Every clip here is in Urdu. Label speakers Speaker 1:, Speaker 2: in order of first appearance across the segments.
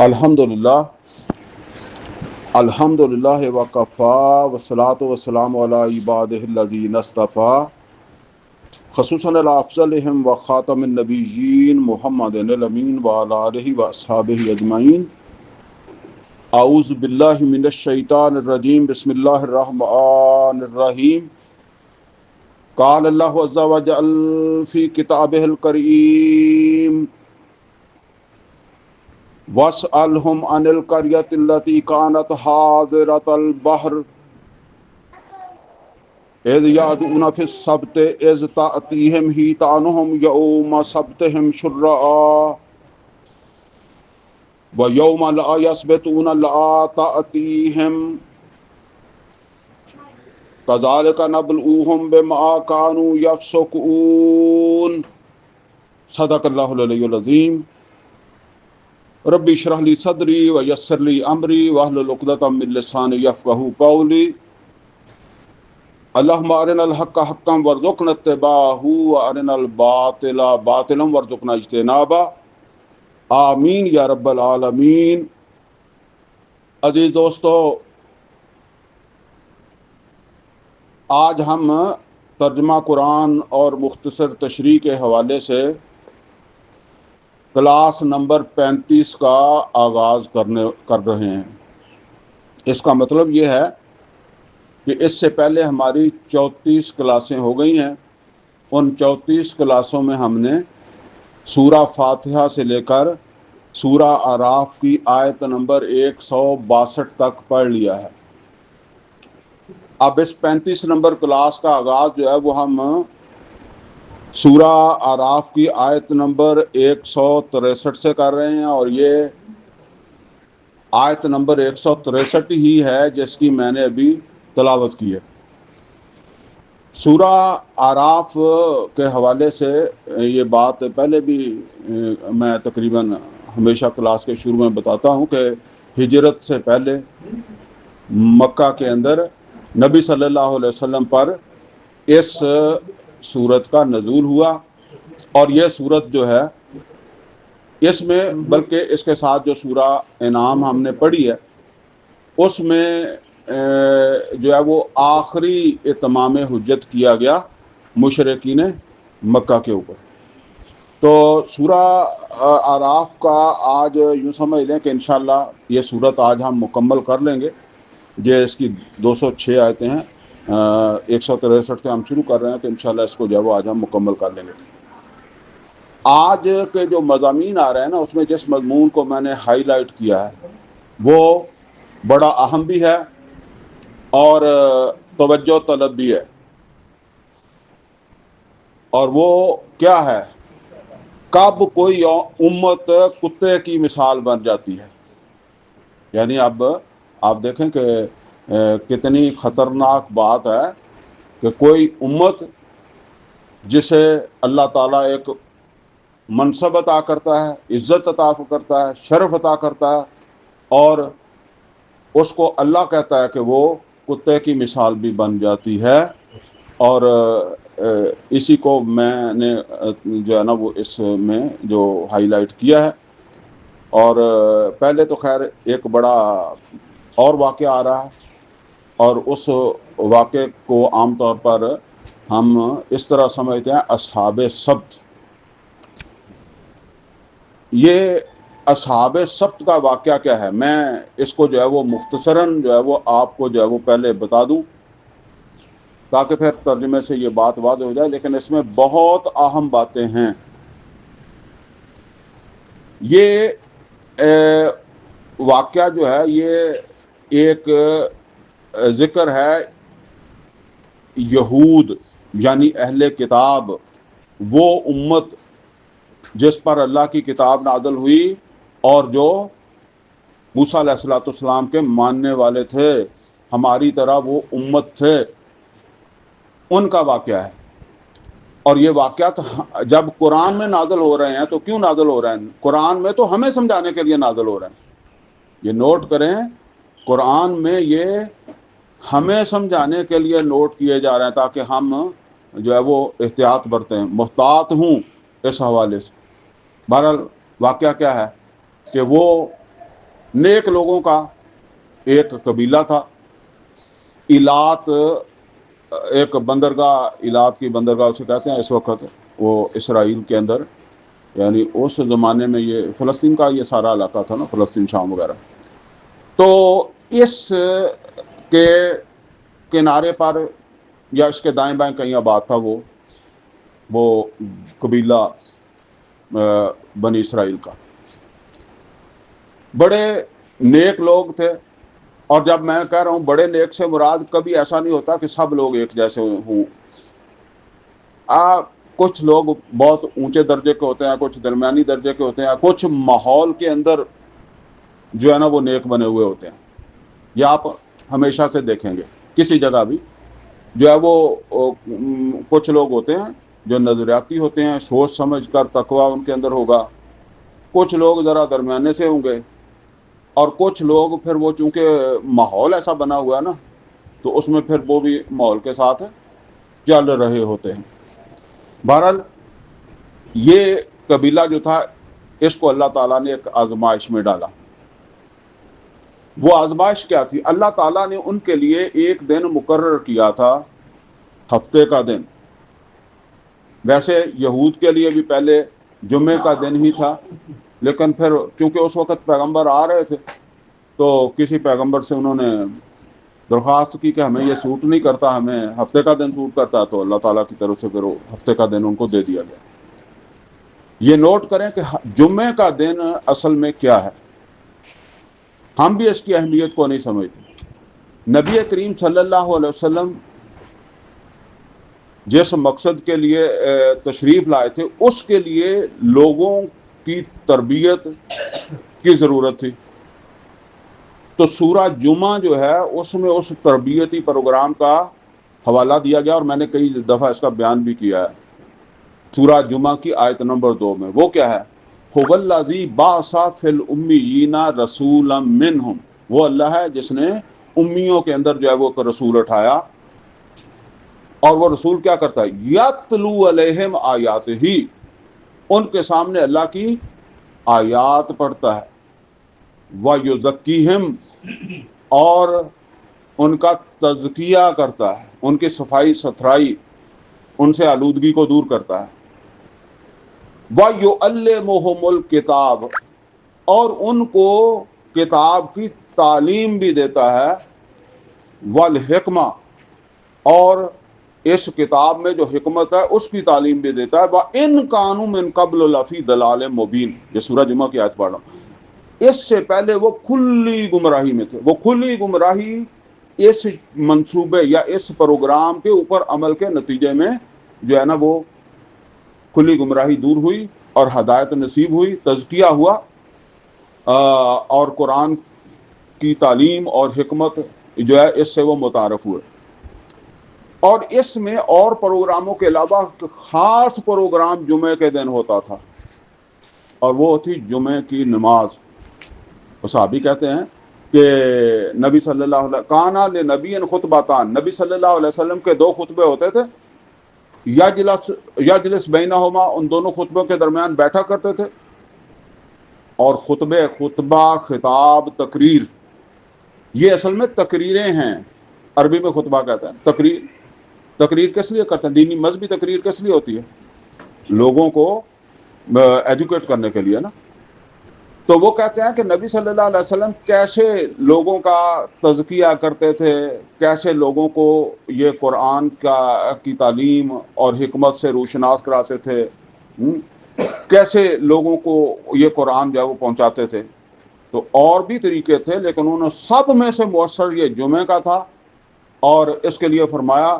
Speaker 1: الحمدللہ الحمدللہ وکفا والصلاة والسلام علی عبادہ الذین اصطفیٰ خصوصاً افضلہم وخاتم النبیین محمد الامین وعلی آلہ واصحابہ اجمعین. اعوذ باللہ من الشیطان الرجیم. بسم اللہ الرحمن الرحیم. قال اللہ عز وجل فی کتابہ الکریم وَاسْأَلْهُمْ عَنِ الْقَرْيَةِ الَّتِي كَانَتْ حَاضِرَةَ الْبَحْرِ إِذْ يَعْدُونَ فِي السَّبْتِ إِذْ تَأْتِيهِمْ حِيتَانُهُمْ يَوْمَ سَبْتِهِمْ شُرَّعًا وَيَوْمَ لَا يَسْبِتُونَ لَا تَأْتِيهِمْ كَذَلِكَ نَبْلُوهُمْ بِمَا كَانُوا يَفْسُقُونَ. صدق اللہ العلی العظیم. ربی اشرح لی صدری ویسر لی امری واحلل عقدۃ من لسانی یفقہوا قولی. اللہم ارنا الحق حقا وارزقنا اتباعہ وارنا الباطل باطلا وارزقنا اجتنابہ. آمین یا رب العالمین. عزیز دوستو، آج ہم ترجمہ قرآن اور مختصر تشریح کے حوالے سے کلاس نمبر 35 کا آغاز کر رہے ہیں. اس کا مطلب یہ ہے کہ اس سے پہلے ہماری 34 کلاسیں ہو گئی ہیں. ان 34 کلاسوں میں ہم نے سورہ فاتحہ سے لے کر سورہ اعراف کی آیت نمبر 162 تک پڑھ لیا ہے. اب اس 35 نمبر کلاس کا آغاز جو ہے وہ ہم سورہ اعراف کی آیت نمبر 163 سے کر رہے ہیں، اور یہ آیت نمبر 163 ہی ہے جس کی میں نے ابھی تلاوت کی ہے. سورہ اعراف کے حوالے سے یہ بات پہلے بھی میں تقریباً ہمیشہ کلاس کے شروع میں بتاتا ہوں کہ ہجرت سے پہلے مکہ کے اندر نبی صلی اللہ علیہ وسلم پر اس سورت کا نزول ہوا، اور یہ سورت جو ہے اس میں، بلکہ اس کے ساتھ جو سورہ انعام ہم نے پڑھی ہے اس میں جو ہے وہ آخری اتمام حجت کیا گیا مشرکین مکہ کے اوپر. تو سورہ اعراف کا آج یوں سمجھ لیں کہ انشاءاللہ یہ سورت آج ہم مکمل کر لیں گے. یہ اس کی 206 آیتیں ہیں. 163 سے ہم شروع کر رہے ہیں، تو انشاءاللہ اس کو جو ہے وہ آج ہم مکمل کر لیں گے. آج کے جو مضامین آ رہے ہیں نا، اس میں جس مضمون کو میں نے ہائی لائٹ کیا ہے وہ بڑا اہم بھی ہے اور توجہ طلب بھی ہے. اور وہ کیا ہے؟ کب کوئی امت کتے کی مثال بن جاتی ہے. یعنی اب آپ دیکھیں کہ کتنی خطرناک بات ہے کہ کوئی امت جسے اللہ تعالیٰ ایک منصب عطا کرتا ہے، عزت عطا کرتا ہے، شرف عطا کرتا ہے، اور اس کو اللہ کہتا ہے کہ وہ کتے کی مثال بھی بن جاتی ہے. اور اسی کو میں نے جو ہے نا وہ اس میں جو ہائی لائٹ کیا ہے. اور پہلے تو خیر ایک بڑا اور واقعہ آ رہا ہے، اور اس واقعے کو عام طور پر ہم اس طرح سمجھتے ہیں اصحاب سبت. یہ اصحاب سبت کا واقعہ کیا ہے، میں اس کو جو ہے وہ مختصراً جو ہے وہ آپ کو جو ہے وہ پہلے بتا دوں تاکہ پھر ترجمے سے یہ بات واضح ہو جائے. لیکن اس میں بہت اہم باتیں ہیں. یہ واقعہ جو ہے یہ ایک ذکر ہے یہود یعنی اہل کتاب، وہ امت جس پر اللہ کی کتاب نازل ہوئی اور جو موسیٰ علیہ السلام کے ماننے والے تھے، ہماری طرح وہ امت تھے، ان کا واقعہ ہے. اور یہ واقعات جب قرآن میں نازل ہو رہے ہیں تو کیوں نازل ہو رہے ہیں؟ قرآن میں تو ہمیں سمجھانے کے لیے نازل ہو رہے ہیں. یہ نوٹ کریں، قرآن میں یہ ہمیں سمجھانے کے لیے نوٹ کیے جا رہے ہیں تاکہ ہم جو ہے وہ احتیاط برتیں. محتاط ہوں اس حوالے سے. بہرحال واقعہ کیا ہے کہ وہ نیک لوگوں کا ایک قبیلہ تھا، ایلات، ایک بندرگاہ، ایلات کی بندرگاہ اسے کہتے ہیں اس وقت، وہ اسرائیل کے اندر، یعنی اس زمانے میں یہ فلسطین کا یہ سارا علاقہ تھا نا، فلسطین شام وغیرہ. تو اس کے کنارے پر یا اس کے دائیں بائیں کہیں آباد تھا وہ قبیلہ بنی اسرائیل کا. بڑے نیک لوگ تھے. اور جب میں کہہ رہا ہوں بڑے نیک سے مراد کبھی ایسا نہیں ہوتا کہ سب لوگ ایک جیسے ہوں. کچھ لوگ بہت اونچے درجے کے ہوتے ہیں، کچھ درمیانی درجے کے ہوتے ہیں، کچھ ماحول کے اندر جو ہے نا وہ نیک بنے ہوئے ہوتے ہیں. یہ آپ ہمیشہ سے دیکھیں گے کسی جگہ بھی جو ہے وہ کچھ لوگ ہوتے ہیں جو نظریاتی ہوتے ہیں، سوچ سمجھ کر تقویٰ ان کے اندر ہوگا. کچھ لوگ ذرا درمیانے سے ہوں گے، اور کچھ لوگ پھر وہ چونکہ ماحول ایسا بنا ہوا ہے نا تو اس میں پھر وہ بھی ماحول کے ساتھ چل رہے ہوتے ہیں. بہرحال یہ قبیلہ جو تھا اس کو اللہ تعالیٰ نے ایک آزمائش میں ڈالا. وہ آزمائش کیا تھی؟ اللہ تعالیٰ نے ان کے لیے ایک دن مقرر کیا تھا، ہفتے کا دن. ویسے یہود کے لیے بھی پہلے جمعے کا دن ہی تھا، لیکن پھر چونکہ اس وقت پیغمبر آ رہے تھے تو کسی پیغمبر سے انہوں نے درخواست کی کہ ہمیں یہ سوٹ نہیں کرتا، ہمیں ہفتے کا دن سوٹ کرتا ہے. تو اللہ تعالیٰ کی طرف سے پھر وہ ہفتے کا دن ان کو دے دیا گیا. یہ نوٹ کریں کہ جمعے کا دن اصل میں کیا ہے. ہم بھی اس کی اہمیت کو نہیں سمجھتے. نبی کریم صلی اللہ علیہ وسلم جس مقصد کے لیے تشریف لائے تھے اس کے لیے لوگوں کی تربیت کی ضرورت تھی. تو سورہ جمعہ جو ہے اس میں اس تربیتی پروگرام کا حوالہ دیا گیا، اور میں نے کئی دفعہ اس کا بیان بھی کیا ہے. سورہ جمعہ کی آیت نمبر 2 میں وہ کیا ہے؟ هو الذی بعث فی الامیین رسولا منہم. وہ اللہ ہے جس نے امیوں کے اندر جو ہے وہ رسول اٹھایا، اور وہ رسول کیا کرتا ہے؟ یتلو علیہم آیاتہ، ان کے سامنے اللہ کی آیات پڑھتا ہے. وَيُزَكِّيهِمْ، اور ان کا تزکیہ کرتا ہے، ان کی صفائی ستھرائی، ان سے آلودگی کو دور کرتا ہے. وَيُعَلِّمُهُمُ الْكِتَابَ، اور ان کو کتاب کی تعلیم بھی دیتا ہے. وَالْحِکْمَةَ، اور اس کتاب میں جو حکمت ہے اس کی تعلیم بھی دیتا ہے. وَإِن كَانُوا مِن قَبْلُ لَفِي ضَلَالٍ مُبِينٍ. یہ سورہ جمعہ کی آیت پڑھ رہا ہوں. اس سے پہلے وہ کھلی گمراہی میں تھے. وہ کھلی گمراہی اس منصوبے یا اس پروگرام کے اوپر عمل کے نتیجے میں جو ہے نا وہ کھلی گمراہی دور ہوئی اور ہدایت نصیب ہوئی، تزکیہ ہوا، اور قرآن کی تعلیم اور حکمت جو ہے اس سے وہ متعارف ہوئے. اور اس میں اور پروگراموں کے علاوہ خاص پروگرام جمعے کے دن ہوتا تھا، اور وہ تھی جمعے کی نماز. صحابی کہتے ہیں کہ نبی صلی اللہ علیہ کانا لنبی خطبتان، نبی صلی اللہ علیہ وسلم کے 2 خطبے ہوتے تھے. یجلس بینہما، ان دونوں خطبوں کے درمیان بیٹھا کرتے تھے. اور خطبہ، خطاب، تقریر، یہ اصل میں تقریریں ہیں. عربی میں خطبہ کہتے ہیں. تقریر کس لیے کرتے ہیں؟ دینی مذہبی تقریر کس لیے ہوتی ہے؟ لوگوں کو ایجوکیٹ کرنے کے لیے نا. تو وہ کہتے ہیں کہ نبی صلی اللہ علیہ وسلم کیسے لوگوں کا تزکیہ کرتے تھے، کیسے لوگوں کو یہ قرآن کی تعلیم اور حکمت سے روشناس کراتے تھے، کیسے لوگوں کو یہ قرآن جو ہے وہ پہنچاتے تھے. تو اور بھی طریقے تھے، لیکن انہوں نے سب میں سے مؤثر یہ جمعے کا تھا. اور اس کے لیے فرمایا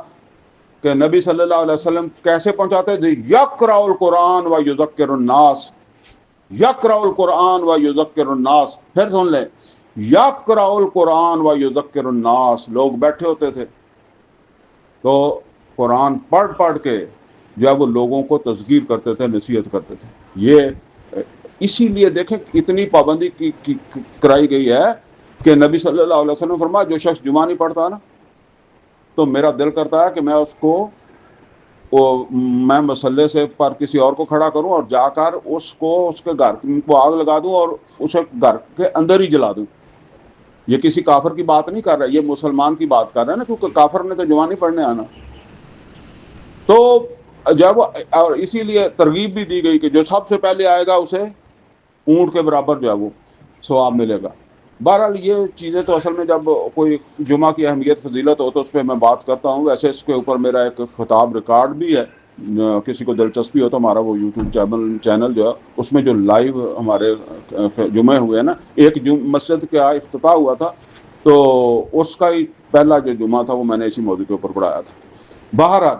Speaker 1: کہ نبی صلی اللہ علیہ وسلم کیسے پہنچاتے تھے؟ یقرأ القرآن و یذکر الناس. یقرأ القرآن و یذکر الناس. پھر سن لیں، یقرأ القرآن و یذکر الناس. لوگ بیٹھے ہوتے تھے تو قرآن پڑھ کے جو ہے وہ لوگوں کو تذکیر کرتے تھے، نصیحت کرتے تھے. یہ اسی لیے دیکھیں اتنی پابندی کی کرائی گئی ہے کہ نبی صلی اللہ علیہ وسلم فرمایا جو شخص جمعہ نہیں پڑھتا نا تو میرا دل کرتا ہے کہ میں اس کو میں مسلح سے پر کسی اور کو کھڑا کروں اور جا کر اس کو اس کے گھر کو آگ لگا دوں اور اسے گھر کے اندر ہی جلا دوں. یہ کسی کافر کی بات نہیں کر رہا, یہ مسلمان کی بات کر رہا ہے نا, کیونکہ کافر نے تو جمعہ نہیں پڑھنے آنا. تو جب اور اسی لیے ترغیب بھی دی گئی کہ جو سب سے پہلے آئے گا اسے اونٹ کے برابر جو ہے وہ ثواب ملے گا. بہرحال یہ چیزیں تو اصل میں جب کوئی جمعہ کی اہمیت فضیلت ہو تو اس پہ میں بات کرتا ہوں. ویسے اس کے اوپر میرا ایک خطاب ریکارڈ بھی ہے, کسی کو دلچسپی ہو تو ہمارا وہ یوٹیوب چینل جو ہے اس میں جو لائیو ہمارے جمعے ہوئے ہیں نا, ایک مسجد کا افتتاح ہوا تھا تو اس کا ہی پہلا جو جمعہ تھا وہ میں نے اسی موضوع کے اوپر پڑھایا تھا. بہرحال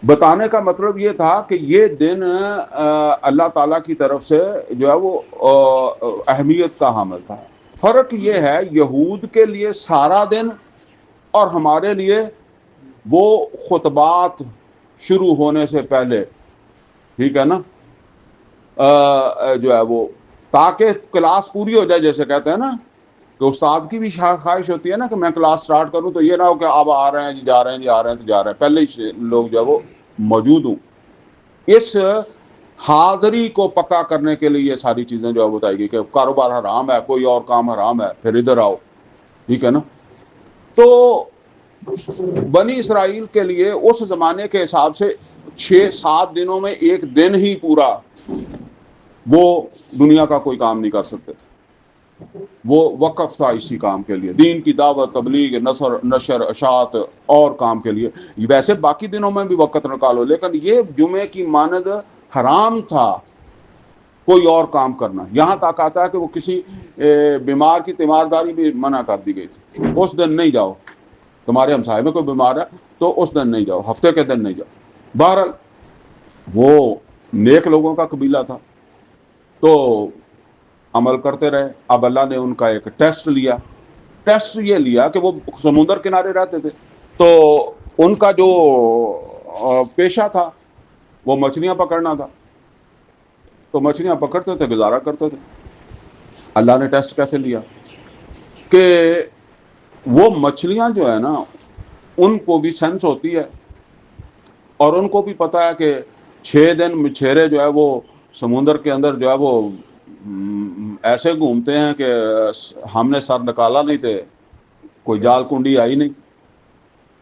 Speaker 1: بتانے کا مطلب یہ تھا کہ یہ دن اللہ تعالیٰ کی طرف سے جو ہے وہ اہمیت کا حامل تھا. فرق یہ ہے یہود کے لیے سارا دن اور ہمارے لیے وہ خطبات شروع ہونے سے پہلے, ٹھیک ہے نا, جو ہے وہ تاکہ کلاس پوری ہو جائے, جیسے کہتے ہیں نا کہ استاد کی بھی خواہش ہوتی ہے نا کہ میں کلاس سٹارٹ کروں تو یہ نہ ہو کہ اب آ رہے ہیں جی, جا رہے ہیں جی, آ رہے ہیں تو جا رہے ہیں, پہلے ہی لوگ جو ہے وہ موجود ہوں. اس حاضری کو پکا کرنے کے لیے یہ ساری چیزیں جو ہے بتائی گئی کہ کاروبار حرام ہے, کوئی اور کام حرام ہے, پھر ادھر آؤ, ٹھیک ہے نا. تو بنی اسرائیل کے لیے اس زمانے کے حساب سے 6-7 دنوں میں ایک دن ہی پورا وہ دنیا کا کوئی کام نہیں کر سکتے تھے. وہ وقف تھا اسی کام کے لیے, دین کی دعوت, تبلیغ, نشر, اشاعت اور کام کے لیے. ویسے باقی دنوں میں بھی وقت نکالو, لیکن یہ جمعے کی مانند حرام تھا کوئی اور کام کرنا. یہاں تک آتا ہے کہ وہ کسی بیمار کی تیمارداری بھی منع کر دی گئی تھی, اس دن نہیں جاؤ, تمہارے ہمسائے میں کوئی بیمار ہے تو اس دن نہیں جاؤ, ہفتے کے دن نہیں جاؤ. بہرحال وہ نیک لوگوں کا قبیلہ تھا تو عمل کرتے رہے. اب اللہ نے ان کا ایک ٹیسٹ لیا. ٹیسٹ یہ لیا کہ وہ سمندر کنارے رہتے تھے تو ان کا جو پیشہ تھا وہ مچھلیاں پکڑنا تھا, تو مچھلیاں پکڑتے تھے, گزارا کرتے تھے. اللہ نے ٹیسٹ کیسے لیا کہ وہ مچھلیاں جو ہے نا ان کو بھی سینس ہوتی ہے اور ان کو بھی پتہ ہے کہ 6 دن مچھیرے جو ہے وہ سمندر کے اندر جو ہے وہ ایسے گھومتے ہیں کہ ہم نے سر نکالا نہیں تھے, کوئی جال کنڈی آئی نہیں,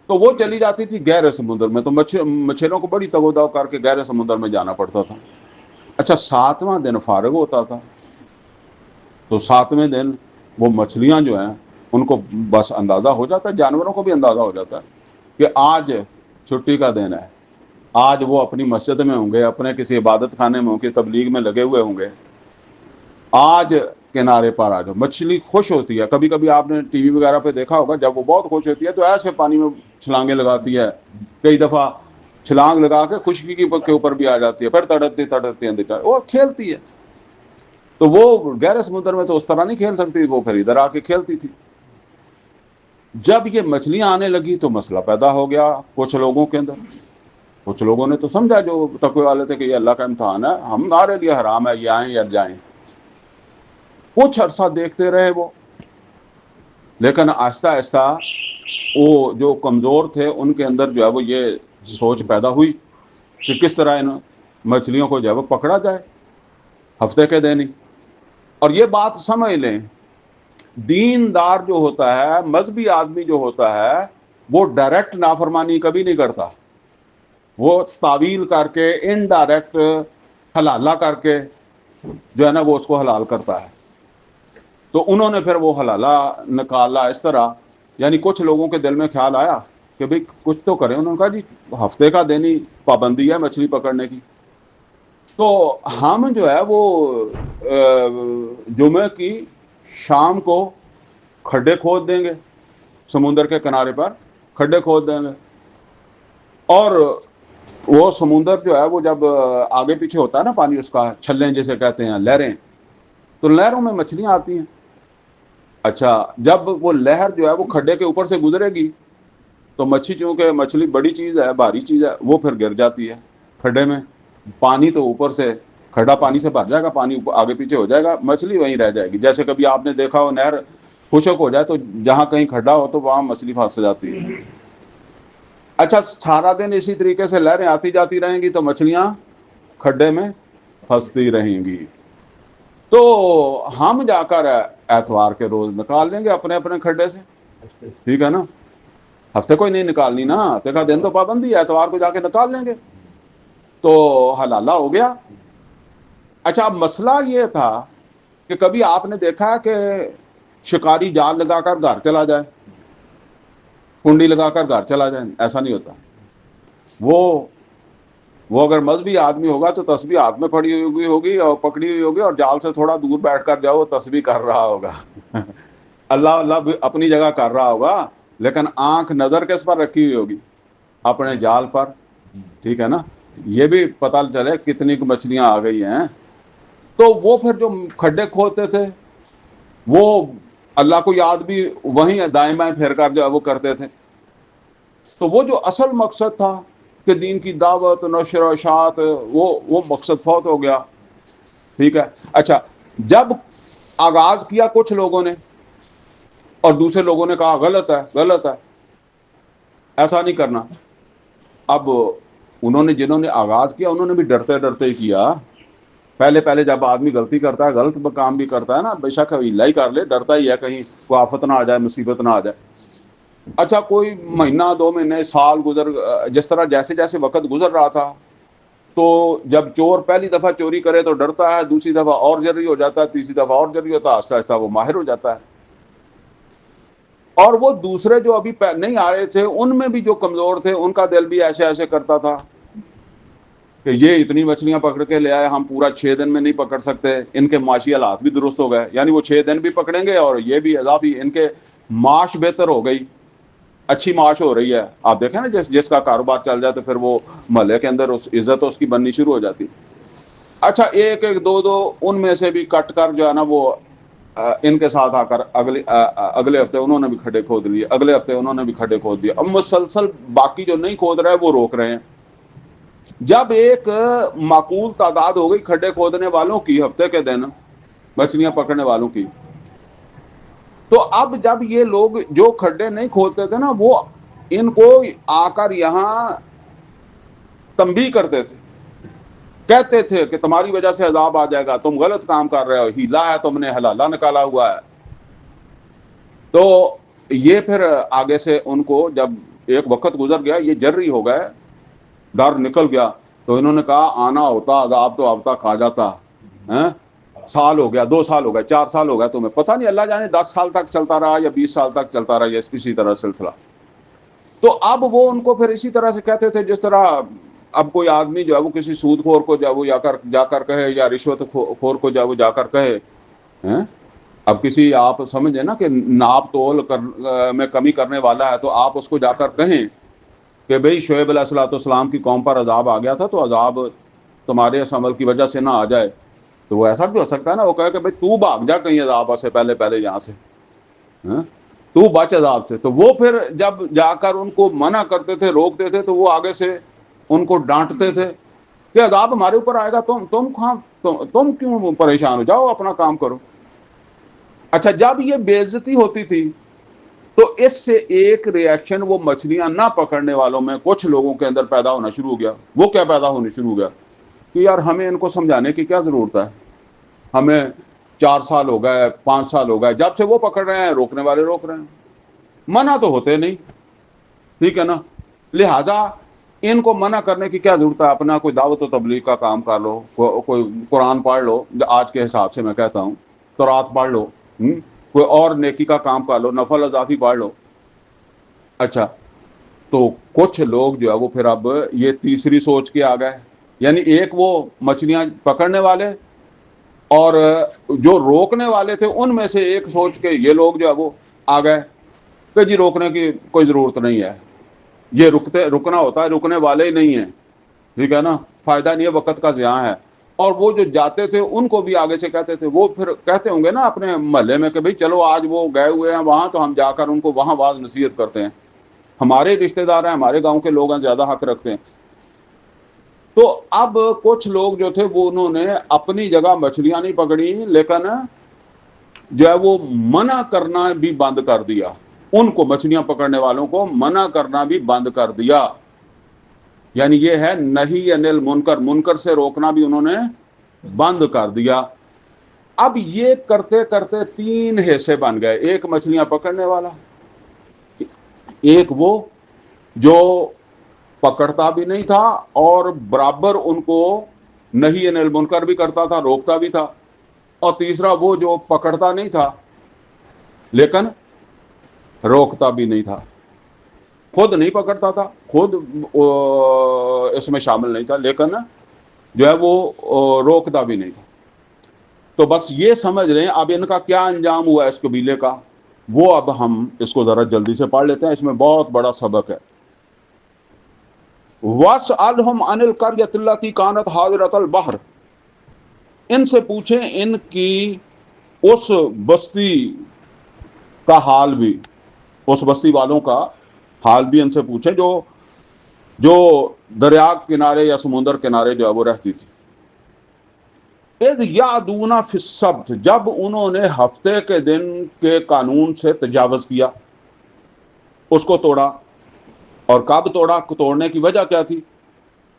Speaker 1: تو وہ چلی جاتی تھی گہرے سمندر میں. تو مچھلیوں کو بڑی تگ و دو کر کے گہرے سمندر میں جانا پڑتا تھا. اچھا 7واں دن فارغ ہوتا تھا تو 7ویں دن وہ مچھلیاں جو ہیں ان کو بس اندازہ ہو جاتا ہے, جانوروں کو بھی اندازہ ہو جاتا ہے کہ آج چھٹی کا دن ہے, آج وہ اپنی مسجد میں ہوں گے, اپنے کسی عبادت خانے میں ہوں گے, تبلیغ میں لگے ہوئے ہوں گے, آج کنارے پر آ جاؤ. مچھلی خوش ہوتی ہے. کبھی کبھی آپ نے ٹی وی وغیرہ پہ دیکھا ہوگا, جب وہ بہت خوش ہوتی ہے تو ایسے پانی میں چھلانگیں لگاتی ہے, کئی دفعہ چھلانگ لگا کے خشکی کے اوپر بھی آ جاتی ہے, پھر تڑپتی ہے, وہ کھیلتی ہے. تو وہ گہرے سمندر میں تو اس طرح نہیں کھیل سکتی, وہ پھر ادھر آ کے کھیلتی تھی. جب یہ مچھلیاں آنے لگی تو مسئلہ پیدا ہو گیا کچھ لوگوں کے اندر. کچھ لوگوں نے تو سمجھا, جو تقوی والے تھے, کہ یہ اللہ کا امتحان ہے, ہمارے لیے حرام ہے, یہ آئیں یا جائیں. کچھ عرصہ دیکھتے رہے وہ, لیکن آہستہ آہستہ وہ جو کمزور تھے ان کے اندر جو ہے وہ یہ سوچ پیدا ہوئی کہ کس طرح ان مچھلیوں کو جو ہے وہ پکڑا جائے ہفتے کے دن ہی. اور یہ بات سمجھ لیں, دیندار جو ہوتا ہے, مذہبی آدمی جو ہوتا ہے, وہ ڈائریکٹ نافرمانی کبھی نہیں کرتا, وہ تعویل کر کے انڈائریکٹ حلالہ کر کے جو ہے نا وہ اس کو حلال کرتا ہے. تو انہوں نے پھر وہ حلالہ نکالا اس طرح, یعنی کچھ لوگوں کے دل میں خیال آیا کہ بھئی کچھ تو کریں. انہوں نے کہا جی ہفتے کا دن ہی پابندی ہے مچھلی پکڑنے کی, تو ہم جو ہے وہ جمعے کی شام کو کھڈے کھود دیں گے, سمندر کے کنارے پر کھڈے کھود دیں گے, اور وہ سمندر جو ہے وہ جب آگے پیچھے ہوتا ہے نا پانی اس کا, چھلیں جیسے کہتے ہیں, لہریں, تو لہروں میں مچھلیاں آتی ہیں. اچھا جب وہ لہر جو ہے وہ کھڈے کے اوپر سے گزرے گی تو مچھلی, چونکہ مچھلی بڑی چیز ہے, بھاری چیز ہے, وہ پھر گر جاتی ہے کھڈے میں. پانی تو اوپر سے, کھڈا پانی سے بھر جائے گا, پانی آگے پیچھے ہو جائے گا, مچھلی وہیں رہ جائے گی. جیسے کبھی آپ نے دیکھا ہو نہر خشک ہو جائے تو جہاں کہیں کھڈا ہو تو وہاں مچھلی پھنس جاتی ہے. اچھا سارا دن اسی طریقے سے لہریں آتی جاتی رہیں گی تو مچھلیاں کھڈے میں پھنستی رہیں گی. تو ہم جا کر اتوار کے روز نکال لیں گے اپنے اپنے کھڈے سے, ٹھیک ہے نا. ہفتے کو ہی نہیں نکالنی نا, ہفتے کا دن تو پابندی ہے, اتوار کو جا کے نکال لیں گے تو حلالہ ہو گیا. اچھا اب مسئلہ یہ تھا کہ کبھی آپ نے دیکھا کہ شکاری جال لگا کر گھر چلا جائے, کنڈی لگا کر گھر چلا جائے؟ ایسا نہیں ہوتا. وہ اگر مذہبی آدمی ہوگا تو تسبیح ہاتھ میں پڑی ہوگی اور پکڑی ہوئی ہوگی, اور جال سے تھوڑا دور بیٹھ کر جاؤ تسبیح کر رہا ہوگا. اللہ اللہ بھی اپنی جگہ کر رہا ہوگا, لیکن آنکھ نظر کس پر رکھی ہوئی ہوگی؟ اپنے جال پر, ٹھیک ہے نا. یہ بھی پتہ چلے کتنی مچھلیاں آ گئی ہیں. تو وہ پھر جو کھڈے کھودتے تھے وہ اللہ کو یاد بھی وہیں دائیں بائیں پھیر کر جو ہے وہ کرتے تھے. تو وہ جو اصل مقصد تھا کہ دین کی دعوت نشر و اشاعت, وہ مقصد فوت ہو گیا. ٹھیک ہے. اچھا جب آغاز کیا کچھ لوگوں نے اور دوسرے لوگوں نے کہا غلط ہے غلط ہے, ایسا نہیں کرنا. اب جنہوں نے آغاز کیا انہوں نے بھی ڈرتے ڈرتے ہی کیا. پہلے جب آدمی غلطی کرتا ہے, غلط کام بھی کرتا ہے نا, بے شک ہی کر لے, ڈرتا ہی ہے کہیں کوئی آفت نہ آ جائے, مصیبت نہ آ جائے. اچھا کوئی مہینہ 2 مہینے سال گزر, جس طرح جیسے جیسے وقت گزر رہا تھا, تو جب چور پہلی دفعہ چوری کرے تو ڈرتا ہے, دوسری دفعہ اور جری ہو جاتا ہے, تیسری دفعہ اور جری ہوتا ہے, آہستہ آہستہ وہ ماہر ہو جاتا ہے. اور وہ دوسرے جو ابھی نہیں آ رہے تھے ان میں بھی جو کمزور تھے ان کا دل بھی ایسے ایسے کرتا تھا کہ یہ اتنی مچھلیاں پکڑ کے لے آئے, ہم پورا 6 دن میں نہیں پکڑ سکتے. ان کے معاشی حالات بھی درست ہو گئے, یعنی وہ 6 دن بھی پکڑیں گے اور یہ بھی اضافی ان کے معاش بہتر ہو گئی, اچھی معاش ہو رہی ہے. آپ دیکھیں نا جس کا کاروبار چل جائے تو پھر وہ محلے کے اندر عزت اس کی بننی شروع ہو جاتی. اچھا ایک دو ان میں سے بھی کٹ کر جو ہے نا وہ ان کے ساتھ آ کر اگلے ہفتے انہوں نے بھی کھڈے کھود لیے, اگلے ہفتے انہوں نے بھی کھڈے کھود دیے. اب مسلسل باقی جو نہیں کھود رہے وہ روک رہے ہیں. جب ایک معقول تعداد ہو گئی کھڈے کھودنے والوں کی ہفتے کے دن مچھلیاں پکڑنے والوں کی, تو اب جب یہ لوگ جو کھڈے نہیں کھودتے تھے نا وہ ان کو آ کر یہاں تنبیہ کرتے تھے, کہتے تھے کہ تمہاری وجہ سے عذاب آ جائے گا, تم غلط کام کر رہے ہو, ہیلا ہے, تم نے حلالہ نکالا ہوا ہے. تو یہ پھر آگے سے ان کو جب ایک وقت گزر گیا, یہ جرری ہو گئے, ڈر نکل گیا, تو انہوں نے کہا آنا ہوتا عذاب تو اب تک آ جاتا. سال ہو گیا, 2 سال ہو گئے, 4 سال ہو گئے, تمہیں پتہ نہیں, اللہ جانے 10 سال تک چلتا رہا یا 20 سال تک چلتا رہا, یا اسی طرح سلسلہ. تو اب وہ ان کو پھر اسی طرح سے کہتے تھے جس طرح اب کوئی آدمی جو ہے وہ کسی سود خور کو وہ جا کر کہے, یا رشوت خور کو وہ جا کر کہے. اب کسی آپ سمجھیں نا کہ ناپ تول میں کمی کرنے والا ہے, تو آپ اس کو جا کر کہیں کہ بھئی شعیب علیہ الصلوۃ والسلام کی قوم پر عذاب آ گیا تھا, تو عذاب تمہارے اس عمل کی وجہ سے نہ آ جائے. تو وہ ایسا بھی ہو سکتا ہے نا, وہ کہے کہ بھئی تو بھاگ جا کہیں عذاب سے پہلے یہاں سے, تو بچ عذاب سے. تو وہ پھر جب جا کر ان کو منع کرتے تھے, روکتے تھے, تو وہ آگے سے ان کو ڈانٹتے تھے کہ عذاب ہمارے اوپر آئے گا, تم کیوں پریشان ہو, جاؤ اپنا کام کرو. اچھا جب یہ بے عزتی ہوتی تھی تو اس سے ایک ری ایکشن وہ مچھلیاں نہ پکڑنے والوں میں کچھ لوگوں کے اندر پیدا ہونا شروع ہو گیا. وہ کیا پیدا ہونا شروع ہو گیا کہ یار ہمیں ان کو سمجھانے کی کیا ضرورت ہے, ہمیں 4 سال ہو گئے, 5 سال ہو گئے, جب سے وہ پکڑ رہے ہیں روکنے والے روک رہے ہیں, منع تو ہوتے نہیں, ٹھیک ہے نا. لہٰذا ان کو منع کرنے کی کیا ضرورت ہے, اپنا کوئی دعوت و تبلیغ کا کام کر لو, کوئی قرآن پڑھ لو, آج کے حساب سے میں کہتا ہوں تورات پڑھ لو, کوئی اور نیکی کا کام کر لو, نفل اضافی پڑھ لو. اچھا تو کچھ لوگ جو ہے وہ پھر اب یہ تیسری سوچ کے آ گئے, یعنی ایک وہ مچھلیاں پکڑنے والے اور جو روکنے والے تھے ان میں سے ایک سوچ کے یہ لوگ جو ہے وہ آ گئے کہ جی روکنے کی کوئی ضرورت نہیں ہے, یہ رکنا ہوتا ہے, رکنے والے ہی نہیں ہیں, ٹھیک ہے نا, فائدہ نہیں ہے, وقت کا ضیاع ہے. اور وہ جو جاتے تھے ان کو بھی آگے سے کہتے تھے, وہ پھر کہتے ہوں گے نا اپنے محلے میں کہ بھئی چلو آج وہ گئے ہوئے ہیں وہاں, تو ہم جا کر ان کو وہاں واعظ نصیحت کرتے ہیں, ہمارے رشتہ دار ہیں, ہمارے گاؤں کے لوگ ہیں, زیادہ حق رکھتے ہیں. تو اب کچھ لوگ جو تھے وہ انہوں نے اپنی جگہ مچھلیاں نہیں پکڑی, لیکن جو ہے وہ منع کرنا بھی بند کر دیا. ان کو مچھلیاں پکڑنے والوں کو منع کرنا بھی بند کر دیا. یعنی یہ ہے نہی عن المنکر، منکر سے روکنا بھی انہوں نے بند کر دیا. اب یہ کرتے کرتے 3 حصے بن گئے. ایک مچھلیاں پکڑنے والا، ایک وہ جو پکڑتا بھی نہیں تھا اور برابر ان کو نہی عن المنکر بھی کرتا تھا، روکتا بھی تھا، اور تیسرا وہ جو پکڑتا نہیں تھا لیکن روکتا بھی نہیں تھا. خود نہیں پکڑتا تھا، خود اس میں شامل نہیں تھا، لیکن جو ہے وہ روکتا بھی نہیں تھا. تو بس یہ سمجھ رہے ہیں اب ان کا کیا انجام ہوا اس قبیلے کا، وہ اب ہم اس کو ذرا جلدی سے پڑھ لیتے ہیں. اس میں بہت بڑا سبق ہے. وَاسْأَلْهُمْ عَنِ الْقَرْيَةِ الَّتِي كَانَتْ حَاضِرَةَ الْبَحْرِ، ان سے پوچھیں ان کی اس بستی کا حال بھی، اس بستی والوں کا حال بھی ان سے پوچھیں جو دریا کنارے یا سمندر کنارے جو ہے وہ رہتی تھی. اذ یعدون فی السبت، جب انہوں نے ہفتے کے دن کے قانون سے تجاوز کیا، اس کو توڑا. اور کب توڑا؟ توڑنے کی وجہ کیا تھی؟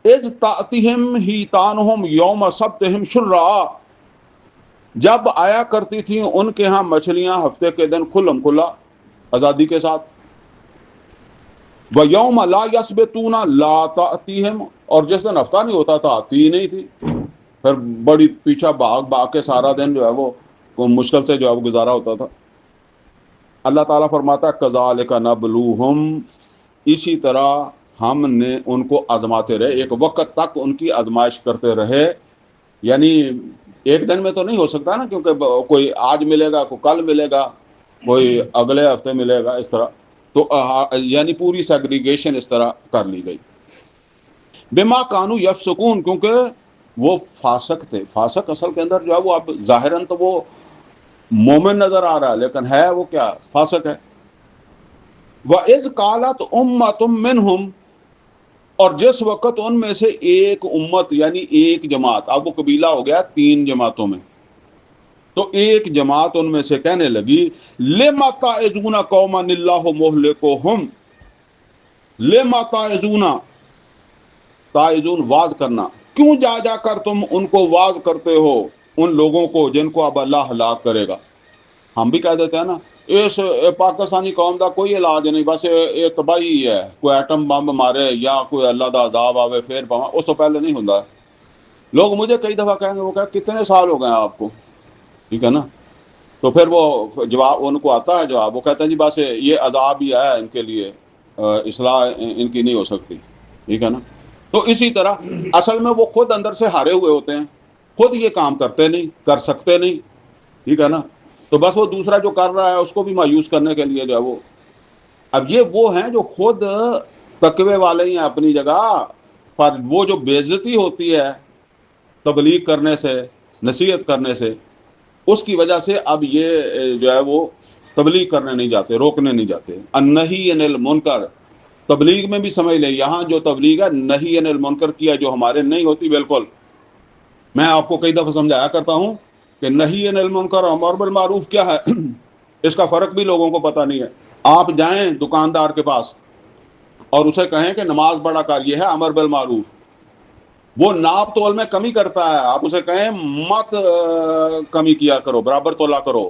Speaker 1: اذ تأتیہم حیتانہم یوم سبتہم شرعا، جب آیا کرتی تھیں ان کے ہاں مچھلیاں ہفتے کے دن کھلم کھلا آزادی کے ساتھ. وَيَوْمَ لَا يَسْبِتُونَ لَا تَأْتِيهِمْ، اور جس دن ہفتہ نہیں ہوتا تھا آتی ہی نہیں تھی. پھر بڑی پیچھا بھاگ کے سارا دن جو ہے وہ مشکل سے جو ہے وہ گزارا ہوتا تھا. اللہ تعالیٰ فرماتا ہے کَذَلِكَ نَبْلُوهُمْ، اسی طرح ہم نے ان کو آزماتے رہے، ایک وقت تک ان کی آزمائش کرتے رہے. یعنی ایک دن میں تو نہیں ہو سکتا نا، کیونکہ کوئی آج ملے گا، کوئی کل ملے گا، کوئی اگلے ہفتے ملے گا، اس طرح. تو یعنی پوری سیگریگیشن اس طرح کر لی گئی. بما کانوا یفسقون، کیونکہ وہ فاسق تھے. فاسق اصل کے اندر جو ہے وہ اب ظاہراً تو وہ مومن نظر آ رہا ہے، لیکن ہے وہ کیا؟ فاسق ہے. وَإِذْ قَالَتْ أُمَّةٌ مِّنْهُمْ، اور جس وقت ان میں سے ایک امت یعنی ایک جماعت، اب وہ قبیلہ ہو گیا 3 جماعتوں میں، تو ایک جماعت ان میں سے کہنے لگی لِمَ تَعِظُونَ قَوْمًا اللَّهُ مُهْلِكُهُمْ. لِمَ تَعِظُونَ، تعظون واز کرنا، کیوں جا کر تم ان کو واز کرتے ہو، ان لوگوں کو جن کو اب اللہ ہلاک کرے گا. ہم بھی کہہ دیتے ہیں نا اس پاکستانی قوم دا کوئی علاج نہیں، بس یہ تباہی ہے، کوئی ایٹم بم مارے یا کوئی اللہ دا عذاب آوے پھر پاواں، اس تو پہلے نہیں ہوندا. لوگ مجھے کئی دفعہ کہیں گے، وہ کہ کتنے سال ہو گئے ہیں آپ کو، ٹھیک ہے نا. تو پھر وہ جواب ان کو آتا ہے جواب، وہ کہتے ہیں جی بس یہ عذاب ہی ہے ان کے لیے، اصلاح ان کی نہیں ہو سکتی، ٹھیک ہے نا. تو اسی طرح اصل میں وہ خود اندر سے ہارے ہوئے ہوتے ہیں، خود یہ کام کرتے نہیں، کر سکتے نہیں، ٹھیک ہے نا. تو بس وہ دوسرا جو کر رہا ہے اس کو بھی مایوس کرنے کے لیے جو ہے وہ. اب یہ وہ ہیں جو خود تقوی والے ہی ہیں اپنی جگہ، پر وہ جو بے عزتی ہوتی ہے تبلیغ کرنے سے، نصیحت کرنے سے، اس کی وجہ سے اب یہ جو ہے وہ تبلیغ کرنے نہیں جاتے، روکنے نہیں جاتے. النہی عن المنکر، تبلیغ میں بھی سمجھ لیں یہاں جو تبلیغ ہے نہی عن المنکر کی ہے، جو ہمارے نہیں ہوتی. بالکل میں آپ کو کئی دفعہ سمجھایا کرتا ہوں کہ نہی عن المنکر اور امر بالمعروف کیا ہے، اس کا فرق بھی لوگوں کو پتہ نہیں ہے. آپ جائیں دکاندار کے پاس اور اسے کہیں کہ نماز پڑھا کر، یہ ہے امر بالمعروف. وہ ناپ تول میں کمی کرتا ہے، آپ اسے کہیں مت کمی کیا کرو، برابر تولا کرو.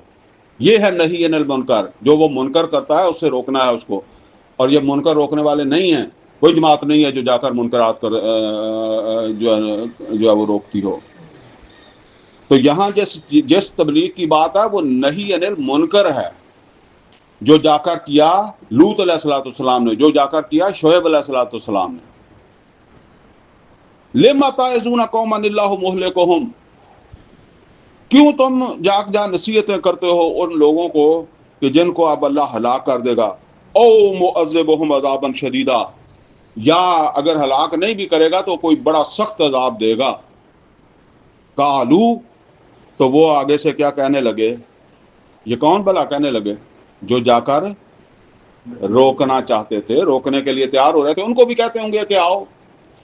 Speaker 1: یہ ہے نہی عن المنکر، جو وہ منکر کرتا ہے اس سے روکنا ہے اس کو. اور یہ منکر روکنے والے نہیں ہیں، کوئی جماعت نہیں ہے جو جا کر منکرات کر جو ہے وہ روکتی ہو. تو یہاں جس تبلیغ کی بات ہے وہ نہی عن المنکر ہے، جو جا کر کیا لوط علیہ الصلوۃ والسلام نے، جو جا کر کیا شعیب علیہ الصلوۃ والسلام نے. لِمَ تَعِظُونَ قَوْمًا اللَّهُ مُهْلِكُهُمْ، کیوں تم جا نصیحتیں کرتے ہو ان لوگوں کو کہ جن کو اب اللہ ہلاک کر دے گا. او مُعَذِّبُهُمْ عَذَابًا شَدِيدًا، یا اگر ہلاک نہیں بھی کرے گا تو کوئی بڑا سخت عذاب دے گا. قالو، تو وہ آگے سے کیا کہنے لگے؟ یہ کون بھلا کہنے لگے؟ جو جا کر روکنا چاہتے تھے، روکنے کے لیے تیار ہو رہے تھے. ان کو بھی کہتے ہوں گے کہ آؤ.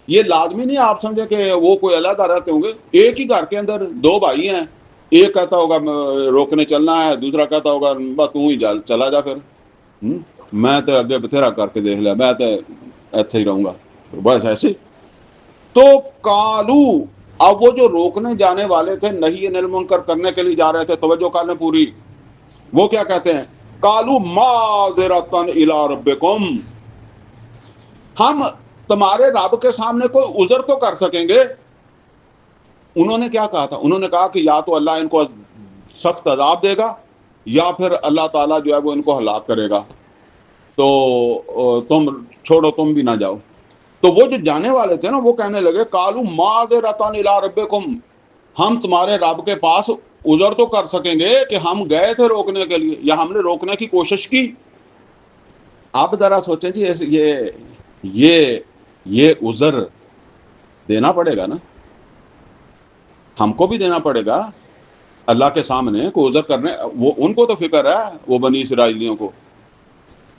Speaker 1: یہ لازمی نہیں آپ سمجھے کہ وہ کوئی علیحدہ رہتے ہوں گے، ایک ہی گھر کے اندر 2 بھائی ہیں، ایک کہتا ہوگا روکنے چلنا ہے، دوسرا کہتا ہوگا بس تو ہی چلا جا پھر. میں تو اگے بتھیرا کر کے دیکھ لیا، میں تو ایتھے ہی رہوں گا، بس ایسے. تو کالو، اب وہ جو روکنے جانے والے تھے نہی عن المنکر کرنے کے لیے جا رہے تھے، توجہ کر لیں پوری، وہ کیا کہتے ہیں؟ کالو معذرۃ الی ربکم، ہم تمہارے رب کے سامنے کوئی عذر تو کر سکیں گے. انہوں نے کیا کہا تھا؟ انہوں نے کہا کہ یا تو اللہ ان کو سخت عذاب دے گا، یا پھر اللہ تعالیٰ جو ہے وہ ان کو ہلاک کرے گا، تو تم چھوڑو، تم بھی نہ جاؤ. تو وہ جو جانے والے تھے نا، وہ کہنے لگے قالوا معذرۃ الی ربکم، ہم تمہارے رب کے پاس عذر تو کر سکیں گے کہ ہم گئے تھے روکنے کے لیے، یا ہم نے روکنے کی کوشش کی. آپ ذرا سوچیں جی، یہ عذر دینا پڑے گا نا، ہم کو بھی دینا پڑے گا اللہ کے سامنے کوئی عذر کرنے. وہ ان کو تو فکر ہے، وہ بنی اسرائیلیوں کو،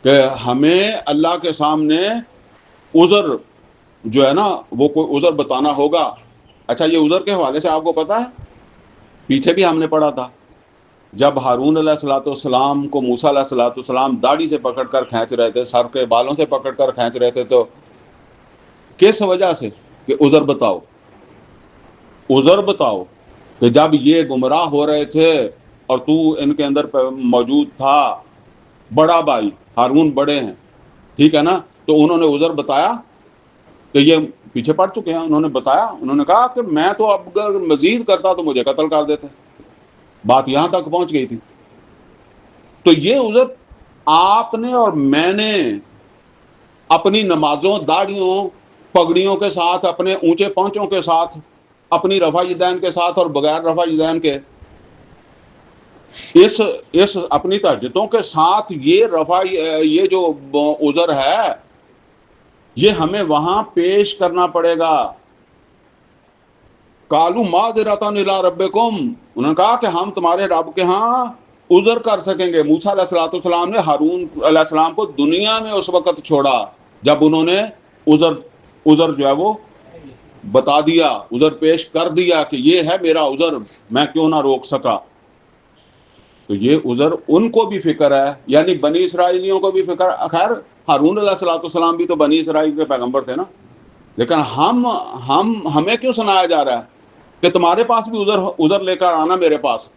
Speaker 1: کہ ہمیں اللہ کے سامنے عذر جو ہے نا وہ کوئی عذر بتانا ہوگا. اچھا، یہ عذر کے حوالے سے آپ کو پتا ہے، پیچھے بھی ہم نے پڑھا تھا، جب ہارون علیہ الصلوۃ والسلام کو موسیٰ علیہ الصلوۃ والسلام داڑھی سے پکڑ کر کھینچ رہے تھے، سر کے بالوں سے پکڑ کر کھینچ رہے تھے، تو کس وجہ سے؟ کہ عذر بتاؤ، عذر بتاؤ، کہ جب یہ گمراہ ہو رہے تھے اور تو ان کے اندر موجود تھا، بڑا بھائی ہارون بڑے ہیں، ٹھیک ہے نا، تو انہوں نے عذر بتایا کہ یہ پیچھے پڑ چکے ہیں. انہوں نے بتایا، انہوں نے کہا کہ میں تو اب اگر مزید کرتا تو مجھے قتل کر دیتے. بات یہاں تک پہنچ گئی تھی. تو یہ عذر آپ نے اور میں نے اپنی نمازوں، داڑھیوں، پگڑیوں کے ساتھ، اپنے اونچے پونچوں کے ساتھ، اپنی رفع یدین کے ساتھ اور بغیر رفع یدین کے، اس اپنی تہجدوں کے ساتھ یہ جو عذر ہے، یہ ہمیں وہاں پیش کرنا پڑے گا. قالوا معذرۃ الی ربکم، انہوں نے کہا کہ ہم تمہارے رب کے ہاں عذر کر سکیں گے. موسیٰ علیہ الصلوۃ والسلام نے ہارون علیہ السلام کو دنیا میں اس وقت چھوڑا جب انہوں نے عذر جو ہے وہ بتا دیا، عذر پیش کر دیا کہ یہ ہے میرا عذر، میں کیوں نہ روک سکا. تو یہ عذر ان کو بھی فکر ہے، یعنی بنی اسرائیلیوں کو بھی فکر. خیر، ہارون علیہ الصلوۃ والسلام بھی تو بنی اسرائیل کے پیغمبر تھے نا، لیکن ہمیں کیوں سنایا جا رہا ہے کہ تمہارے پاس بھی عذر لے کر آنا میرے پاس.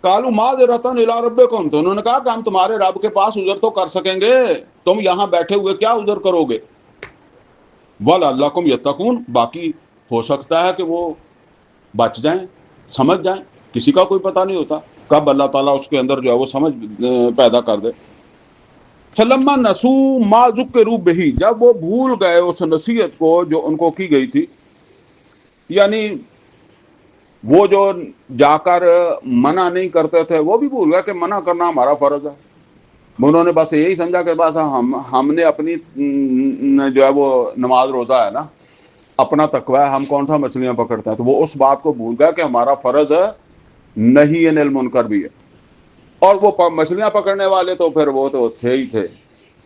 Speaker 1: قالوا معذرۃ الی ربکم، تو انہوں نے کہا کہ ہم تمہارے رب کے پاس عذر تو کر سکیں گے، تم یہاں بیٹھے ہوئے کیا عذر کرو گے. وَلَعَلَّكُمْ يَتَّقُونَ، باقی ہو سکتا ہے کہ وہ بچ جائیں، سمجھ جائیں. کسی کا کوئی پتہ نہیں ہوتا کب اللہ تعالیٰ اس کے اندر جو ہے وہ سمجھ پیدا کر دے. فَلَمَّا نَسُوا مَا ذُكِّرُوا بِهِ، جب وہ بھول گئے اس نصیحت کو جو ان کو کی گئی تھی، یعنی وہ جو جا کر منع نہیں کرتے تھے وہ بھی بھول گئے کہ منع کرنا ہمارا فرض ہے. انہوں نے بس یہی سمجھا کہ بس ہم نے اپنی جو ہے وہ نماز روزہ ہے نا، اپنا تقوی ہے، ہم کون سا مچھلیاں پکڑتے ہیں. تو وہ اس بات کو بھول گیا کہ ہمارا فرض ہے نہی عن المنکر بھی ہے. اور وہ مچھلیاں پکڑنے والے تو پھر وہ تو تھے ہی تھے.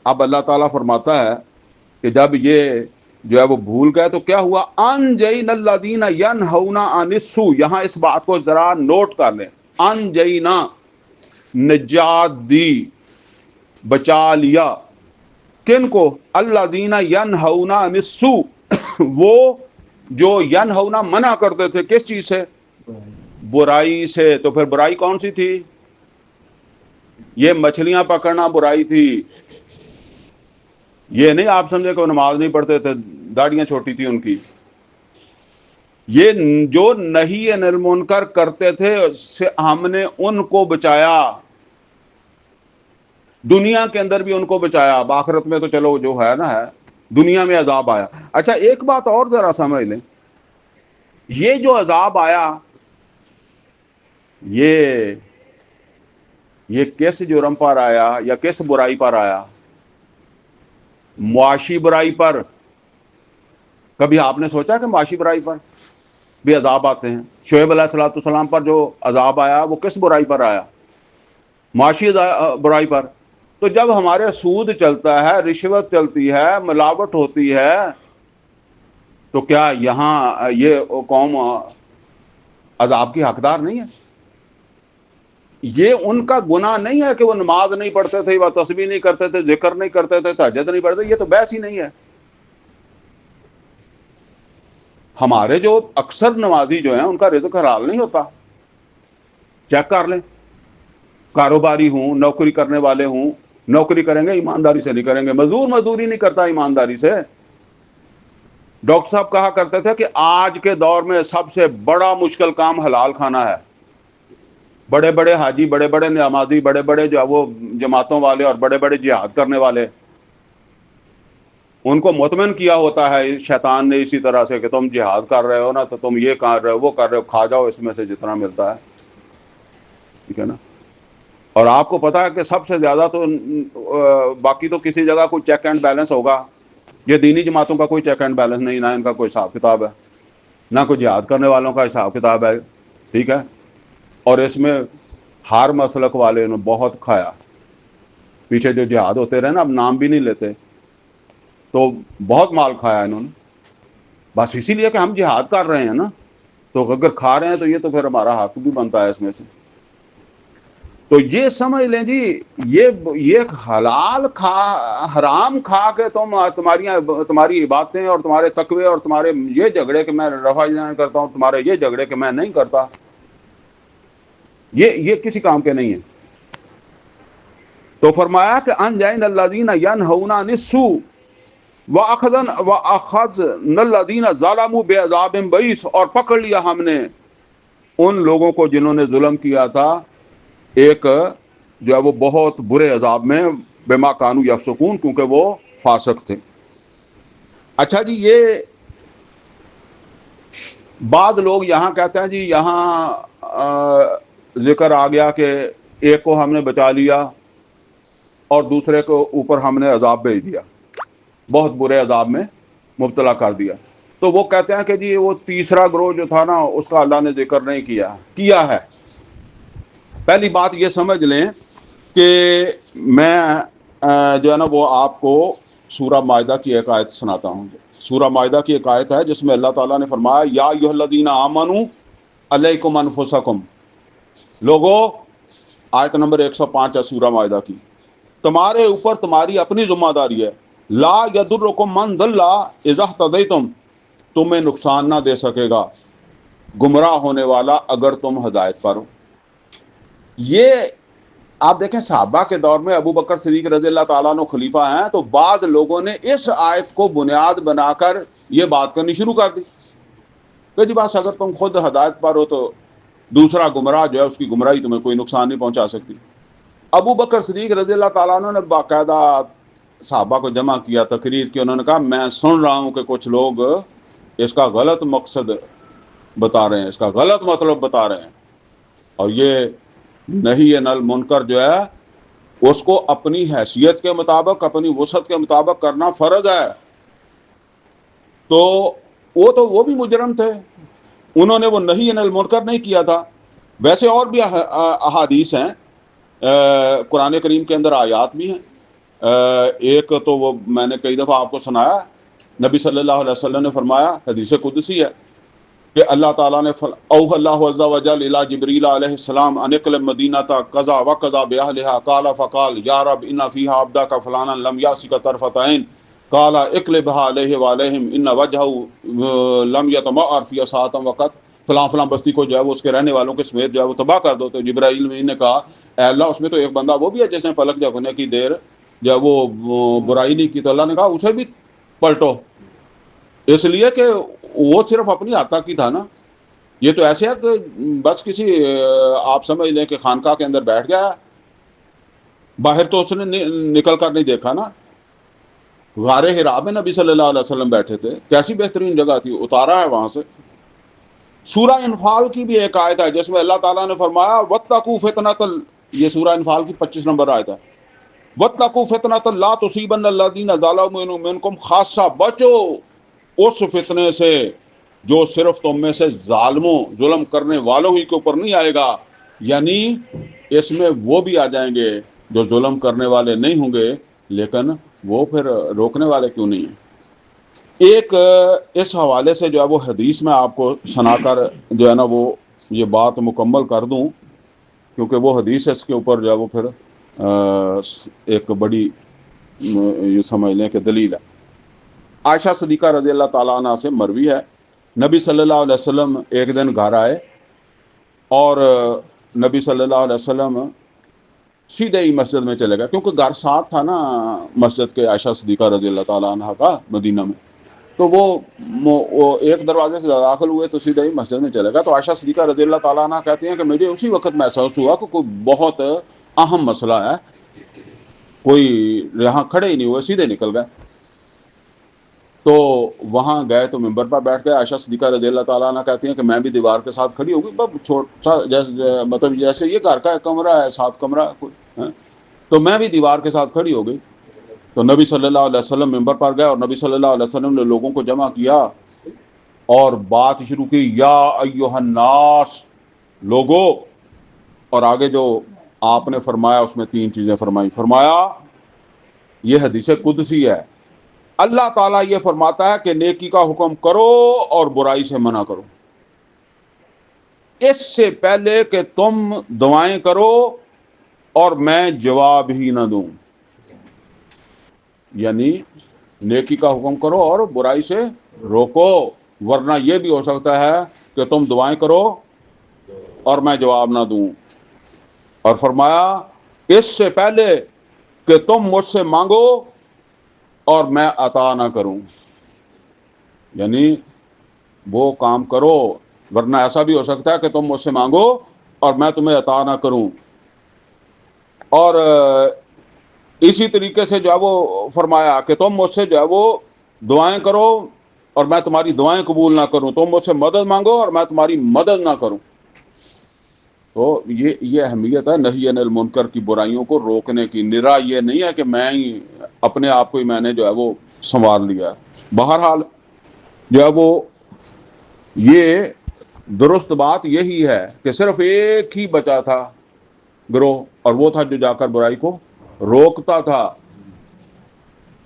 Speaker 1: اب اللہ تعالیٰ فرماتا ہے کہ جب یہ جو ہے وہ بھول گئے تو کیا ہوا؟ انجینا الذین ینہون عن السوء، یہاں اس بات کو ذرا نوٹ کر لیں. انجینا، نجات دی، بچا لیا. کن کو؟ الذین ینہون عن السوء، وہ جو ینہون منع کرتے تھے کس چیز سے؟ برائی سے. تو پھر برائی کون سی تھی؟ یہ مچھلیاں پکڑنا برائی تھی. یہ نہیں آپ سمجھے کہ وہ نماز نہیں پڑھتے تھے، داڑیاں چھوٹی تھی ان کی. یہ جو نہی عن المنکر کرتے تھے اس سے ہم نے ان کو بچایا، دنیا کے اندر بھی ان کو بچایا. آخرت میں تو چلو جو ہے نا ہے، دنیا میں عذاب آیا. اچھا، ایک بات اور ذرا سمجھ لیں، یہ جو عذاب آیا یہ کس جرم پر آیا یا کس برائی پر آیا؟ معاشی برائی پر. کبھی آپ نے سوچا کہ معاشی برائی پر بھی عذاب آتے ہیں؟ شعیب علیہ الصلوۃ والسلام پر جو عذاب آیا وہ کس برائی پر آیا؟ معاشی برائی پر. تو جب ہمارے سود چلتا ہے، رشوت چلتی ہے، ملاوٹ ہوتی ہے، تو کیا یہاں یہ قوم عذاب کی حقدار نہیں ہے؟ یہ ان کا گناہ نہیں ہے کہ وہ نماز نہیں پڑھتے تھے، وہ تسبیح نہیں کرتے تھے، ذکر نہیں کرتے تھے، تہجد نہیں پڑھتے، یہ تو بحث ہی نہیں ہے۔ ہمارے جو اکثر نمازی جو ہیں ان کا رزق حلال نہیں ہوتا، چیک کر لیں، کاروباری ہوں، نوکری کرنے والے ہوں، نوکری کریں گے ایمانداری سے نہیں کریں گے، مزدور مزدوری نہیں کرتا ایمانداری سے۔ ڈاکٹر صاحب کہا کرتے تھے کہ آج کے دور میں سب سے بڑا مشکل کام حلال کھانا ہے۔ بڑے بڑے حاجی، بڑے بڑے نمازی، بڑے بڑے جو وہ جماعتوں والے اور بڑے بڑے جہاد کرنے والے، ان کو مطمئن کیا ہوتا ہے شیطان نے اسی طرح سے کہ تم جہاد کر رہے ہو نا، تو تم یہ کر رہے ہو، وہ کر رہے ہو، کھا جاؤ اس میں سے جتنا ملتا ہے، ٹھیک ہے نا۔ اور آپ کو پتا ہے کہ سب سے زیادہ تو باقی تو کسی جگہ کوئی چیک اینڈ بیلنس ہوگا، یہ دینی جماعتوں کا کوئی چیک اینڈ بیلنس نہیں، نہ ان کا کوئی حساب کتاب ہے، نہ کوئی جہاد کرنے والوں کا حساب کتاب ہے، ٹھیک ہے۔ اور اس میں ہر مسلک والے نے بہت کھایا، پیچھے جو جہاد ہوتے رہے نا، اب نام بھی نہیں لیتے، تو بہت مال کھایا انہوں نے، بس اسی لیے کہ ہم جہاد کر رہے ہیں نا، تو اگر کھا رہے ہیں تو یہ تو پھر ہمارا حق بھی بنتا ہے اس میں سے۔ تو یہ سمجھ لیں جی، یہ حلال کھا حرام کھا کے تمہاری عبادتیں اور تمہارے تقوی اور تمہارے یہ جھگڑے کہ میں رفع جان کرتا ہوں، تمہارے یہ جھگڑے کہ میں نہیں کرتا، یہ کسی کام کے نہیں ہیں۔ تو فرمایا کہ انجین الذین ینہون عن السوء وَأَخَذْنَا الَّذِينَ ظَلَمُوا بِعَذَابٍ بَئِيسٍ، اور پکڑ لیا ہم نے ان لوگوں کو جنہوں نے ظلم کیا تھا ایک جو ہے وہ بہت برے عذاب میں، بما کانوا یفسقون، کیونکہ وہ فاسق تھے۔ اچھا جی، یہ بعض لوگ یہاں کہتے ہیں جی یہاں ذکر آ گیا کہ ایک کو ہم نے بچا لیا اور دوسرے کو اوپر ہم نے عذاب بھیج دیا، بہت برے عذاب میں مبتلا کر دیا، تو وہ کہتے ہیں کہ جی وہ تیسرا گروہ جو تھا نا اس کا اللہ نے ذکر نہیں کیا ہے۔ پہلی بات یہ سمجھ لیں کہ میں جو ہے نا وہ آپ کو سورہ مائدہ کی ایک آیت سناتا ہوں۔ سورہ مائدہ کی ایک آیت ہے جس میں اللہ تعالیٰ نے فرمایا یا ایھا الذین آمنوا علیکم انفسکم، لوگو، آیت نمبر 105 ہے سورہ مائدہ کی، تمہارے اوپر تمہاری اپنی ذمہ داری ہے، لا یضرکم من ضل اذا اہتدیتم، تمہیں نقصان نہ دے سکے گا گمراہ ہونے والا اگر تم ہدایت پر ہو۔ یہ آپ دیکھیں صحابہ کے دور میں ابو بکر صدیق رضی اللہ تعالیٰ عنہ خلیفہ ہیں، تو بعض لوگوں نے اس آیت کو بنیاد بنا کر یہ بات کرنی شروع کر دی کہ جی بس اگر تم خود ہدایت پر ہو تو دوسرا گمراہ جو ہے اس کی گمراہی تمہیں کوئی نقصان نہیں پہنچا سکتی۔ ابو بکر صدیق رضی اللہ تعالیٰ عنہ نے باقاعدہ صحابہ کو جمع کیا، تقریر کی، انہوں نے کہا میں سن رہا ہوں کہ کچھ لوگ اس کا غلط مقصد بتا رہے ہیں، اس کا غلط مطلب بتا رہے ہیں، اور یہ نہی عن المنکر جو ہے اس کو اپنی حیثیت کے مطابق، اپنی وسعت کے مطابق کرنا فرض ہے۔ تو وہ بھی مجرم تھے، انہوں نے وہ نہی عن المنکر نہیں کیا تھا۔ ویسے اور بھی احادیث ہیں، قرآن کریم کے اندر آیات بھی ہیں، ایک تو وہ میں نے کئی دفعہ آپ کو سنایا، نبی صلی اللہ علیہ وسلم نے فرمایا، حدیث قدسی ہے کہ اللہ تعالیٰ نے اوحی اللہ عز وجل الی جبریل علیہ السلام ان اقلب مدینہ قضا وقضا باہلھا قال فقال یا رب ان فیہا عبدک فلانا لم یاسک طرفۃ عین قال اقلبها علیہ وعلیہم ان وجہہ لم یتمعر فی ساعۃ وقت، فلاں فلاں بستی کو جو ہے وہ اس کے رہنے والوں کے سمیت جو ہے وہ تباہ کر دو۔ تو جبرائیل نے کہا اے اللہ اس میں تو ایک بندہ وہ بھی ہے جس نے پلک جھپکنے کی دیر جو ہے وہ برائی نہیں کی، تو اللہ نے کہا اسے بھی پلٹو، اس لیے کہ وہ صرف اپنی حد تک ہی تھا نا۔ یہ تو ایسے ہے کہ بس کسی آپ سمجھ لیں کہ خانقاہ کے اندر بیٹھ گیا، باہر تو اس نے نکل کر نہیں دیکھا نا۔ غار حرا میں نبی صلی اللہ علیہ وسلم بیٹھے تھے، کیسی بہترین جگہ تھی، اتارا ہے وہاں سے۔ سورہ انفال کی بھی ایک آیت ہے جس میں اللہ تعالیٰ نے فرمایا واتقوا فتنۃ، یہ سورہ انفال کی 25 نمبر آیت ہے، واتقوا فتنۃ لا تصیبن الذین ظلموا منکم خاصہ، بچو اس فتنے سے جو صرف تم میں سے ظالموں، ظلم کرنے والوں ہی کے اوپر نہیں آئے گا، یعنی اس میں وہ بھی آ جائیں گے جو ظلم کرنے والے نہیں ہوں گے، لیکن وہ پھر روکنے والے کیوں نہیں ہیں۔ ایک اس حوالے سے جو ہے وہ حدیث میں آپ کو سنا کر جو ہے نا وہ یہ بات مکمل کر دوں کیونکہ وہ حدیث اس کے اوپر جو ہے وہ پھر ایک بڑی یوں سمجھ لیں کہ دلیل ہے۔ عائشہ صدیقہ رضی اللہ تعالیٰ عنہ سے مروی ہے، نبی صلی اللہ علیہ وسلم ایک دن گھر آئے اور نبی صلی اللہ علیہ وسلم سیدھے ہی مسجد میں چلے گئے، کیونکہ گھر ساتھ تھا نا مسجد کے عائشہ صدیقہ رضی اللہ تعالیٰ عنہ کا مدینہ میں، تو وہ ایک دروازے سے داخل ہوئے تو سیدھے ہی مسجد میں چلے گا۔ تو عائشہ صدیقہ رضی اللہ تعالیٰ عنہ کہتی ہیں کہ مجھے اسی وقت محسوس ہوا کہ کوئی بہت اہم مسئلہ ہے، کوئی یہاں کھڑے ہی نہیں ہوئے، سیدھے نکل گئے۔ تو وہاں گئے تو ممبر پر بیٹھ گئے۔ عائشہ صدیقہ رضی اللہ تعالیٰ عنہ کہتی ہیں کہ میں بھی دیوار کے ساتھ کھڑی ہو گئی، بس چھوٹا مطلب جیسے یہ گھر کا ایک کمرہ ہے، 7 کمرہ کوئی، تو میں بھی دیوار کے ساتھ کھڑی ہو گئی۔ تو نبی صلی اللہ علیہ وسلم ممبر پر گئے اور نبی صلی اللہ علیہ وسلم نے لوگوں کو جمع کیا اور بات شروع کی، یا ایھا الناس، لوگو، اور آگے جو آپ نے فرمایا اس میں 3 چیزیں فرمائی۔ فرمایا یہ حدیث قدسی ہے، اللہ تعالیٰ یہ فرماتا ہے کہ نیکی کا حکم کرو اور برائی سے منع کرو، اس سے پہلے کہ تم دعائیں کرو اور میں جواب ہی نہ دوں۔ یعنی نیکی کا حکم کرو اور برائی سے روکو، ورنہ یہ بھی ہو سکتا ہے کہ تم دعائیں کرو اور میں جواب نہ دوں۔ اور فرمایا اس سے پہلے کہ تم مجھ سے مانگو اور میں عطا نہ کروں، یعنی وہ کام کرو، ورنہ ایسا بھی ہو سکتا ہے کہ تم مجھ سے مانگو اور میں تمہیں عطا نہ کروں۔ اور اسی طریقے سے جو ہے وہ فرمایا کہ تم مجھ سے جو ہے وہ دعائیں کرو اور میں تمہاری دعائیں قبول نہ کروں، تم مجھ سے مدد مانگو اور میں تمہاری مدد نہ کروں۔ تو یہ اہمیت ہے نہی عن المنکر کی، برائیوں کو روکنے کی۔ نرا یہ نہیں ہے کہ میں ہی اپنے آپ کو ہی میں نے جو ہے وہ سنوار لیا ہے۔ بہرحال جو ہے وہ یہ درست بات یہی ہے کہ صرف ایک ہی بچا تھا گروہ، اور وہ تھا جو جا کر برائی کو روکتا تھا۔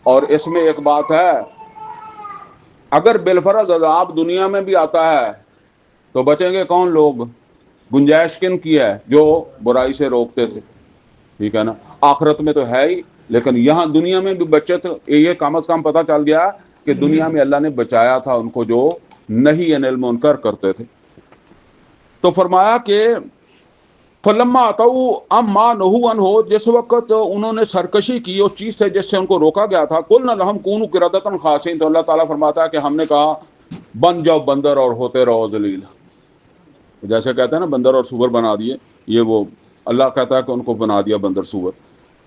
Speaker 1: اور اس میں ایک بات ہے، اگر بالفرض عذاب دنیا میں بھی آتا ہے تو بچیں گے کون لوگ؟ گنجائش کن کی ہے؟ جو برائی سے روکتے تھے، ٹھیک ہے نا۔ آخرت میں تو ہے ہی، لیکن یہاں دنیا میں بھی بچت، یہ کم از کم پتہ چل گیا کہ دنیا میں اللہ نے بچایا تھا ان کو جو نہی عن المنکر کرتے تھے۔ تو فرمایا کہ فلما اتوا عما نہوا عنہ، جس وقت انہوں نے سرکشی کی اس چیز سے جس سے ان کو روکا گیا تھا، قلنا لہم کونوا قردۃ خاسئین، تو اللہ تعالیٰ فرماتا ہے کہ ہم نے کہا بن جاؤ بندر اور ہوتے رہو ذلیل۔ جیسے کہتے ہیں نا بندر اور سور بنا دیے، یہ وہ اللہ کہتا ہے کہ ان کو بنا دیا بندر سور۔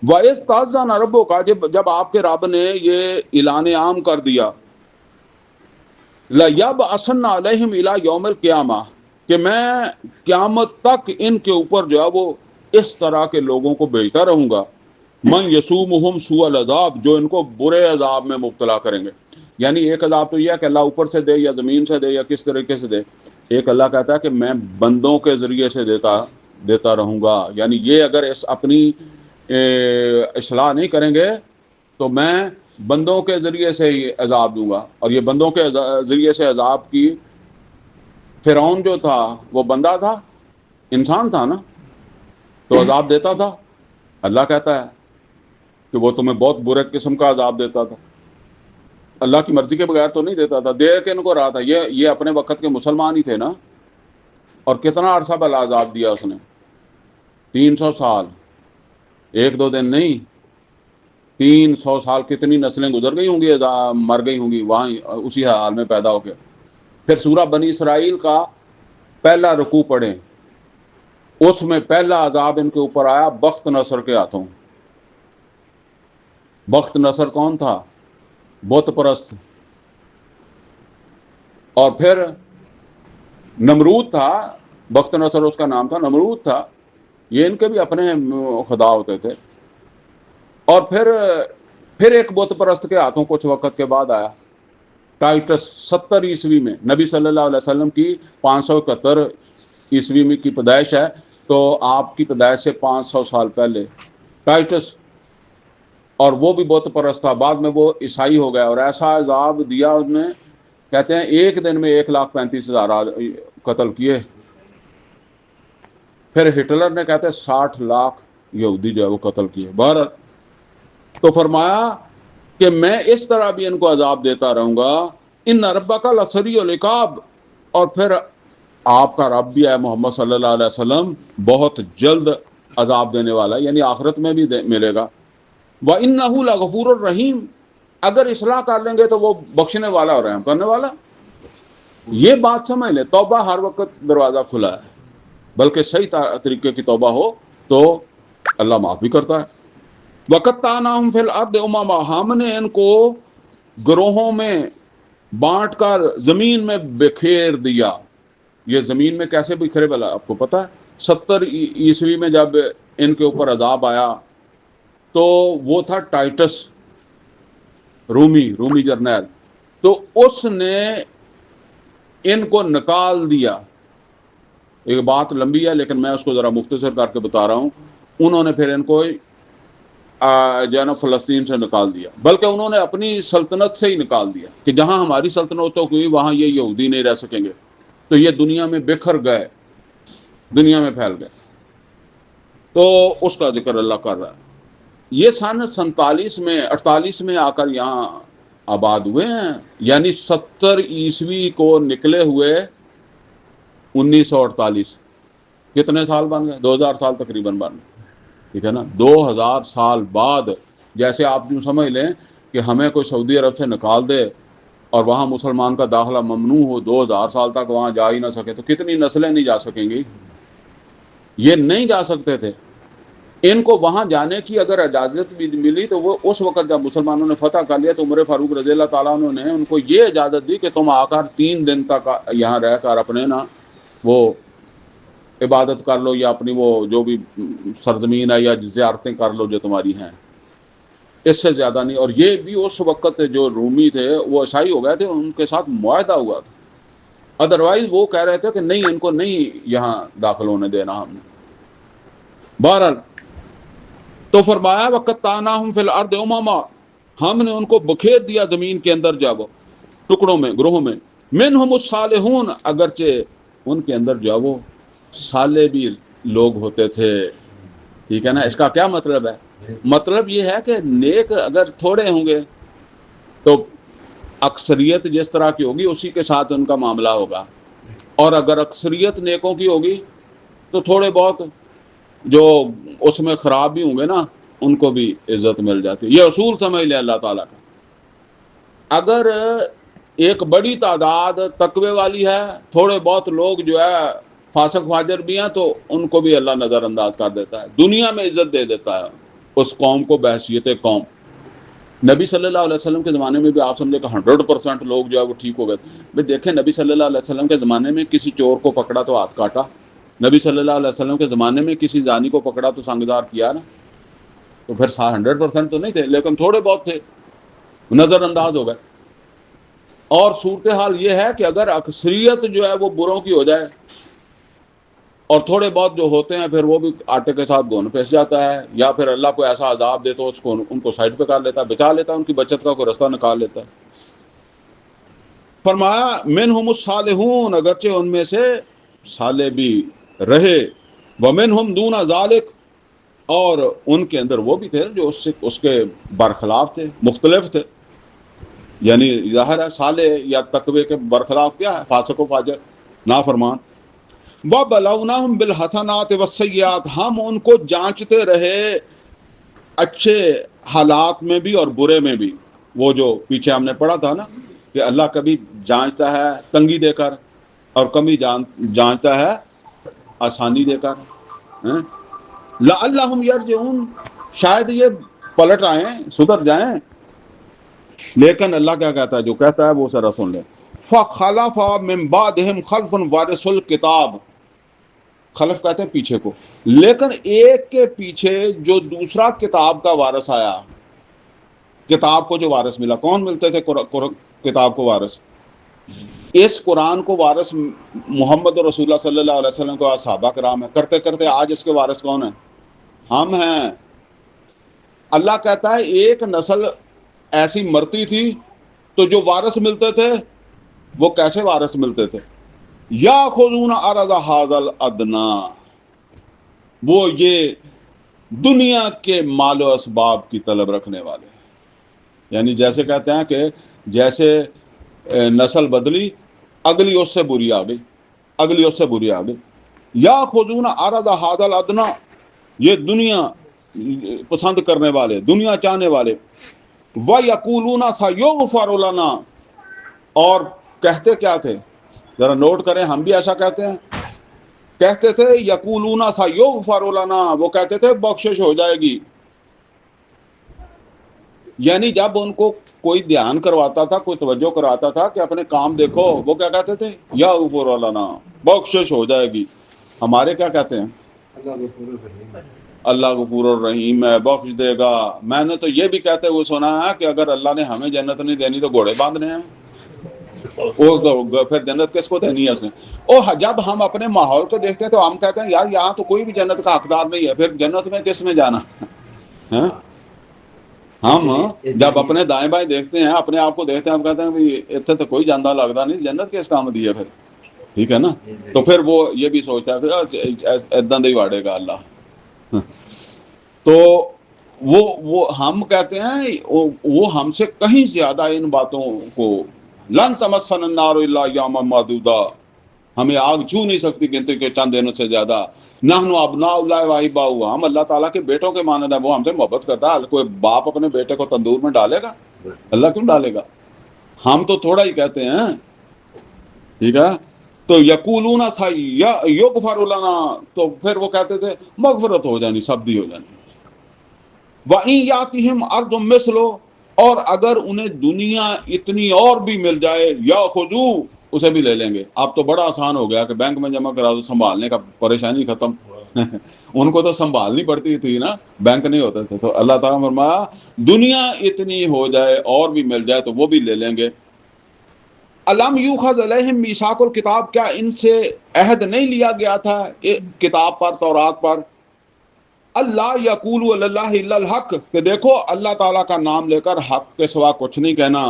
Speaker 1: وَإِذْ تَأَذَّنَ رَبُّكَ، جب آپ کے رب نے یہ اعلان عام کر دیا، لَيَبْعَثَنَّ عَلَيْهِمْ إِلَى يَوْمِ الْقِيَامَةِ، کہ میں قیامت تک ان کے اوپر جو ہے وہ اس طرح کے لوگوں کو بھیجتا رہوں گا، من یسومہم سوء العذاب، جو ان کو برے عذاب میں مبتلا کریں گے۔ یعنی ایک عذاب تو یہ ہے کہ اللہ اوپر سے دے یا زمین سے دے یا کس طریقے سے دے، ایک اللہ کہتا ہے کہ میں بندوں کے ذریعے سے دیتا رہوں گا۔ یعنی یہ اگر اپنی اصلاح نہیں کریں گے تو میں بندوں کے ذریعے سے ہی عذاب دوں گا۔ اور یہ بندوں کے ذریعے سے عذاب کی، فرعون جو تھا وہ بندہ تھا، انسان تھا نا، تو عذاب دیتا تھا۔ اللہ کہتا ہے کہ وہ تمہیں بہت برے قسم کا عذاب دیتا تھا، اللہ کی مرضی کے بغیر تو نہیں دیتا تھا، دے کے ان کو رہا تھا۔ یہ اپنے وقت کے مسلمان ہی تھے نا، اور کتنا عرصہ بلا عذاب دیا اس نے، 300 سال، 1-2 دن نہیں، 300 سال، کتنی نسلیں گزر گئی ہوں گی، مر گئی ہوں گی وہاں اسی حال میں پیدا ہو کے۔ پھر سورہ بنی اسرائیل کا پہلا رکوع پڑھیں، اس میں پہلا عذاب ان کے اوپر آیا بخت نصر کے ہاتھوں۔ بخت نصر کون تھا؟ بت پرست۔ اور پھر نمرود تھا، بخت نصر اس کا نام تھا، نمرود تھا، یہ ان کے بھی اپنے خدا ہوتے تھے۔ اور پھر ایک بت پرست کے ہاتھوں کچھ وقت کے بعد آیا ٹائٹس، 70 عیسوی میں، نبی صلی اللہ علیہ وسلم کی 571 عیسوی میں کی پیدائش ہے، تو آپ کی پیدائش سے 500 سال پہلے ٹائٹس، اور وہ بھی بت پرست تھا، بعد میں وہ عیسائی ہو گیا، اور ایسا عذاب دیا اس نے، کہتے ہیں ایک دن میں 1,35,000 قتل کیے۔ پھر ہٹلر نے کہتے 60 لاکھ یہودی جو ہے وہ قتل کیے. بہرحال تو فرمایا کہ میں اس طرح بھی ان کو عذاب دیتا رہوں گا. ان ربک لسریع العقاب، اور پھر آپ کا رب بھی ہے محمد صلی اللہ علیہ وسلم بہت جلد عذاب دینے والا ہے، یعنی آخرت میں بھی ملے گا. وَإِنَّهُ لَغَفُورٌ الرحیم، اگر اصلاح کر لیں گے تو وہ بخشنے والا اور رحم کرنے والا. یہ بات سمجھ لیں، توبہ ہر وقت دروازہ کھلا ہے، بلکہ صحیح طریقے کی توبہ ہو تو اللہ معاف بھی کرتا ہے. وَقَطَّعْنَاهُمْ فِي الْأَرْضِ أُمَمًا، ہم نے ان کو گروہوں میں بانٹ کر زمین میں بکھیر دیا. یہ زمین میں کیسے بکھرے بلا آپ کو پتا ہے؟ 70 عیسوی میں جب ان کے اوپر عذاب آیا تو وہ تھا ٹائٹس رومی جرنیل، تو اس نے ان کو نکال دیا. ایک بات لمبی ہے لیکن میں اس کو ذرا مختصر کر کے بتا رہا ہوں. انہوں نے پھر ان کو جو ہے نا فلسطین سے نکال دیا، بلکہ انہوں نے اپنی سلطنت سے ہی نکال دیا کہ جہاں ہماری سلطنتوں کی وہاں یہ یہودی نہیں رہ سکیں گے. تو یہ دنیا میں بکھر گئے، دنیا میں پھیل گئے. تو اس کا ذکر اللہ کر رہا ہے. یہ سن 48 میں آ کر یہاں آباد ہوئے ہیں، یعنی 70 عیسوی کو نکلے ہوئے 1948 کتنے سال بن گئے؟ 2000 سال تقریباً بن گئے. ٹھیک ہے نا، 2000 سال بعد. جیسے آپ یوں سمجھ لیں کہ ہمیں کوئی سعودی عرب سے نکال دے اور وہاں مسلمان کا داخلہ ممنوع ہو، 2000 سال تک وہاں جا ہی نہ سکے، تو کتنی نسلیں نہیں جا سکیں گی؟ یہ نہیں جا سکتے تھے. ان کو وہاں جانے کی اگر اجازت بھی ملی تو وہ اس وقت جب مسلمانوں نے فتح کر لیا تو عمر فاروق رضی اللہ تعالیٰ عنہ نے ان کو یہ اجازت دی کہ تم آ کر 3 دن تک یہاں رہ کر اپنے نا وہ عبادت کر لو، یا اپنی وہ جو بھی سرزمین ہے یا زیارتیں کر لو جو تمہاری ہیں، اس سے زیادہ نہیں. اور یہ بھی اس وقت جو رومی تھے وہ عیسائی ہو گئے تھے، ان کے ساتھ معاہدہ ہوا تھا. ادروائز وہ کہہ رہے تھے کہ نہیں، ان کو نہیں یہاں داخل ہونے دینا ہم نے. بہرحال تو فرمایا وَقَطَّعْنَاهُمْ فِي الْأَرْضِ أُمَمًا، ہم نے ان کو بکھیر دیا زمین کے اندر جب ٹکڑوں میں، گروہوں میں. مِنْهُمُ الصَّالِحُونَ، اگرچہ ان کے اندر جو وہ صالح بھی لوگ ہوتے تھے. ٹھیک ہے نا، اس کا کیا مطلب ہے؟ مطلب یہ ہے کہ نیک اگر تھوڑے ہوں گے تو اکثریت جس طرح کی ہوگی اسی کے ساتھ ان کا معاملہ ہوگا، اور اگر اکثریت نیکوں کی ہوگی تو تھوڑے بہت جو اس میں خراب بھی ہوں گے نا ان کو بھی عزت مل جاتی ہے. یہ اصول سمجھ لیں اللہ تعالیٰ کا. اگر ایک بڑی تعداد تقوی والی ہے، تھوڑے بہت لوگ جو ہے فاسق فاجر بھی ہیں، تو ان کو بھی اللہ نظر انداز کر دیتا ہے، دنیا میں عزت دے دیتا ہے اس قوم کو بحیثیت قوم. نبی صلی اللہ علیہ وسلم کے زمانے میں بھی آپ سمجھے کہ 100% لوگ جو ہے وہ ٹھیک ہو گئے. بھائی دیکھیں، نبی صلی اللہ علیہ وسلم کے زمانے میں کسی چور کو پکڑا تو ہاتھ کاٹا، نبی صلی اللہ علیہ وسلم کے زمانے میں کسی زانی کو پکڑا تو سنگزار کیا نا. تو پھر 100% تو نہیں تھے لیکن تھوڑے بہت تھے، نظر انداز ہو گئے. اور صورتحال یہ ہے کہ اگر اکثریت جو ہے وہ بروں کی ہو جائے اور تھوڑے بہت جو ہوتے ہیں پھر وہ بھی آٹے کے ساتھ گون پھنس جاتا ہے، یا پھر اللہ کو ایسا عذاب دے تو اس کو ان کو سائڈ پہ کر لیتا ہے، بچا لیتا ہے، ان کی بچت کا کوئی رستہ نکال لیتا ہے. فرمایا منہم الصالحون، اگرچہ ان میں سے صالح بھی رہے، ومنہم دون ذالک، اور ان کے اندر وہ بھی تھے جو اس کے برخلاف تھے، مختلف تھے. یعنی ظاہر ہے صالح یا تقوی کے برخلاف کیا ہے؟ فاسق و فاجر، نافرمان. وَبَلَوْنَاهُمْ بِالْحَسَنَاتِ وَالسَّيِّئَاتِ، ہم ان کو جانچتے رہے اچھے حالات میں بھی اور برے میں بھی. وہ جو پیچھے ہم نے پڑھا تھا نا کہ اللہ کبھی جانچتا ہے تنگی دے کر اور کبھی جانچتا ہے آسانی دے کر. لَعَلَّهُمْ يَرْجِعُونَ، شاید یہ پلٹ آئیں، سدھر جائیں. لیکن اللہ کیا کہتا ہے؟ جو کہتا ہے وہ ذرا سن لیں. فَخَلَفَ مِن بَعْدِهِمْ خَلْفٌ وَارِثُوا الْکِتَابَ، خلف کہتے ہیں پیچھے کو، لیکن ایک کے پیچھے جو دوسرا کتاب کا وارث آیا، کتاب کو جو وارث ملا. کون ملتے تھے کتاب کو وارث؟ اس قرآن کو وارث محمد رسول اللہ صلی اللہ علیہ وسلم کو صحابہ کرام ہے. کرتے کرتے آج اس کے وارث کون ہیں؟ ہم ہیں. اللہ کہتا ہے ایک نسل ایسی مرتی تھی تو جو وارث ملتے تھے وہ کیسے وارث ملتے تھے؟ یاخذون عرض ھذا الادنی، وہ یہ دنیا کے مال و اسباب کی طلب رکھنے والے، یعنی جیسے کہتے ہیں کہ جیسے نسل بدلی، اگلی اس سے بری آ گئی، اگلی اس سے بری آ گئی۔ یا خذون عرض ھذا الادنی، یہ دنیا پسند کرنے والے، دنیا چاہنے والے، وَيَقُولُونَ سَيُغْفَرُ لَنَا، اور کہتے کیا تھے، ذرا نوٹ کریں، ہم بھی ایسا کہتے ہیں، کہتے تھے یقولون سیغفر لنا، وہ کہتے تھے بخشش ہو جائے گی، یعنی جب ان کو کوئی دھیان کرواتا تھا، کوئی توجہ کرواتا تھا کہ اپنے کام دیکھو، وہ کیا کہتے تھے، یغفر لنا، بخشش ہو جائے گی۔ ہمارے کیا کہتے ہیں، اللہ غفور الرحیم ہے، بخش دے گا۔ میں نے تو یہ بھی کہتے ہوئے سنا ہے کہ اگر اللہ نے ہمیں جنت نہیں دینی تو گھوڑے باندھنے ہیں، پھر جنت کس کو دینی ہے اس نے؟ جب ہم اپنے ماحول کو دیکھتے ہیں تو ہم کہتے ہیں یار یہاں تو کوئی بھی جنت کا حقدار نہیں ہے، پھر جنت میں کس نے جانا؟ ہم جب اپنے دائیں بائیں دیکھتے ہیں، اپنے آپ کو دیکھتے ہیں، ہم کہتے ہیں اتنے تو کوئی جاندار لگتا نہیں، جنت کس کام دی ہے پھر؟ ٹھیک ہے نا؟ تو پھر وہ یہ بھی سوچتا ہے پھر اداں دے واڑے گا اللہ۔ تو وہ ہم کہتے ہیں وہ ہم سے کہیں زیادہ ان باتوں کو، لن تمسن النار الا ایاما معدودا، ہمیں آگ چھو نہیں سکتی گنتی کے چند دنوں سے زیادہ، نحن ابناء اللہ واحباؤ، ہم اللہ تعالیٰ کے بیٹوں کے مانند ہیں، وہ ہم سے محبت کرتا ہے۔ کوئی باپ اپنے بیٹے کو تندور میں ڈالے گا؟ اللہ کیوں ڈالے گا؟ ہم تو تھوڑا ہی کہتے ہیں، ٹھیک ہے؟ تو یقولون یغفر لنا، تو پھر وہ کہتے تھے مغفرت ہو جانی، سبدی ہو جانی۔ وَإِن يَأْتِهِمْ أَرْضٌ مِثْلُهُ، اور اگر انہیں دنیا اتنی اور بھی مل جائے، یأخذوہ، اسے بھی لے لیں گے۔ اب تو بڑا آسان ہو گیا کہ بینک میں جمع کرا دو، سنبھالنے کا پریشانی ختم۔ ان کو تو سنبھالنی پڑتی تھی نا، بینک نہیں ہوتے تھے۔ تو اللہ تعالیٰ نے فرمایا دنیا اتنی ہو جائے اور بھی مل جائے تو وہ بھی لے لیں گے۔ الم یؤخذ علیہم میثاق الکتاب، کیا ان سے عہد نہیں لیا گیا تھا کتاب پر، تورات پر؟ اللہ یقولوا علی اللہ الا الحق، کہ دیکھو اللہ تعالیٰ کا نام لے کر حق کے سوا کچھ نہیں کہنا۔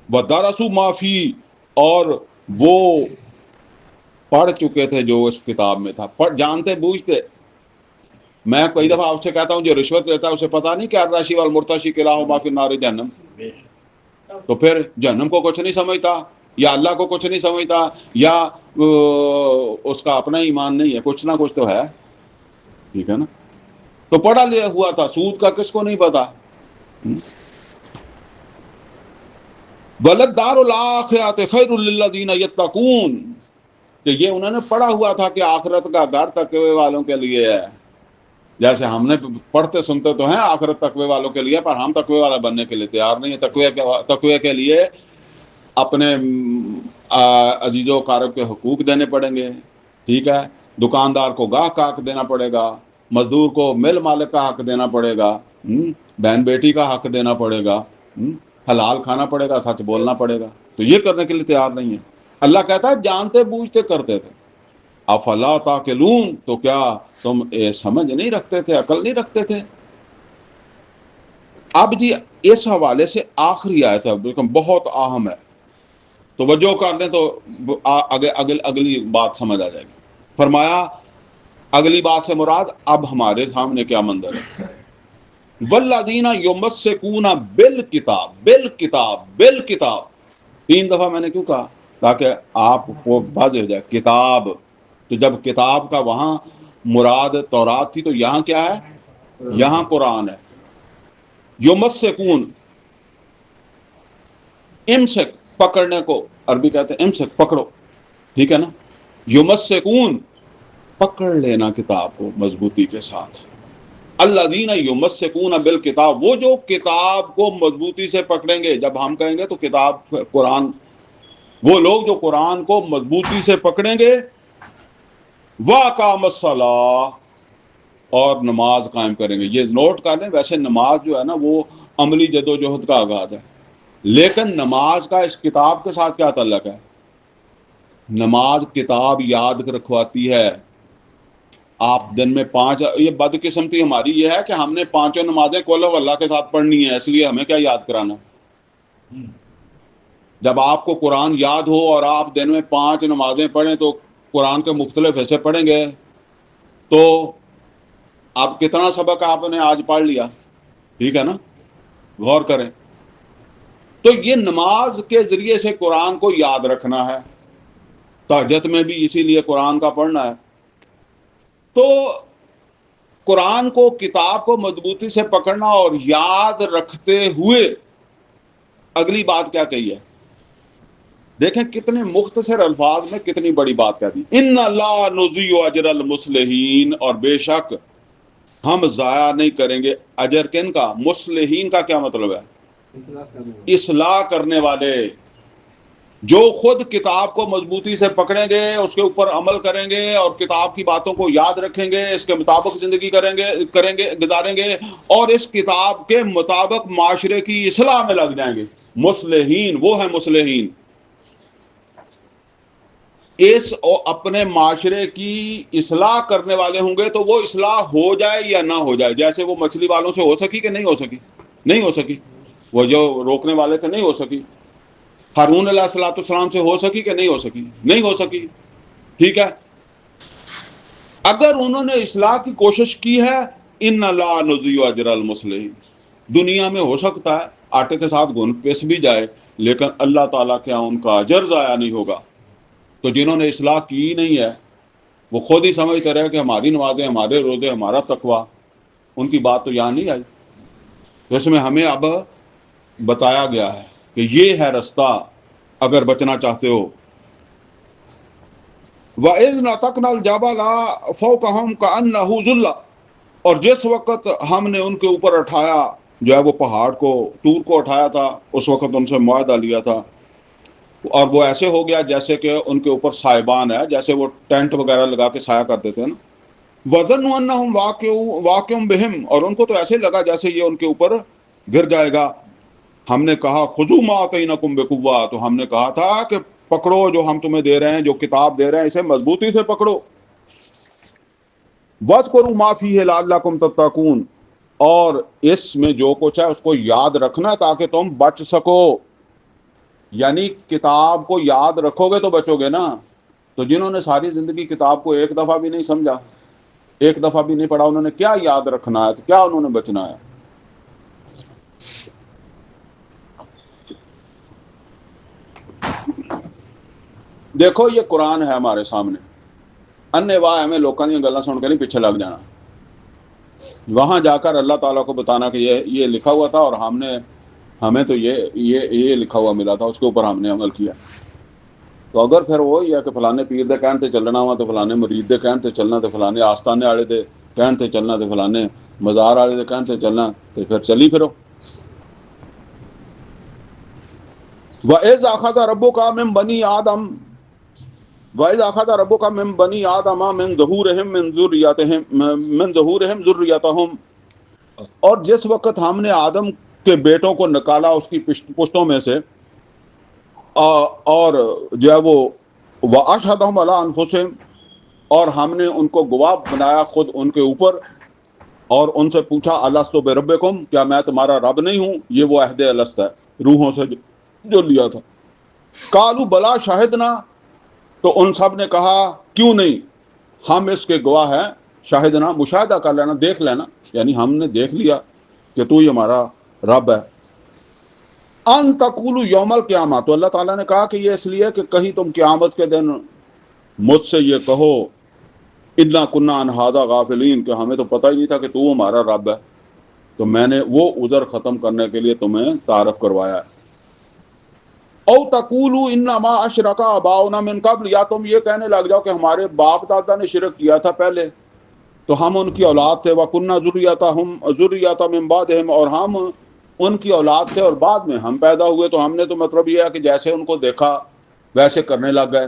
Speaker 1: وَدَرَسُوا مَا فِيهِ، اور وہ پڑھ چکے تھے جو اس کتاب میں تھا، جانتے بوجھتے۔ میں کئی دفعہ آپ سے کہتا ہوں جو رشوت لیتا ہے اسے پتا نہیں کہ الراشی والمرتشی کلاہما فی النار جہنم، تو پھر جہنم کو کچھ نہیں سمجھتا، یا اللہ کو کچھ نہیں سمجھتا، یا اس کا اپنا ایمان نہیں ہے، کچھ نہ کچھ تو ہے، ٹھیک ہے نا؟ تو پڑھا لیا ہوا تھا، سود کا کس کو نہیں پتا؟ وَلَلدَّارُ الْآخِرَةُ خَيْرٌ لِلَّذِينَ يَتَّقُونَ، کہ یہ انہوں نے پڑھا ہوا تھا کہ آخرت کا گھر تقوی والوں کے لیے ہے۔ جیسے ہم نے پڑھتے سنتے تو ہیں آخرت تقوی والوں کے لیے، پر ہم تقوی والا بننے کے لیے تیار نہیں ہے۔ تقوی کے لیے اپنے عزیز و اقارب کے حقوق دینے پڑیں گے، ٹھیک ہے؟ دکاندار کو گاہک کا حق دینا پڑے گا، مزدور کو مل مالک کا حق دینا پڑے گا، بہن بیٹی کا حق دینا پڑے گا، حلال کھانا پڑے گا، سچ بولنا پڑے گا۔ تو یہ کرنے کے لیے تیار نہیں ہے۔ اللہ کہتا ہے جانتے بوجھتے کرتے تھے۔ افلا تعقلون، تو کیا تم سمجھ نہیں رکھتے تھے، عقل نہیں رکھتے تھے؟ اب جی اس حوالے سے آخری آیت ہے، بہت اہم ہے، توجہ کر لیں تو اگلی بات سمجھ آ جائے گی۔ فرمایا اگلی بات سے مراد اب ہمارے سامنے کیا منظر ہے، والذین یمسکون بالکتاب، بالکتاب، بالکتاب، 3 دفعہ میں نے کیوں کہا؟ تاکہ آپ کو واضح ہو جائے کتاب۔ تو جب کتاب کا وہاں مراد تورات تھی تو یہاں کیا ہے؟ یہاں قرآن ہے۔ یمسکون، امسک، پکڑنے کو عربی کہتے ہیں امسک، پکڑو، ٹھیک ہے نا؟ یمسکون، پکڑ لینا کتاب کو مضبوطی کے ساتھ۔ الذین یمسکون بالکتاب، وہ جو کتاب کو مضبوطی سے پکڑیں گے۔ جب ہم کہیں گے تو کتاب قرآن، وہ لوگ جو قرآن کو مضبوطی سے پکڑیں گے، وَأَقَامَ الصَّلَاةَ، اور نماز قائم کریں گے۔ یہ نوٹ کر لیں، ویسے نماز جو ہے نا وہ عملی جدوجہد کا آغاز ہے، لیکن نماز کا اس کتاب کے ساتھ کیا تعلق ہے؟ نماز کتاب یاد رکھواتی ہے۔ آپ دن میں 5، یہ بدقسمتی ہماری یہ ہے کہ ہم نے 5 نمازیں قل ہو اللہ کے ساتھ پڑھنی ہے، اس لیے ہمیں کیا یاد کرانا؟ جب آپ کو قرآن یاد ہو اور آپ دن میں 5 نمازیں پڑھیں تو قرآن کے مختلف حصے پڑھیں گے، تو اب کتنا سبق آپ نے آج پڑھ لیا، ٹھیک ہے نا، غور کریں. تو یہ نماز کے ذریعے سے قرآن کو یاد رکھنا ہے، تہجد میں بھی اسی لیے قرآن کا پڑھنا ہے. تو قرآن کو، کتاب کو مضبوطی سے پکڑنا اور یاد رکھتے ہوئے اگلی بات کیا کہی ہے، دیکھیں کتنے مختصر الفاظ میں کتنی بڑی بات کہہ دی. ان لا نضیع اجر المصلحین، اور بے شک ہم ضائع نہیں کریں گے اجر کن کا، مصلحین کا کیا مطلب ہے، اصلاح کرنے والے، جو خود کتاب کو مضبوطی سے پکڑیں گے، اس کے اوپر عمل کریں گے اور کتاب کی باتوں کو یاد رکھیں گے، اس کے مطابق زندگی کریں گے گزاریں گے، اور اس کتاب کے مطابق معاشرے کی اصلاح میں لگ جائیں گے. مصلحین وہ ہیں مصلحین، اس اپنے معاشرے کی اصلاح کرنے والے ہوں گے. تو وہ اصلاح ہو جائے یا نہ ہو جائے، جیسے وہ مچھلی والوں سے ہو سکی کہ نہیں ہو سکی، نہیں ہو سکی، وہ جو روکنے والے تھے نہیں ہو سکی. ہارون علیہ السلام سے ہو سکی کہ نہیں ہو سکی، نہیں ہو سکی، ٹھیک ہے. اگر انہوں نے اصلاح کی کوشش کی ہے، ان لا نضیع اجر المصلحین، دنیا میں ہو سکتا ہے آٹے کے ساتھ گھن پس بھی جائے، لیکن اللہ تعالیٰ کے یہاں ان کا اجر ضائع نہیں ہوگا. تو جنہوں نے اصلاح کی نہیں ہے، وہ خود ہی سمجھتے رہے کہ ہماری نمازیں، ہمارے روزے، ہمارا تقویٰ، ان کی بات تو یہاں نہیں آئی. تو اس میں ہمیں اب بتایا گیا ہے کہ یہ ہے رستہ اگر بچنا چاہتے ہو. وَإِذْ نَتَقْنَا الْجَبَلَ فَوْقَهُمْ كَأَنَّهُ ظُلَّةٌ، اور جس وقت ہم نے ان کے اوپر اٹھایا، جو ہے وہ پہاڑ کو، طور کو اٹھایا تھا، اس وقت ان سے معاہدہ لیا تھا، اور وہ ایسے ہو گیا جیسے کہ ان کے اوپر سائبان ہے، جیسے وہ ٹینٹ وغیرہ لگا کے سایہ کر دیتے ہیں نا. وَظَنُّوا أَنَّهُمْ واقع بِهِمْ، اور ان کو تو ایسے لگا جیسے یہ ان کے اوپر گر جائے گا. ہم نے کہا خُذُوا مَا آتَيْنَاكُمْ بِقُوَّةٍ، تو ہم نے کہا تھا کہ پکڑو جو ہم تمہیں دے رہے ہیں، جو کتاب دے رہے ہیں، اسے مضبوطی سے پکڑو. وَاذْكُرُوا مَا فِيهِ لَعَلَّكُمْ تَتَّقُونَ، اور اس میں جو کچھ ہے اس کو یاد رکھنا تاکہ تم بچ سکو. یعنی کتاب کو یاد رکھو گے تو بچو گے نا. تو جنہوں نے ساری زندگی کتاب کو ایک دفعہ بھی نہیں سمجھا، ایک دفعہ بھی نہیں پڑھا، انہوں نے کیا یاد رکھنا ہے، کیا انہوں نے بچنا ہے. دیکھو یہ قرآن ہے ہمارے سامنے، انے واہ ہمیں لوگوں کی گلاں سن کے نہیں پیچھے لگ جانا، وہاں جا کر اللہ تعالیٰ کو بتانا کہ یہ لکھا ہوا تھا اور ہمیں تو یہ لکھا ہوا ملا تھا، اس کے اوپر ہم نے عمل کیا. تو اگر پھر وہی ہے کہ فلانے پیر دے کہن تے چلنا ہوا، تو فلانے مرید دے کہن تے چلنا، تو فلانے آستانے والے دے کہن تے چلنا، تو فلانے مزار والے دے کہن تے چلنا، تو پھر چلی پھرو. وَإِذْ أَخَذَ رَبُّكَ مِن بَنِي آدَمَ وَإِذْ أَخَذَ رَبُّكَ مِن بَنِي آدَمَ مِن ظُهُورِهِمْ ذُرِّيَّتَهُمْ، اور جس وقت ہم نے آدم کے بیٹوں کو نکالا اس کی پشتوں میں سے، اور جو ہے وہ وَأَشْهَدَهُمْ عَلَىٰ أَنفُسِهِمْ، اور ہم نے ان کو گواہ بنایا خود ان کے اوپر، اور ان سے پوچھا أَلَسْتُ بِرَبِّكُمْ، کیا میں تمہارا رب نہیں ہوں. یہ وہ عہد الست ہے روحوں سے جو لیا تھا. قالوا بلا شاہدنا، تو ان سب نے کہا کیوں نہیں، ہم اس کے گواہ ہیں. شاہدنا مشاہدہ کر لینا، دیکھ لینا، یعنی ہم نے دیکھ لیا کہ تو ہی ہمارا رب ہے. ان تقولوا یوم القیامہ، تو اللہ تعالیٰ نے کہا کہ یہ اس لیے کہ کہیں تم قیامت کے دن مجھ سے یہ کہو انا کنا عن ھذا غافلین، کہ ہمیں تو پتہ ہی نہیں تھا کہ تو ہمارا رب ہے. تو میں نے وہ عذر ختم کرنے کے لیے تمہیں تعارف کروایا ہے. او تقولوا انما اشرک آباؤنا من قبل، یا تم یہ کہنے لگ جاؤ کہ ہمارے باپ دادا نے شرک کیا تھا پہلے، تو ہم ان کی اولاد تھے. وَكُنَّا ذُرِّيَّةً مِّن بَعْدِهِمْ، اور ہم ان کی اولاد تھے اور بعد میں ہم پیدا ہوئے. تو ہم نے تو مطلب یہ ہے کہ جیسے ان کو دیکھا ویسے کرنے لگ گئے.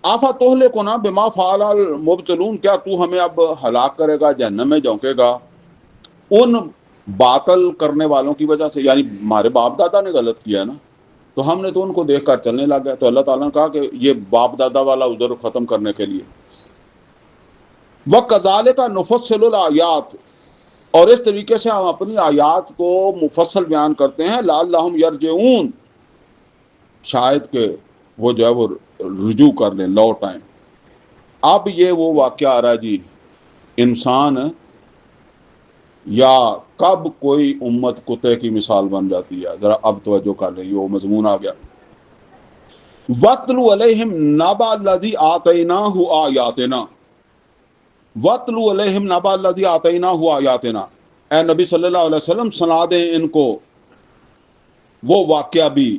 Speaker 1: أَفَتُهْلِكُنَا بِمَا فَعَلَ الْمُبْطِلُونَ، کیا تو ہمیں اب ہلاک کرے گا، جہنم میں جھونکے گا ان باطل کرنے والوں کی وجہ سے. یعنی ہمارے باپ دادا نے غلط کیا ہے نا، تو ہم نے تو ان کو دیکھ کر چلنے لگ گئے. تو اللہ تعالیٰ نے کہا کہ یہ باپ دادا والا عذر ختم کرنے کے لیے. وَكَذَلِكَ نُفَصِّلُ الْآيَاتِ، اور اس طریقے سے ہم اپنی آیات کو مفصل بیان کرتے ہیں. لَعَلَّهُمْ يَرْجِعُونَ، شاید کہ وہ جو ہے وہ رجوع کر لیں، لوٹ آئیں. اب یہ وہ واقعہ آ رہا ہے جی، انسان یا کب کوئی امت کتے کی مثال بن جاتی ہے، ذرا اب توجہ کر لیں، وہ مضمون آ گیا۔ وَاتْلُ عَلَيْهِمْ نَبَأَ الَّذِي آتَيْنَاهُ آیَاتِنَا، وَاتْلُ عَلَيْهِمْ نَبَأَ الَّذِي آتَيْنَاهُ آیَاتِنَا، اے نبی صلی اللہ علیہ وسلم سنا دیں ان کو وہ واقعہ بھی،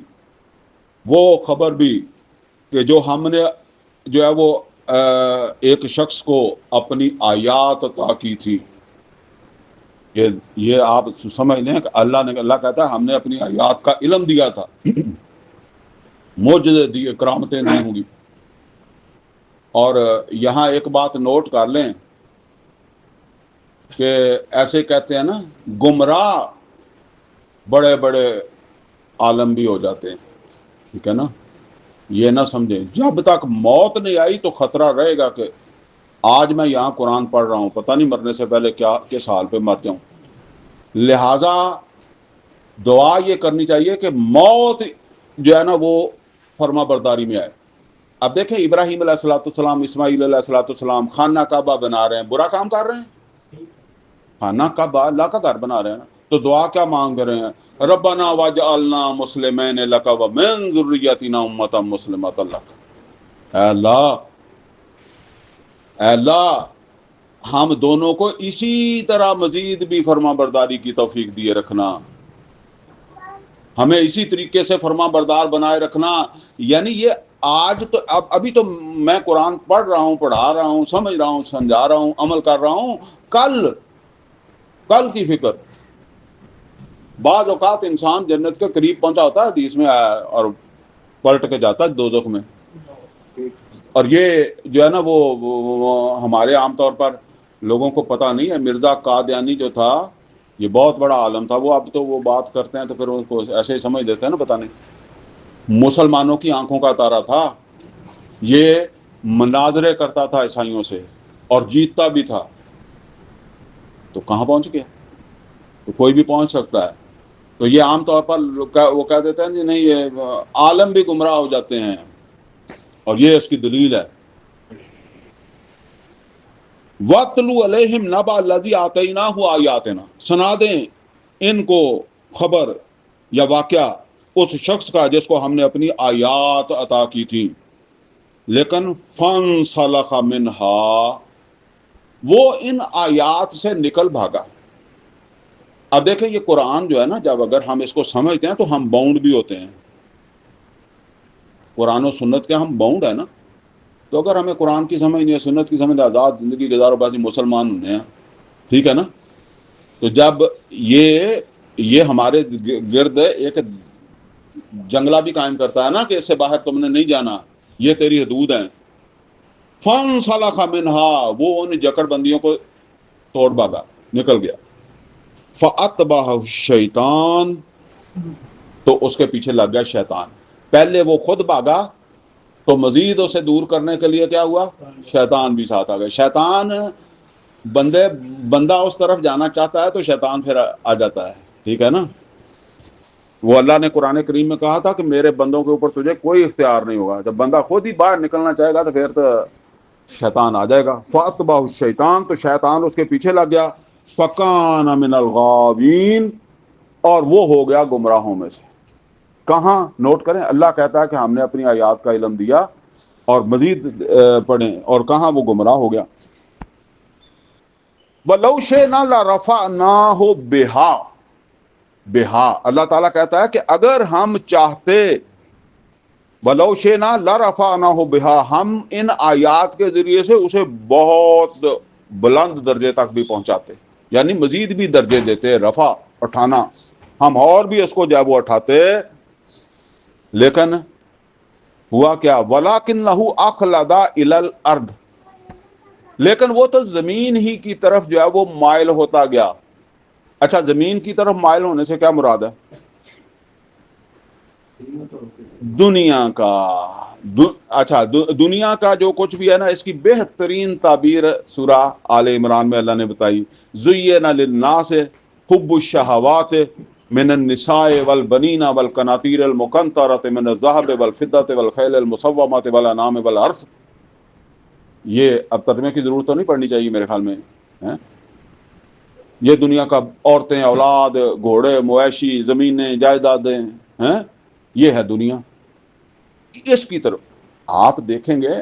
Speaker 1: وہ خبر بھی کہ جو ہم نے جو ہے وہ ایک شخص کو اپنی آیات عطا کی تھی۔ یہ آپ سمجھ لیں کہ اللہ کہتا ہے ہم نے اپنی آیات کا علم دیا تھا، معجزے دیے، کرامتیں دی ہوں گی۔ اور یہاں ایک بات نوٹ کر لیں کہ ایسے کہتے ہیں نا گمراہ بڑے بڑے عالم بھی ہو جاتے ہیں، ٹھیک ہے نا، یہ نہ سمجھیں جب تک موت نہیں آئی تو خطرہ رہے گا کہ آج میں یہاں قرآن پڑھ رہا ہوں، پتہ نہیں مرنے سے پہلے کیا کس حال پہ مر جاؤں۔ لہٰذا دعا یہ کرنی چاہیے کہ موت جو ہے نا وہ فرما برداری میں آئے۔ اب دیکھیں ابراہیم علیہ الصلوۃ والسلام، اسماعیل علیہ الصلوۃ والسلام خانہ کعبہ بنا رہے ہیں، برا کام کر رہے ہیں؟ خانہ کعبہ اللہ کا گھر بنا رہے ہیں نا، تو دعا کیا مانگ رہے ہیں؟ ربنا واجعلنا مسلمین لک ومن ذریتنا امۃ مسلمۃ لک۔ اے اللہ ہم دونوں کو اسی طرح مزید بھی فرما برداری کی توفیق دیے رکھنا، ہمیں اسی طریقے سے فرما بردار بنائے رکھنا۔ یعنی یہ آج تو ابھی تو میں قرآن پڑھ رہا ہوں، پڑھا رہا ہوں، سمجھ رہا ہوں، سمجھا رہا ہوں، عمل کر رہا ہوں، کل کی فکر۔ بعض اوقات انسان جنت کے قریب پہنچا ہوتا ہے، حدیث میں آیا، اور پلٹ کے جاتا ہے دوزخ میں۔ اور یہ جو ہے نا وہ ہمارے عام طور پر لوگوں کو پتہ نہیں ہے، مرزا قادیانی جو تھا یہ بہت بڑا عالم تھا، وہ اب تو وہ بات کرتے ہیں تو پھر ان کو ایسے ہی سمجھ دیتے ہیں نا، پتہ نہیں، مسلمانوں کی آنکھوں کا تارا تھا، یہ مناظرے کرتا تھا عیسائیوں سے اور جیتتا بھی تھا، تو کہاں پہنچ گیا؟ تو کوئی بھی پہنچ سکتا ہے۔ تو یہ عام طور پر وہ کہہ دیتے ہیں نہیں یہ عالم بھی گمراہ ہو جاتے ہیں، اور یہ اس کی دلیل ہے۔ وَاتْلُ عَلَيْهِمْ نَبَأَ الَّذِي آتَيْنَاهُ آیَاتِنَا، سنا دیں ان کو خبر یا واقعہ اس شخص کا جس کو ہم نے اپنی آیات عطا کی تھی، لیکن فَانْسَلَخَ مِنْهَا، وہ ان آیات سے نکل بھاگا۔ اب دیکھیں یہ قرآن جو ہے نا، جب اگر ہم اس کو سمجھتے ہیں تو ہم باؤنڈ بھی ہوتے ہیں، قرآن و سنت کے ہم باؤنڈ ہیں نا۔ تو اگر ہمیں قرآن کی سمجھ نہیں ہے، سنت کی سمجھ، آزاد زندگی گزارو، باقی مسلمان ہونے ہیں، ٹھیک ہے نا۔ تو جب یہ ہمارے گرد ایک جنگلہ بھی قائم کرتا ہے نا کہ اس سے باہر تم نے نہیں جانا، یہ تیری حدود ہیں، فَانْسَلَخَ مِنْهَا، وہ ان جکڑ بندیوں کو توڑ بھاگا، نکل گیا۔ فَأَتْبَعَهُ الشَّيْطَانُ، تو اس کے پیچھے لگ گیا شیطان۔ پہلے وہ خود بھاگا تو مزید اسے دور کرنے کے لیے کیا ہوا؟ شیطان بھی ساتھ آ گیا۔ شیطان بندہ اس طرف جانا چاہتا ہے تو شیطان پھر آ جاتا ہے، ٹھیک ہے نا۔ وہ اللہ نے قرآن کریم میں کہا تھا کہ میرے بندوں کے اوپر تجھے کوئی اختیار نہیں ہوگا، جب بندہ خود ہی باہر نکلنا چاہے گا تو پھر تو شیطان آ جائے گا۔ فَأَتْبَعَهُ الشَّيْطَانُ، تو شیطان اس کے پیچھے لگ گیا۔ فَكَانَ مِنَ الْغَاوِينَ، اور وہ ہو گیا گمراہوں میں سے۔ کہاں؟ نوٹ کریں، اللہ کہتا ہے کہ ہم نے اپنی آیات کا علم دیا، اور مزید پڑھیں، اور کہاں وہ گمراہ ہو گیا۔ وَلَوْ شِئْنَا لَرَفَعْنَاهُ بِهَا، اللہ تعالیٰ کہتا ہے کہ اگر ہم چاہتے، وَلَوْ شِئْنَا لَرَفَعْنَاهُ بِهَا، ہم ان آیات کے ذریعے سے اسے بہت بلند درجے تک بھی پہنچاتے، یعنی مزید بھی درجے دیتے، رفع اٹھانا، ہم اور بھی اس کو جب وہ اٹھاتے، لیکن ہوا کیا؟ وَلَٰكِنَّهُ أَخْلَدَ إِلَى الْأَرْضِ، لیکن وہ تو زمین ہی کی طرف جو ہے وہ مائل ہوتا گیا۔ اچھا، زمین کی طرف مائل ہونے سے کیا مراد ہے؟ دنیا کا اچھا دنیا کا جو کچھ بھی ہے نا، اس کی بہترین تعبیر سورہ آل عمران میں اللہ نے بتائی، زُيِّنَ لِلنَّاسِ حُبُّ الشَّهَوَاتِ من النساء والبنین والقناطیر المقنطرة من الذهب والفضة والخیل المسومة والانعام والحرث، یہ اب ترجمے کی ضرورت تو نہیں پڑنی چاہیے میرے خیال میں. یہ دنیا کا عورتیں، اولاد، گھوڑے، مویشی، زمینیں، جائیدادیں ہیں، یہ ہے دنیا. اس کی طرف آپ دیکھیں گے،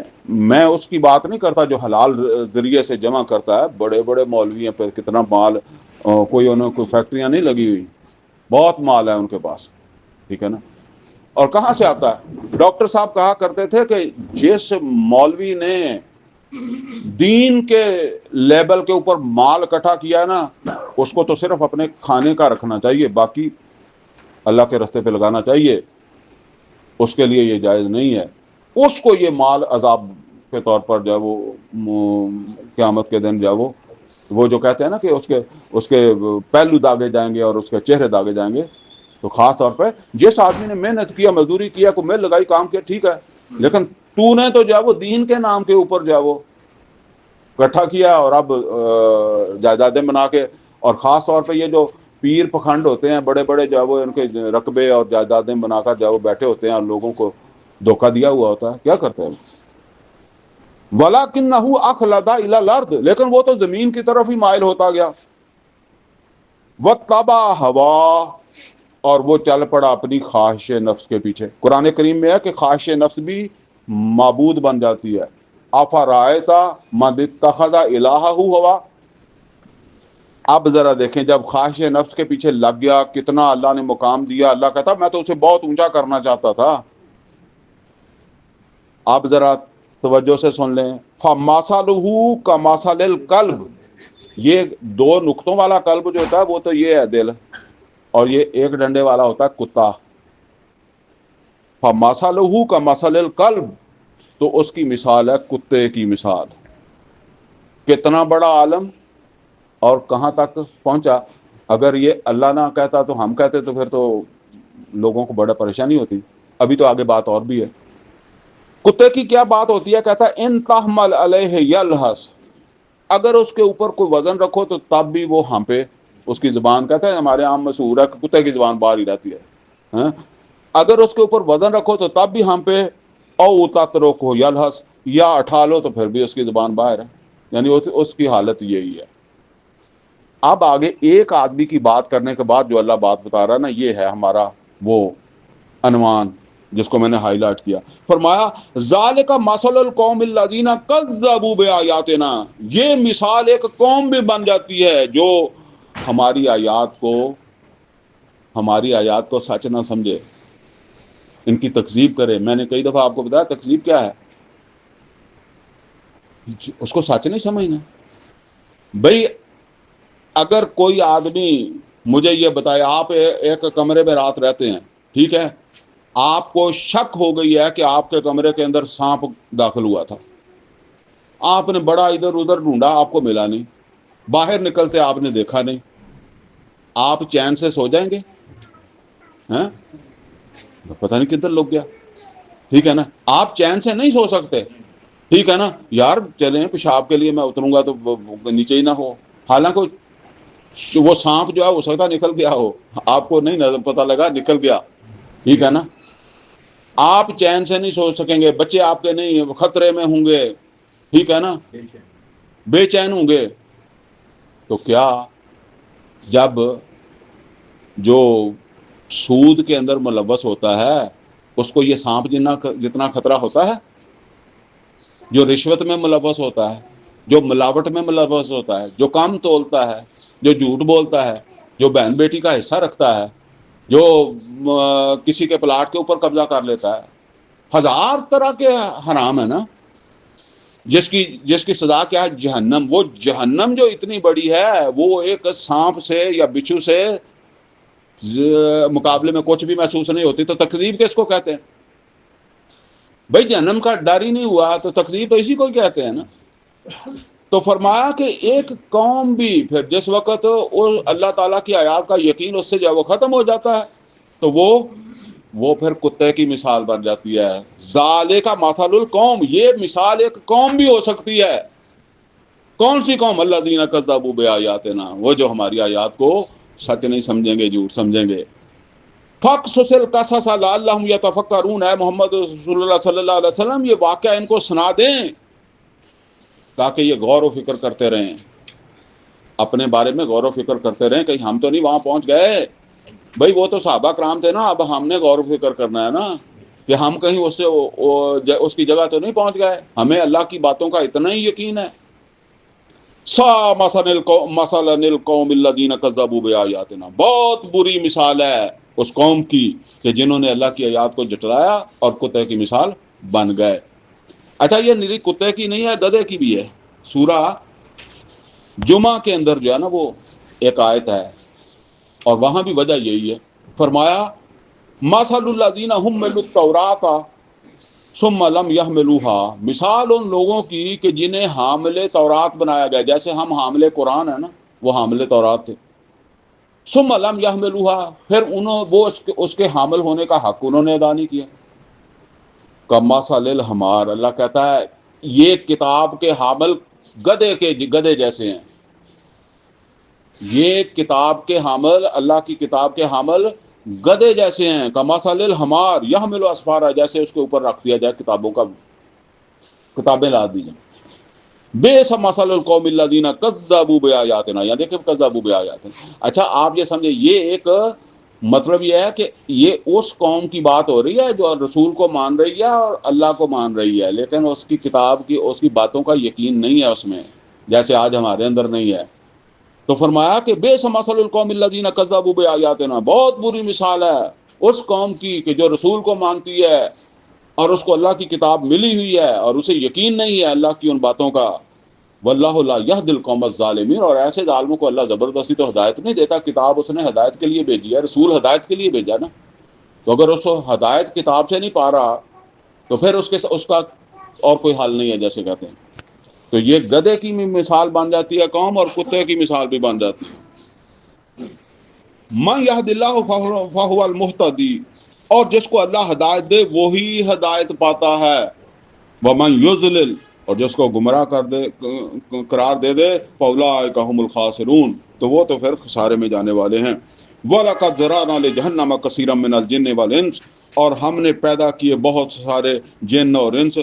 Speaker 1: میں اس کی بات نہیں کرتا جو حلال ذریعے سے جمع کرتا ہے. بڑے بڑے مولوی ہیں پہ کتنا مال، کوئی انہوں کوئی فیکٹریاں نہیں لگی ہوئی، بہت مال ہے ان کے پاس، ٹھیک ہے نا. اور کہاں سے آتا ہے؟ ڈاکٹر صاحب کہا کرتے تھے کہ جس مولوی نے دین کے لیبل کے اوپر مال اکٹھا کیا ہے نا، اس کو تو صرف اپنے کھانے کا رکھنا چاہیے، باقی اللہ کے راستے پہ لگانا چاہیے، اس کے لیے یہ جائز نہیں ہے. اس کو یہ مال عذاب کے طور پر جو ہے وہ قیامت کے دن جو ہے وہ جو کہتے ہیں نا کہ اس کے پہلو داغے جائیں گے اور اس کے چہرے داغے جائیں گے. تو خاص طور پہ جس آدمی نے محنت کیا، مزدوری کیا، کو محنت لگائی، کام کیا، ٹھیک ہے، لیکن تو نے تو جو ہے وہ دین کے نام کے اوپر جو ہے وہ اکٹھا کیا اور اب جائیدادیں بنا کے، اور خاص طور پہ یہ جو پیر پکھنڈ ہوتے ہیں بڑے بڑے جو ہے وہ ان کے رقبے اور جائیدادیں بنا کر جو ہے وہ بیٹھے ہوتے ہیں اور لوگوں کو دھوکہ دیا ہوا ہوتا ہے. کیا کرتے ہیں وَلَكِنَّهُ أَخْلَدَ إِلَى الْأَرْضِ، لیکن وہ تو زمین کی طرف ہی مائل ہوتا گیا. وَاتَّبَعَ هَوَاهُ، اور وہ چل پڑا اپنی خواہش نفس کے پیچھے. قرآن کریم میں ہے کہ خواہش نفس بھی معبود بن جاتی ہے. أَفَرَأَيْتَ مَنِ اتَّخَذَ إِلَٰهَهُ هَوَاهُ. اب ذرا دیکھیں، جب خواہش نفس کے پیچھے لگ گیا، کتنا اللہ نے مقام دیا. اللہ کہتا میں تو اسے بہت اونچا کرنا چاہتا تھا. آپ ذرا توجہ سے سن لیں. فَمَثَلُهُ كَمَثَلِ الْكَلْبِ، یہ دو نقطوں والا قلب جو ہوتا ہے وہ تو یہ ہے دل، اور یہ ایک ڈنڈے والا ہوتا ہے کتا. فَمَثَلُهُ كَمَثَلِ الْكَلْبِ، تو اس کی مثال ہے کتے کی مثال. کتنا بڑا عالم اور کہاں تک پہنچا. اگر یہ اللہ نہ کہتا تو ہم کہتے تو پھر تو لوگوں کو بڑا پریشانی ہوتی. ابھی تو آگے بات اور بھی ہے. کتے کی کیا بات ہوتی ہے؟ کہتا ہے ان تحمل علیہ یلہس، اگر اس کے اوپر کوئی وزن رکھو تو تب بھی وہ ہم پہ، اس کی زبان کہتا ہے ہمارے عام مشہور ہے کہ کتے کی زبان باہر ہی رہتی ہے. اگر اس کے اوپر وزن رکھو تو تب بھی ہم پہ، او تترکہ یلہس، یا اٹھا لو تو پھر بھی اس کی زبان باہر ہے. یعنی اس کی حالت یہی ہے. اب آگے ایک آدمی کی بات کرنے کے بعد جو اللہ بات بتا رہا ہے نا، یہ ہے ہمارا وہ عنوان جس کو میں نے ہائی لائٹ کیا. فرمایا ذالک مثل القوم الذین کذبوا بآیاتنا، یہ مثال ایک قوم بھی بن جاتی ہے جو ہماری آیات کو سچ نہ سمجھے، ان کی تکذیب کرے. میں نے کئی دفعہ آپ کو بتایا تکذیب کیا ہے، اس کو سچ نہیں سمجھنا. بھئی اگر کوئی آدمی مجھے یہ بتائے، آپ ایک کمرے میں رات رہتے ہیں، ٹھیک ہے، آپ کو شک ہو گئی ہے کہ آپ کے کمرے کے اندر سانپ داخل ہوا تھا. آپ نے بڑا ادھر ادھر ڈھونڈا، آپ کو ملا نہیں، باہر نکلتے آپ نے دیکھا نہیں. آپ چین سے سو جائیں گے؟ پتہ نہیں کدھر لگ گیا، ٹھیک ہے نا. آپ چین سے نہیں سو سکتے، ٹھیک ہے نا. یار چلیں پیشاب کے لیے میں اتروں گا تو نیچے ہی نہ ہو، حالانکہ وہ سانپ جو ہے ہو سکتا نکل گیا ہو، آپ کو نہیں پتہ لگا نکل گیا، ٹھیک ہے نا. آپ چین سے نہیں سو سکیں گے، بچے آپ کے نہیں خطرے میں ہوں گے، ٹھیک ہے نا، بے چین ہوں گے. تو کیا جب جو سود کے اندر ملوث ہوتا ہے اس کو یہ سانپ جتنا خطرہ ہوتا ہے؟ جو رشوت میں ملوث ہوتا ہے، جو ملاوٹ میں ملوث ہوتا ہے، جو کام تولتا ہے، جو جھوٹ بولتا ہے، جو بہن بیٹی کا حصہ رکھتا ہے، جو کسی کے پلاٹ کے اوپر قبضہ کر لیتا ہے، ہزار طرح کے حرام ہے نا، جس کی سزا کیا ہے؟ جہنم. وہ جہنم جو اتنی بڑی ہے وہ ایک سانپ سے یا بچھو سے مقابلے میں کچھ بھی محسوس نہیں ہوتی. تو تکذیب کس کو کہتے ہیں بھائی؟ جہنم کا ڈر ہی نہیں ہوا تو تکذیب تو اسی کو ہی کہتے ہیں نا. تو فرمایا کہ ایک قوم بھی پھر جس وقت اللہ تعالیٰ کی آیات کا یقین اس سے جو ہے وہ ختم ہو جاتا ہے تو وہ پھر کتے کی مثال بن جاتی ہے. ذالک مثل القوم، یہ مثال ایک قوم بھی ہو سکتی ہے. کون سی قوم؟ الذین کذبوا بآیاتنا، وہ جو ہماری آیات کو سچ نہیں سمجھیں گے، جھوٹ سمجھیں گے. فَاقْصُصِ الْقَصَصَ لَعَلَّهُمْ يَتَفَكَّرُونَ، اے محمد صلی اللہ علیہ وسلم یہ واقعہ ان کو سنا دیں تاکہ یہ غور و فکر کرتے رہیں، اپنے بارے میں غور و فکر کرتے رہیں، کہیں ہم تو نہیں وہاں پہنچ گئے. بھائی وہ تو صحابہ کرام تھے نا، اب ہم نے غور و فکر کرنا ہے نا کہ ہم کہیں اس سے اس کی جگہ تو نہیں پہنچ گئے. ہمیں اللہ کی باتوں کا اتنا ہی یقین ہے. سا مثلا القوم الذین کذبوا بآیاتنا، بہت بری مثال ہے اس قوم کی کہ جنہوں نے اللہ کی آیات کو جھٹلایا اور کتے کی مثال بن گئے. اچھا یہ نری کتے کی نہیں ہے، گدھے کی بھی ہے. سورہ جمعہ کے اندر جو ہے نا وہ ایک آیت ہے، اور وہاں بھی وجہ یہی ہے. فرمایا مثل الذین حملوا التوراۃ ثم لم يحملوها، مثال ان لوگوں کی کہ جنہیں حامل تورات بنایا گیا، جیسے ہم حامل قرآن ہے نا، وہ حامل تورات تھے. ثم لم يحملوها، پھر وہ اس کے حامل ہونے کا حق انہوں نے ادا نہیں کیا. کمثل الحمار، اللہ کہتا ہے یہ کتاب کے حامل گدھے جیسے ہیں. یہ کتاب کے حامل، اللہ کی کتاب کے حامل گدھے جیسے ہیں. کمثل الحمار یحمل اسفارا، جیسے اس کے اوپر رکھ دیا جائے کتابیں لا دی جائیں. بئس مثل القوم الذین کذبوا بآیاتنا، یا دیکھیں کذبوا بآیاتنا. اچھا آپ یہ سمجھے، یہ ایک مطلب یہ ہے کہ یہ اس قوم کی بات ہو رہی ہے جو رسول کو مان رہی ہے اور اللہ کو مان رہی ہے، لیکن اس کی کتاب کی، اس کی باتوں کا یقین نہیں ہے اس میں، جیسے آج ہمارے اندر نہیں ہے. تو فرمایا کہ بئس مثل القوم الذین کذبوا بآیاتنا، بہت بری مثال ہے اس قوم کی کہ جو رسول کو مانتی ہے اور اس کو اللہ کی کتاب ملی ہوئی ہے اور اسے یقین نہیں ہے اللہ کی ان باتوں کا. واللہ لا یہدی القوم الظالمین، اور ایسے ظالموں کو اللہ زبردستی تو ہدایت نہیں دیتا. کتاب اس نے ہدایت کے لیے بھیجی ہے، رسول ہدایت کے لیے بھیجا نا. تو اگر اس ہدایت کتاب سے نہیں پا رہا تو پھر اس کا اور کوئی حل نہیں ہے، جیسے کہتے ہیں. تو یہ گدھے کی مثال بن جاتی ہے قوم، اور کتے کی مثال بھی بن جاتی ہے. من یہد اللہ فہو المہتدی، اور جس کو اللہ ہدایت دے وہی ہدایت پاتا ہے. ومن یضلل، اور جس کو گمراہ قرار دے دے فاولئک هم الخاسرون، تو وہ تو پھر خسارے میں جانے والے ہیں. وَلَقَدْ ذَرَأْنَا لِجَهَنَّمَ كَثِيرًا مِنَ الْجِنِّ وَالْإِنسِ، اور ہم نے پیدا کیے بہت سارے جن اور انس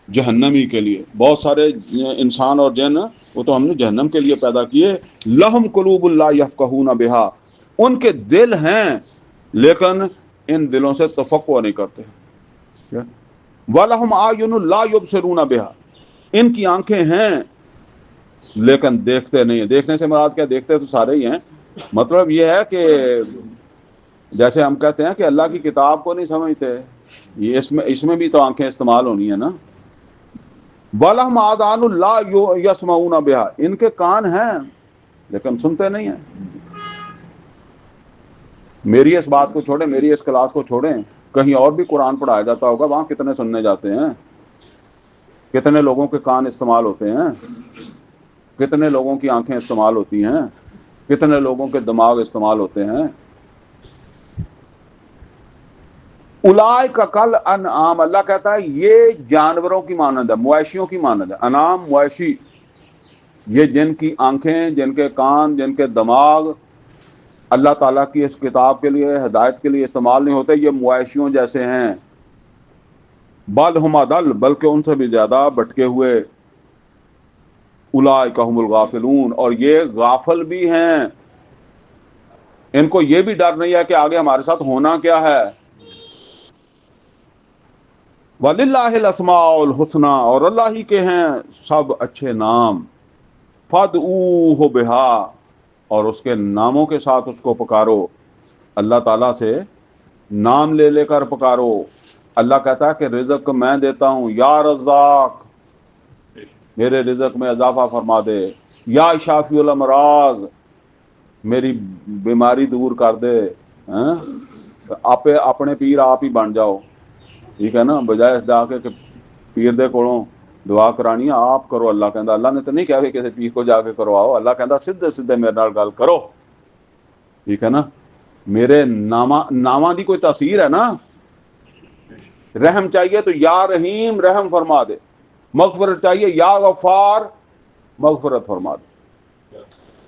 Speaker 1: جہنمی کے لیے. بہت سارے انسان اور جن وہ تو ہم نے جہنم کے لیے پیدا کیے. لَهُمْ قُلُوبٌ لَا يَفْقَهُونَ بِهَا، ان کے دل ہیں لیکن ان دلوں سے تفقہ نہیں کرتے. وَلَهُمْ أَعْيُنٌ لَا يُبْصِرُونَ بِهَا، ان کی آنکھیں ہیں لیکن دیکھتے نہیں ہیں. دیکھنے سے مراد کیا، دیکھتے تو سارے ہی ہیں. مطلب یہ ہے کہ جیسے ہم کہتے ہیں کہ اللہ کی کتاب کو نہیں سمجھتے، یہ اس میں بھی تو آنکھیں استعمال ہونی ہیں نا. وَلَهُمْ آذَانٌ لَا يَسْمَعُونَ بِهَا، ان کے کان ہیں لیکن سنتے نہیں ہیں. میری اس بات کو چھوڑیں، میری اس کلاس کو چھوڑیں، کہیں اور بھی قرآن پڑھایا جاتا ہوگا، وہاں کتنے سننے جاتے ہیں، کتنے لوگوں کے کان استعمال ہوتے ہیں، کتنے لوگوں کی آنکھیں استعمال ہوتی ہیں، کتنے لوگوں کے دماغ استعمال ہوتے ہیں. اولئک کالانعام، اللہ کہتا ہے یہ جانوروں کی مانند ہے، مویشیوں کی مانند ہے. انعام مویشی، یہ جن کی آنکھیں، جن کے کان، جن کے دماغ اللہ تعالیٰ کی اس کتاب کے لیے، ہدایت کے لیے استعمال نہیں ہوتے، یہ مویشیوں جیسے ہیں. بل ہم اضل، بلکہ ان سے بھی زیادہ بھٹکے ہوئے. اولئک هم الغافلون، اور یہ غافل بھی ہیں، ان کو یہ بھی ڈر نہیں ہے کہ آگے ہمارے ساتھ ہونا کیا ہے. وَلِلَّهِ الْأَسْمَاءُ الْحُسْنَى، اور اللہ ہی کے ہیں سب اچھے نام. فَادْعُوهُ بِهَا، اور اس کے ناموں کے ساتھ اس کو پکارو. اللہ تعالیٰ سے نام لے لے کر پکارو. اللہ کہتا ہے کہ رزق میں دیتا ہوں، یا رزاق میرے رزق میں اضافہ فرما دے. یا شافی الامراض میری بیماری دور کر دے. آپ اپنے پیر آپ ہی بن جاؤ، ٹھیک ہے نا، بجائے اس جا کے کہ پیر دے کولوں دعا کرانی ہے آپ کرو. اللہ کہندا، اللہ نے تو نہیں کہا کہ کسی پیر کو جا کے کرواؤ، اللہ کہندا سیدھے سیدھے میرے نال گل کرو، ٹھیک ہے نا. میرے ناماں دی کوئی تاثیر ہے نا. رحم چاہیے تو یا رحیم رحم فرما دے، مغفرت چاہیے یا غفار مغفرت فرما دے.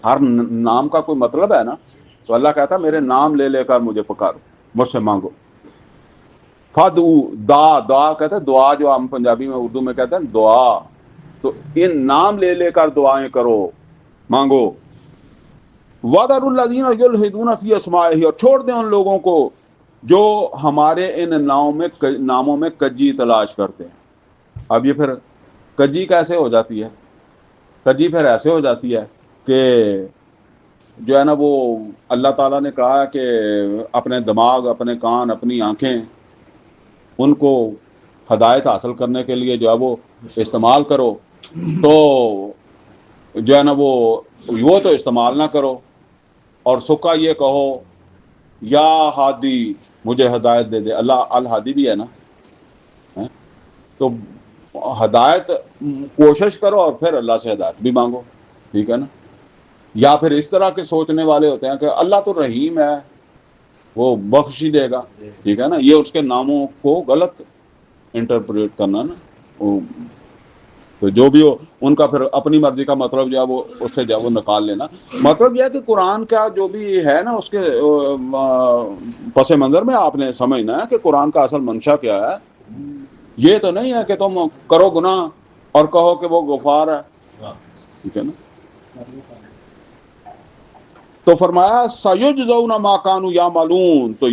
Speaker 1: ہر نام کا کوئی مطلب ہے نا. تو اللہ کہتا ہے میرے نام لے لے کر مجھے پکارو، مجھ سے مانگو. فدعو، دعا کہتے ہیں، دعا جو ہم پنجابی میں اردو میں کہتے ہیں دعا. تو ان نام لے لے کر دعائیں کرو، مانگو۔ وَذَرُوا الَّذِينَ يُلْحِدُونَ فِي أَسْمَائِهِ، اور چھوڑ دیں ان لوگوں کو جو ہمارے ان ناموں میں کجی تلاش کرتے ہیں۔ اب یہ پھر کجی کیسے ہو جاتی ہے؟ کجی پھر ایسے ہو جاتی ہے کہ جو ہے نا وہ اللہ تعالیٰ نے کہا کہ اپنے دماغ، اپنے کان، اپنی آنکھیں، ان کو ہدایت حاصل کرنے کے لیے جو ہے وہ استعمال کرو، تو جو ہے نا وہ تو استعمال نہ کرو، اور سکا یہ کہو یا ہادی مجھے ہدایت دے دے۔ اللہ الہادی بھی ہے نا، تو ہدایت کوشش کرو اور پھر اللہ سے ہدایت بھی مانگو، ٹھیک ہے نا۔ یا پھر اس طرح کے سوچنے والے ہوتے ہیں کہ اللہ تو رحیم ہے، وہ بخش ہی دے گا، ٹھیک ہے نا۔ یہ اس کے ناموں کو غلط انٹرپریٹ کرنا نا، تو جو بھی ہو ان کا پھر اپنی مرضی کا مطلب جو ہے وہ اس سے جو ہے وہ نکال لینا۔ مطلب یہ ہے کہ قرآن کا جو بھی ہے نا اس کے پس منظر میں آپ نے سمجھنا ہے کہ قرآن کا اصل منشا کیا ہے۔ یہ تو نہیں ہے کہ تم کرو گناہ اور کہو کہ وہ غفار ہے، ٹھیک ہے نا۔ تو فرمایا سَيُجْزَوْنَ مَا كَانُوا يَعْمَلُونَ، تو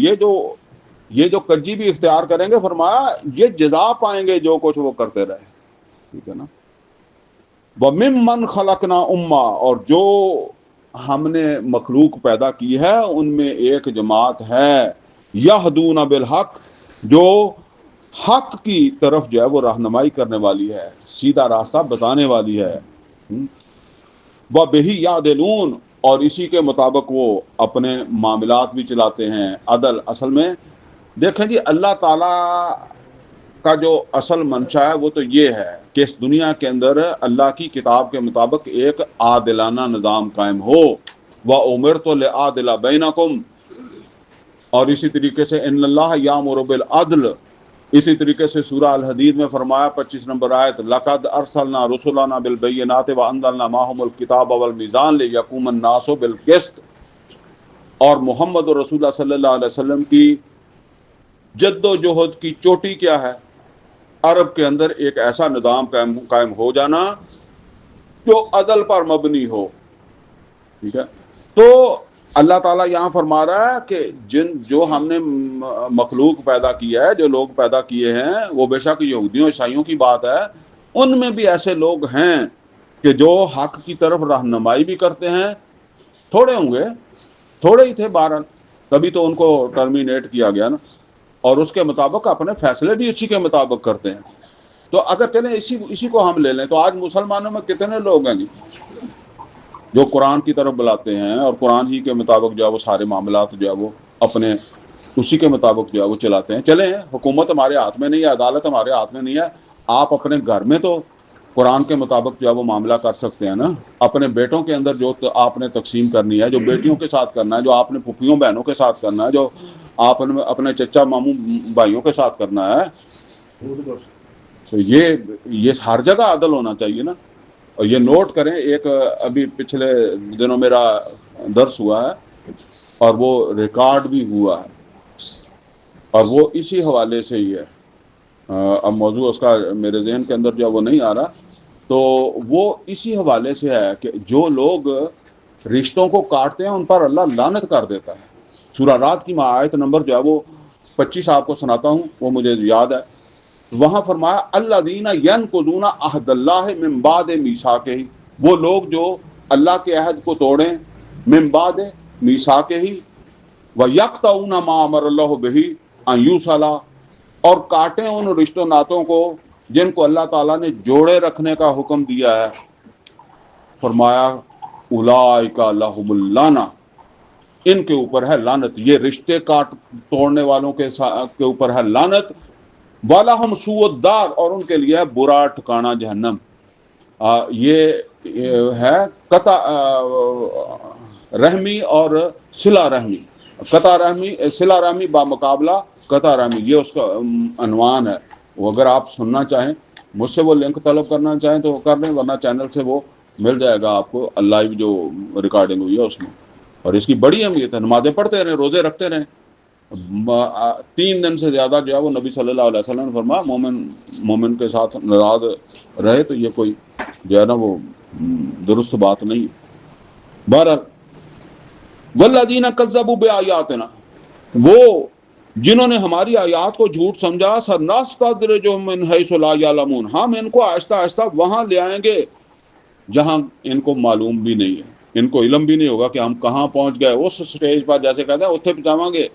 Speaker 1: یہ جو کجی بھی اختیار کریں گے، فرمایا یہ جزا پائیں گے جو کچھ وہ کرتے رہے، ٹھیک ہے نا۔ وَمِمَّنْ خَلَقْنَا أُمَّةً، اور جو ہم نے مخلوق پیدا کی ہے ان میں ایک جماعت ہے، یہدون بالحق، جو حق کی طرف جو ہے وہ رہنمائی کرنے والی ہے، سیدھا راستہ بتانے والی ہے۔ وَبِهِ يَعْدِلُونَ، اور اسی کے مطابق وہ اپنے معاملات بھی چلاتے ہیں۔ عدل اصل میں دیکھیں جی، اللہ تعالیٰ کا جو اصل منشا ہے وہ تو یہ ہے کہ اس دنیا کے اندر اللہ کی کتاب کے مطابق ایک عادلانہ نظام قائم ہو۔ وَأُمِرْتُ لِأَعْدِلَ بَيْنَكُمْ، اور اسی طریقے سے ان اللہ یامر بالعدل، اسی طریقے سے سورہ الحدید میں فرمایا 25 نمبر آیت، لَقَدْ أَرْسَلْنَا رُسُلَنَا بِالْبَيِّنَاتِ وَأَنزَلْنَا مَعَهُمُ الْكِتَابَ وَالْمِيزَانَ لِيَقُومَ النَّاسُ بِالْقِسْطِ، اور محمد رسول اللہ صلی اللہ علیہ وسلم کی جد و جہد کی چوٹی کیا ہے؟ عرب کے اندر ایک ایسا نظام قائم ہو جانا جو عدل پر مبنی ہو، ٹھیک ہے۔ تو اللہ تعالیٰ یہاں فرما رہا ہے کہ جو ہم نے مخلوق پیدا کیا ہے، جو لوگ پیدا کیے ہیں، وہ بے شک یہودیوں عیسائیوں کی بات ہے، ان میں بھی ایسے لوگ ہیں کہ جو حق کی طرف رہنمائی بھی کرتے ہیں، تھوڑے ہوں گے، تھوڑے ہی تھے 12، تبھی تو ان کو ٹرمینیٹ کیا گیا نا، اور اس کے مطابق اپنے فیصلے بھی اسی کے مطابق کرتے ہیں۔ تو اگر چلیں اسی کو ہم لے لیں، تو آج مسلمانوں میں کتنے لوگ ہیں جی جو قرآن کی طرف بلاتے ہیں اور قرآن ہی کے مطابق جو ہے وہ سارے معاملات جو ہے وہ اپنے اسی کے مطابق جو ہے وہ چلاتے ہیں۔ چلیں، حکومت ہمارے ہاتھ میں نہیں ہے، عدالت ہمارے ہاتھ میں نہیں ہے، آپ اپنے گھر میں تو قرآن کے مطابق جو ہے وہ معاملہ کر سکتے ہیں نا۔ اپنے بیٹوں کے اندر جو آپ نے تقسیم کرنی ہے، جو بیٹیوں کے ساتھ کرنا ہے، جو آپ نے پھوپھیوں بہنوں کے ساتھ کرنا ہے، جو آپ نے اپنے چچا ماموں بھائیوں کے ساتھ کرنا ہے، تو یہ ہر جگہ عدل ہونا چاہیے نا۔ اور یہ نوٹ کریں، ایک ابھی پچھلے دنوں میرا درس ہوا ہے اور وہ ریکارڈ بھی ہوا ہے، اور وہ اسی حوالے سے ہی ہے، اب موضوع اس کا میرے ذہن کے اندر جو وہ نہیں آ رہا، تو وہ اسی حوالے سے ہے کہ جو لوگ رشتوں کو کاٹتے ہیں ان پر اللہ لعنت کر دیتا ہے۔ سورہ رات کی آیت نمبر جو ہے وہ 25 آپ کو سناتا ہوں، وہ مجھے یاد ہے۔ وہاں فرمایا الذین ینقضون عہد اللہ من بعد میثاقہ، وہ لوگ جو اللہ کے عہد کو توڑیں، من بعد میثاقہ، ویقطعون ما امر اللہ بہ ان یوصل، اور کاٹیں ان رشتوں ناتوں کو جن کو اللہ تعالیٰ نے جوڑے رکھنے کا حکم دیا ہے۔ فرمایا اولئک لہم اللعنہ، ان کے اوپر ہے لعنت، یہ رشتے توڑنے والوں کے اوپر ہے لعنت۔ وَلَهُمْ سُوءُ الدَّارِ، اور ان کے لیے ہے برا ٹھکانہ جہنم۔ یہ ہے قطع رحمی اور صلہ رحمی، قطع رحمی صلہ رحمی بامقابلہ قطع رحمی، یہ اس کا عنوان ہے۔ وہ اگر آپ سننا چاہیں، مجھ سے وہ لنک طلب کرنا چاہیں تو کر لیں، ورنہ چینل سے وہ مل جائے گا آپ کو، لائیو جو ریکارڈنگ ہوئی ہے اس میں۔ اور اس کی بڑی اہمیت ہے، نمازیں پڑھتے رہیں، روزے رکھتے رہیں، 3 دن سے زیادہ جو ہے وہ نبی صلی اللہ علیہ وسلم نے فرمایا مومن کے ساتھ ناراض رہے تو یہ کوئی جو ہے نا وہ درست بات نہیں. بہرحال والذین کذبوا بآیاتنا، وہ جنہوں نے ہماری آیات کو جھوٹ سمجھا، سنستدرجہم من حیث لا یعلمون، ہم ان کو آہستہ آہستہ وہاں لے آئیں گے جہاں ان کو معلوم بھی نہیں ہے، ان کو علم بھی نہیں ہوگا کہ ہم کہاں پہنچ گئے. اس سٹیج پر جیسے کہتے ہیں اتنے پہنچاواں گے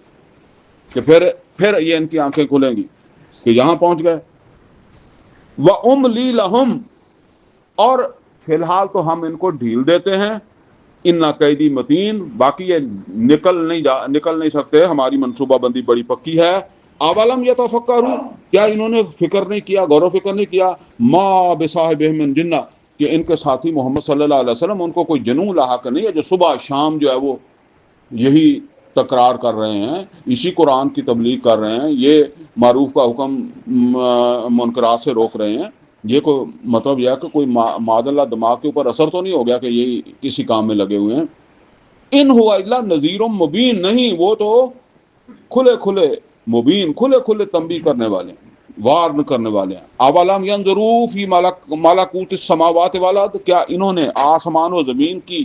Speaker 1: کہ پھر یہ ان کی آنکھیں کھلیں گی کہ یہاں پہنچ گئے. وَأُمْلِي لَهُمْ، اور فی الحال تو ہم ان کو ڈھیل دیتے ہیں. اِنَّ قیدی متین، باقی یہ نکل نہیں سکتے، ہماری منصوبہ بندی بڑی پکی ہے. اولم یتفکروا، کیا انہوں نے فکر نہیں کیا، غور و فکر نہیں کیا، ما بصاحبہم من جنہ، کہ ان کے ساتھی محمد صلی اللہ علیہ وسلم ان کو کوئی جنون لاحق نہیں ہے جو صبح شام جو ہے وہ یہی تکرار کر رہے ہیں، اسی قرآن کی تبلیغ کر رہے ہیں، یہ معروف کا حکم منکرات سے روک رہے ہیں. یہ کوئی مطلب یہ ہے کہ کوئی معاذ اللہ دماغ کے اوپر اثر تو نہیں ہو گیا کہ یہی کسی کام میں لگے ہوئے ہیں. ان ہوا الا نذیر مبین، نہیں وہ تو کھلے کھلے مبین، کھلے کھلے تنبیہ کرنے والے ہیں، وارن کرنے والے ہیں. اولم ینظروا فی ملکوت السماوات والارض، کیا انہوں نے آسمان و زمین کی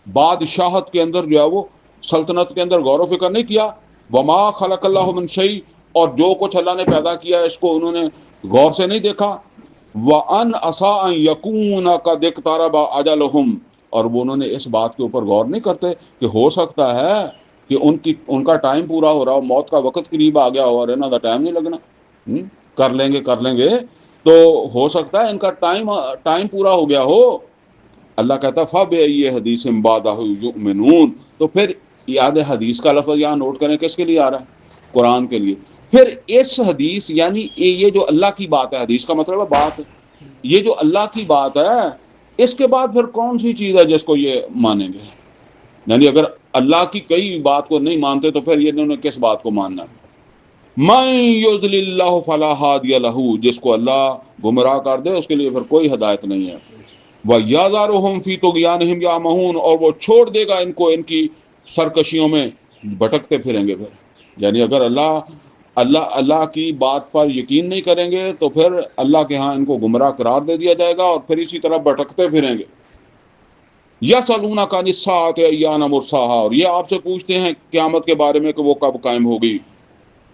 Speaker 1: بادشاہت کے اندر جو ہے وہ سلطنت کے اندر غور و فکر نہیں کیا. وما خلق اللہ من شیء، اور جو کچھ اللہ نے پیدا کیا ہے اس کو انہوں نے غور سے نہیں دیکھا. وَأَنْ عَسَىٰ أَن يَكُونَ قَدِ اقْتَرَبَ أَجَلُهُمْ، اور وہ انہوں نے اس بات کے اوپر غور نہیں کرتے کہ ہو سکتا ہے کہ ان کا ٹائم پورا ہو رہا ہو، موت کا وقت قریب آ گیا ہو اور انہوں کا ٹائم نہیں لگنا. کر لیں گے تو ہو سکتا ہے ان کا ٹائم پورا ہو گیا ہو. اللہ کہتا ہے فَبِأَيِّ حَدِيثٍ بَعْدَهُ يُؤْمِنُونَ، تو پھر یاد حدیث کا لفظ یہاں نوٹ کریں کس کے لیے آ رہا ہے؟ قرآن کے لیے. پھر اس حدیث یعنی یہ جو اللہ کی بات ہے، حدیث کا مطلب ہے بات، یہ جو اللہ کی بات ہے اس کے بعد پھر کون سی چیز ہے جس کو یہ مانیں گے؟ یعنی اگر اللہ کی کئی بات کو نہیں مانتے تو پھر یہ انہوں نے کس بات کو ماننا ہے؟ مَن یضلل اللہ فلا ہادی لہ، جس کو اللہ گمراہ کر دے اس کے لیے پھر کوئی ہدایت نہیں ہے. وَیَذَرُهُمْ فِی طُغْیَانِہِمْ یَعْمَہُونَ، اور وہ چھوڑ دے گا ان کو ان کی سرکشیوں میں بھٹکتے پھریں گے. پھر یعنی اگر اللہ کی بات پر یقین نہیں کریں گے تو پھر اللہ کے ہاں ان کو گمراہ قرار دے دیا جائے گا اور پھر اسی طرح بھٹکتے پھریں گے. یسألونک عن الساعۃ ایان مرساھا، اور یہ آپ سے پوچھتے ہیں قیامت کے بارے میں کہ وہ کب قائم ہوگی.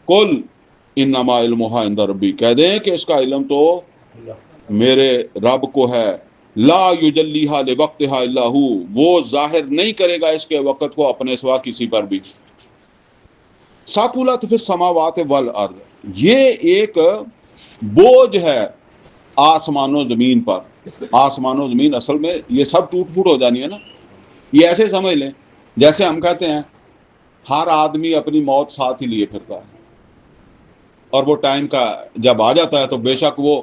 Speaker 1: قل انما علمها عند ربی، کہہ دیں کہ اس کا علم تو میرے رب کو ہے. لا یجلیھا لوقتھا الا ھو، وہ ظاہر نہیں کرے گا اس کے وقت کو اپنے سوا کسی پر بھی. ثقلت فی السماوات والارض، یہ ایک بوجھ ہے آسمان و زمین پر. آسمان و زمین اصل میں یہ سب ٹوٹ پھوٹ ہو جانی ہے نا. یہ ایسے سمجھ لیں جیسے ہم کہتے ہیں ہر آدمی اپنی موت ساتھ ہی لیے پھرتا ہے، اور وہ ٹائم کا جب آ جاتا ہے تو بے شک وہ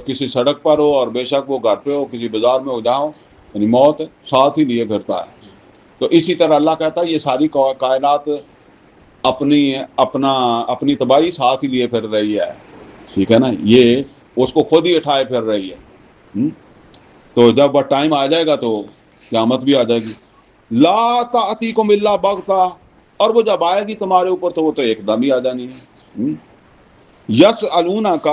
Speaker 1: کسی سڑک پر ہو اور بے شک وہ گھر پہ ہو، کسی بازار میں ہو، جہاں ہو، یعنی موت ساتھ ہی لیے پھرتا ہے. تو اسی طرح اللہ کہتا ہے یہ ساری کائنات اپنی تباہی ساتھ ہی لیے پھر رہی ہے. ٹھیک ہے نا، یہ اس کو خود ہی اٹھائے پھر رہی ہے. تو جب وہ ٹائم آ جائے گا تو قیامت بھی آ جائے گی. لا تأتیکم الا بغتہ، اور وہ جب آئے گی تمہارے اوپر تو وہ تو ایک دم ہی آ جانی ہے. یسألونک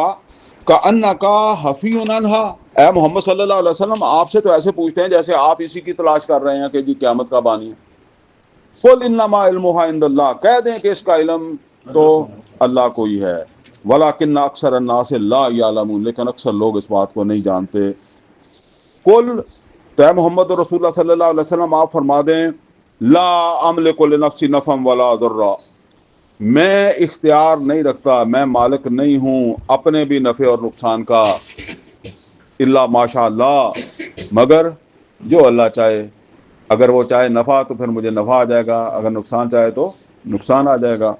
Speaker 1: کأنک حفی عنہا، اے محمد صلی اللہ علیہ وسلم آپ سے تو ایسے پوچھتے ہیں جیسے آپ اسی کی تلاش کر رہے ہیں کہ جی قیامت کب آنی ہے. قل انما علمها عند اللہ، کہہ دیں کہ اس کا علم تو اللہ کو ہی ہے. ولکن اکثر الناس لا یعلمون، لیکن اکثر لوگ اس بات کو نہیں جانتے. قل، اے محمد رسول اللہ صلی اللہ علیہ وسلم آپ فرما دیں لا املک لنفسی نفعا ولا ضرا، میں اختیار نہیں رکھتا، میں مالک نہیں ہوں اپنے بھی نفع اور نقصان کا، الا ماشاء اللہ، مگر جو اللہ چاہے. اگر وہ چاہے نفع تو پھر مجھے نفع آ جائے گا، اگر نقصان چاہے تو نقصان آ جائے گا.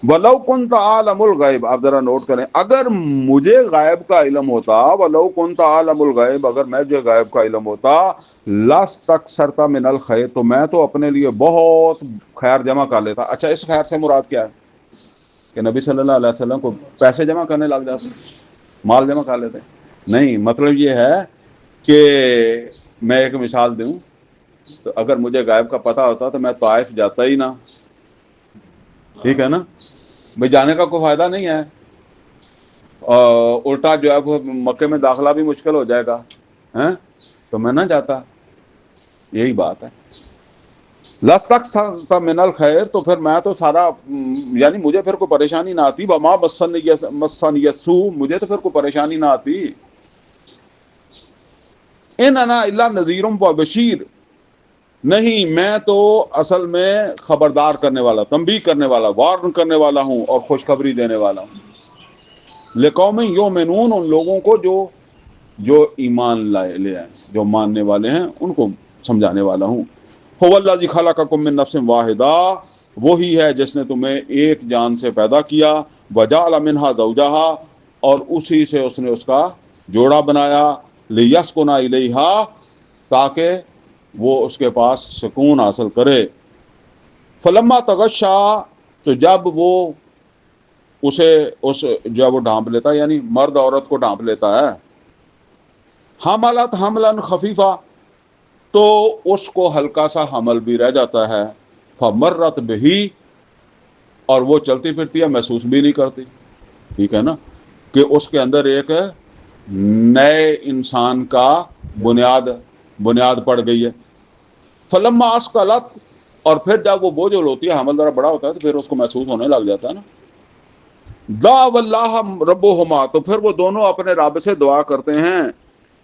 Speaker 1: وَلَوْ كُنْتَ عَالَمُ الْغَيْبِ، آپ ذرا نوٹ کریں، اگر مجھے غائب کا علم ہوتا، وَلَوْ كُنْتَ عَالَمُ الْغَيْبِ، اگر مجھے غائب کا علم ہوتا، لَاسْتَكْثَرْتَ مِنَ الْخَيْرِ، تو میں تو اپنے لیے بہت خیر جمع کر لیتا. اچھا اس خیر سے مراد کیا ہے؟ کہ نبی صلی اللہ علیہ وسلم کو پیسے جمع کرنے لگ جاتے، مال جمع کر لیتے؟ نہیں، مطلب یہ ہے کہ میں ایک مثال دوں تو اگر مجھے غائب کا پتہ ہوتا تو میں طائف جاتا ہی نہ. ٹھیک ہے نا, بھائی جانے کا کوئی فائدہ نہیں ہے, الٹا جو ہے وہ مکے میں داخلہ بھی مشکل ہو جائے گا, تو میں نہ جاتا. یہی بات ہے. لستک من الخیر, تو پھر میں تو سارا, یعنی مجھے پھر کوئی پریشانی نہ آتی. وما مسنی السوء, مجھے تو پھر کوئی پریشانی نہ آتی. ان انا الا نذیر و بشیر, نہیں میں تو اصل میں خبردار کرنے والا, تنبیہ کرنے والا, وارن کرنے والا ہوں اور خوشخبری دینے والا ہوں. لقوم یؤمنون, ان لوگوں کو جو ایمان لے آئے, جو ماننے والے ہیں ان کو سمجھانے والا ہوں. هو الذی خلقکم من نفس واحدہ, وہی ہے جس نے تمہیں ایک جان سے پیدا کیا. وجعل منہا زوجہا, اور اسی سے اس نے اس کا جوڑا بنایا. لیسکن الیہا, تاکہ وہ اس کے پاس سکون حاصل کرے. فلما تغشا, تو جب وہ اس جو وہ ڈھانپ لیتا ہے, یعنی مرد عورت کو ڈھانپ لیتا ہے. حملت حملا خفیفہ, تو اس کو ہلکا سا حمل بھی رہ جاتا ہے. فمرت بہی, اور وہ چلتی پھرتی ہے, محسوس بھی نہیں کرتی. ٹھیک ہے نا, کہ اس کے اندر ایک نئے انسان کا بنیاد پڑ گئی ہے. فلما اسقلت, اور پھر جب وہ بوجھل ہوتی ہے, حمل ذرا بڑا ہوتا ہے, تو پھر اس کو محسوس ہونے لگ جاتا ہے نا. دعوا اللہ ربہما, تو پھر وہ دونوں اپنے رب سے دعا کرتے ہیں.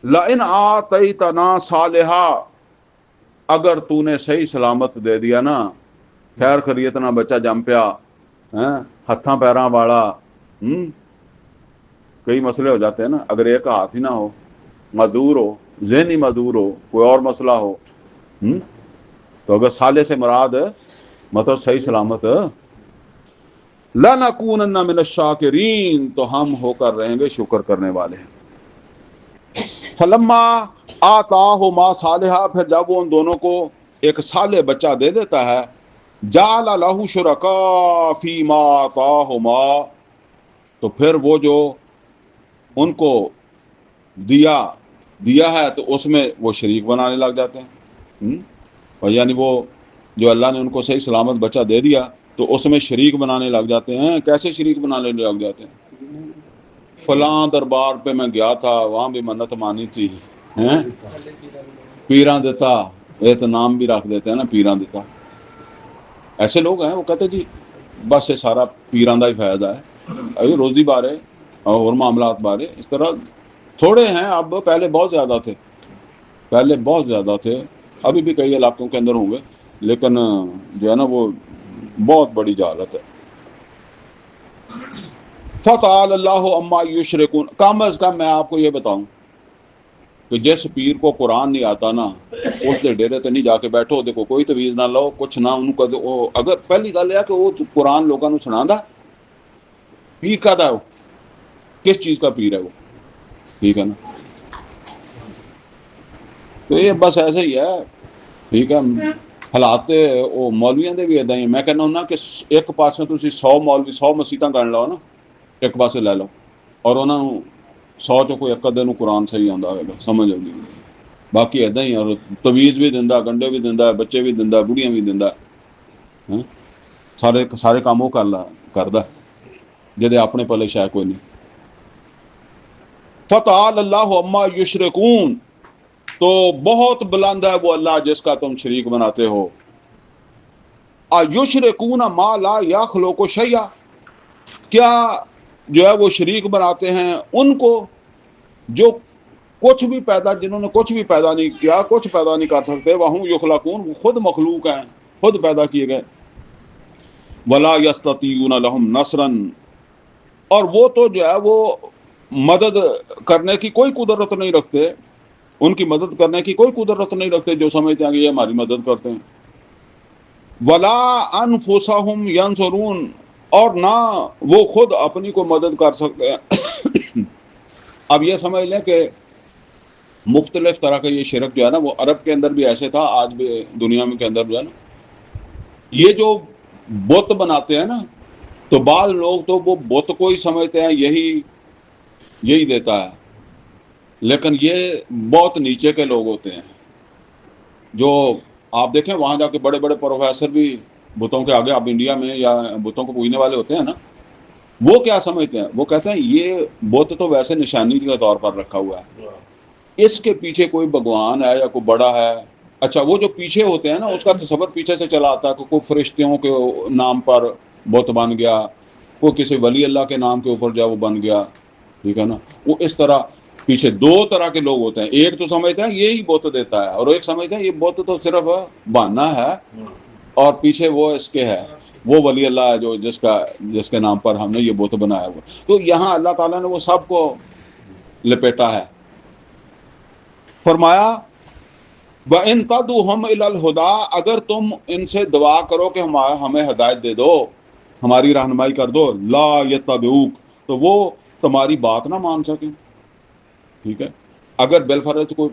Speaker 1: لئن آتیتنا صالحا, اگر تو نے صحیح سلامت دے دیا نا, خیر خیریت نہ بچہ جم پیا, ہتھاں پیراں والا. کئی مسئلے ہو جاتے ہیں نا, اگر ایک ہاتھ ہی نہ ہو, معذور ہو, ذہنی معذور ہو, کوئی اور مسئلہ ہو, تو اگر صالح سے مراد مطلب صحیح سلامت, لَنَكُونَنَّ مِنَ الشَّاكِرِينَ, تو ہم ہو کر رہیں گے شکر کرنے والے. فلما آتاہما صالحا, پھر جب وہ ان دونوں کو ایک صالح بچہ دے دیتا ہے. جعل لہ شرکاء فیما آتاہما, تو پھر وہ جو ان کو دیا ہے تو اس میں وہ شریک بنانے لگ جاتے ہیں. اور یعنی وہ جو اللہ نے ان کو صحیح سلامت بچہ دے دیا, تو اس میں شریک بنانے لگ جاتے ہیں. کیسے شریک بنانے لگ جاتے ہیں؟ فلاں دربار پہ میں گیا تھا, وہاں بھی منت مانی تھی, پیراں دیتا, اہتمام بھی رکھ دیتے ہیں نا, پیراں دیتا. ایسے لوگ ہیں, وہ کہتے جی بس یہ سارا پیراں دا ہی فائدہ ہے, ابھی روزی بارے اور معاملات بارے. اس طرح تھوڑے ہیں, اب پہلے بہت زیادہ تھے, ابھی بھی کئی علاقوں کے اندر ہوں گے, لیکن جو ہے نا وہ بہت بڑی جہالت ہے. فتعال اللہ عما یشرکون, کم از کم میں آپ کو یہ بتاؤں کہ جس پیر کو قرآن نہیں آتا نا, اس دے ڈیرے تے نہیں جا کے بیٹھو, دیکھو کوئی تویز نہ لو, کچھ نہ ان کو. اگر پہلی گل ہے کہ وہ قرآن لوگوں کو سنا دا, پیر کا دا, کس چیز کا پیر ہے وہ, ٹھیک ہے نا. تو یہ بس ایسے ہی ہے. ٹھیک ہے, حالات وہ مولویاں دے بھی ادا ہی. میں کہنا ہوں کہ ایک پاسوں تسی 100 مولوی 100 مسیتاں گن لو نا, ایک پاسے لے لو, اور انہوں 100 چوں کوئی ایک ادھے نوں قرآن صحیح آندا ہوئے گا, سمجھ آؤگی. باقی ادا ہی, اور تویز بھی دیندا, گنڈے بھی دیندا, بچے بھی دیندا, بڑھیاں بھی دیندا, سارے کام وہ کردا جدے اپنے پلے شے کوئی نہیں. فتعال اللہ عما یشرکون, تو بہت بلند ہے وہ اللہ جس کا تم شریک بناتے ہو. یشرکون ما لا یخلق شیئا, کیا جو ہے وہ شریک بناتے ہیں ان کو جو کچھ بھی جنہوں نے کچھ بھی پیدا نہیں کیا, کچھ پیدا نہیں کر سکتے. وہم یخلقون, وہ خود مخلوق ہیں, خود پیدا کیے گئے. ولا یستطیعون لهم نصرا, اور وہ تو جو ہے وہ مدد کرنے کی کوئی قدرت نہیں رکھتے, ان کی مدد کرنے کی کوئی قدرت نہیں رکھتے, جو سمجھتے ہیں کہ یہ ہماری مدد کرتے ہیں. ولا انفسهم ینصرون, اور نہ وہ خود اپنی کو مدد کر سکتے ہیں. اب یہ سمجھ لیں کہ مختلف طرح کا یہ شرک جو ہے نا, وہ عرب کے اندر بھی ایسے تھا, آج بھی دنیا میں کے اندر جو ہے نا, یہ جو بت بناتے ہیں نا, تو بعض لوگ تو وہ بت کو ہی سمجھتے ہیں یہی دیتا ہے, لیکن یہ بہت نیچے کے لوگ ہوتے ہیں. جو آپ دیکھیں وہاں جا کے بڑے بڑے پروفیسر بھی بتوں کے آگے، آپ انڈیا میں یا بتوں کو پوجنے والے ہوتے ہیں نا، وہ کیا سمجھتے ہیں؟ وہ کہتے ہیں یہ بت تو ویسے نشانی کے طور پر رکھا ہوا ہے، اس کے پیچھے کوئی بھگوان ہے یا کوئی بڑا ہے۔ اچھا، وہ جو پیچھے ہوتے ہیں نا، اس کا تصور پیچھے سے چلا آتا ہے کہ کوئی فرشتوں کے نام پر بت بن گیا، کوئی کسی ولی اللہ کے نام کے اوپر جو وہ بن گیا، ٹھیک ہے نا۔ وہ اس طرح پیچھے دو طرح کے لوگ ہوتے ہیں، ایک تو سمجھتا ہے یہی بت دیتا ہے، اور ایک سمجھتا ہے یہ بت تو صرف بہانا ہے اور پیچھے وہ اس کے ہے، وہ ولی اللہ ہے جو جس کے نام پر ہم نے یہ بت بنایا ہوا۔ تو یہاں اللہ تعالیٰ نے وہ سب کو لپیٹا ہے۔ فرمایا وَإِن تَدْعُوهُمْ إِلَى الْهُدَىٰ، اگر تم ان سے دعا کرو کہ ہمیں ہدایت دے دو، ہماری رہنمائی کر دو، لا يَتَّبِعُوك، تو وہ تمہاری بات نہ مان سکیں، ٹھیک ہے۔ اگر بالفرض کوئی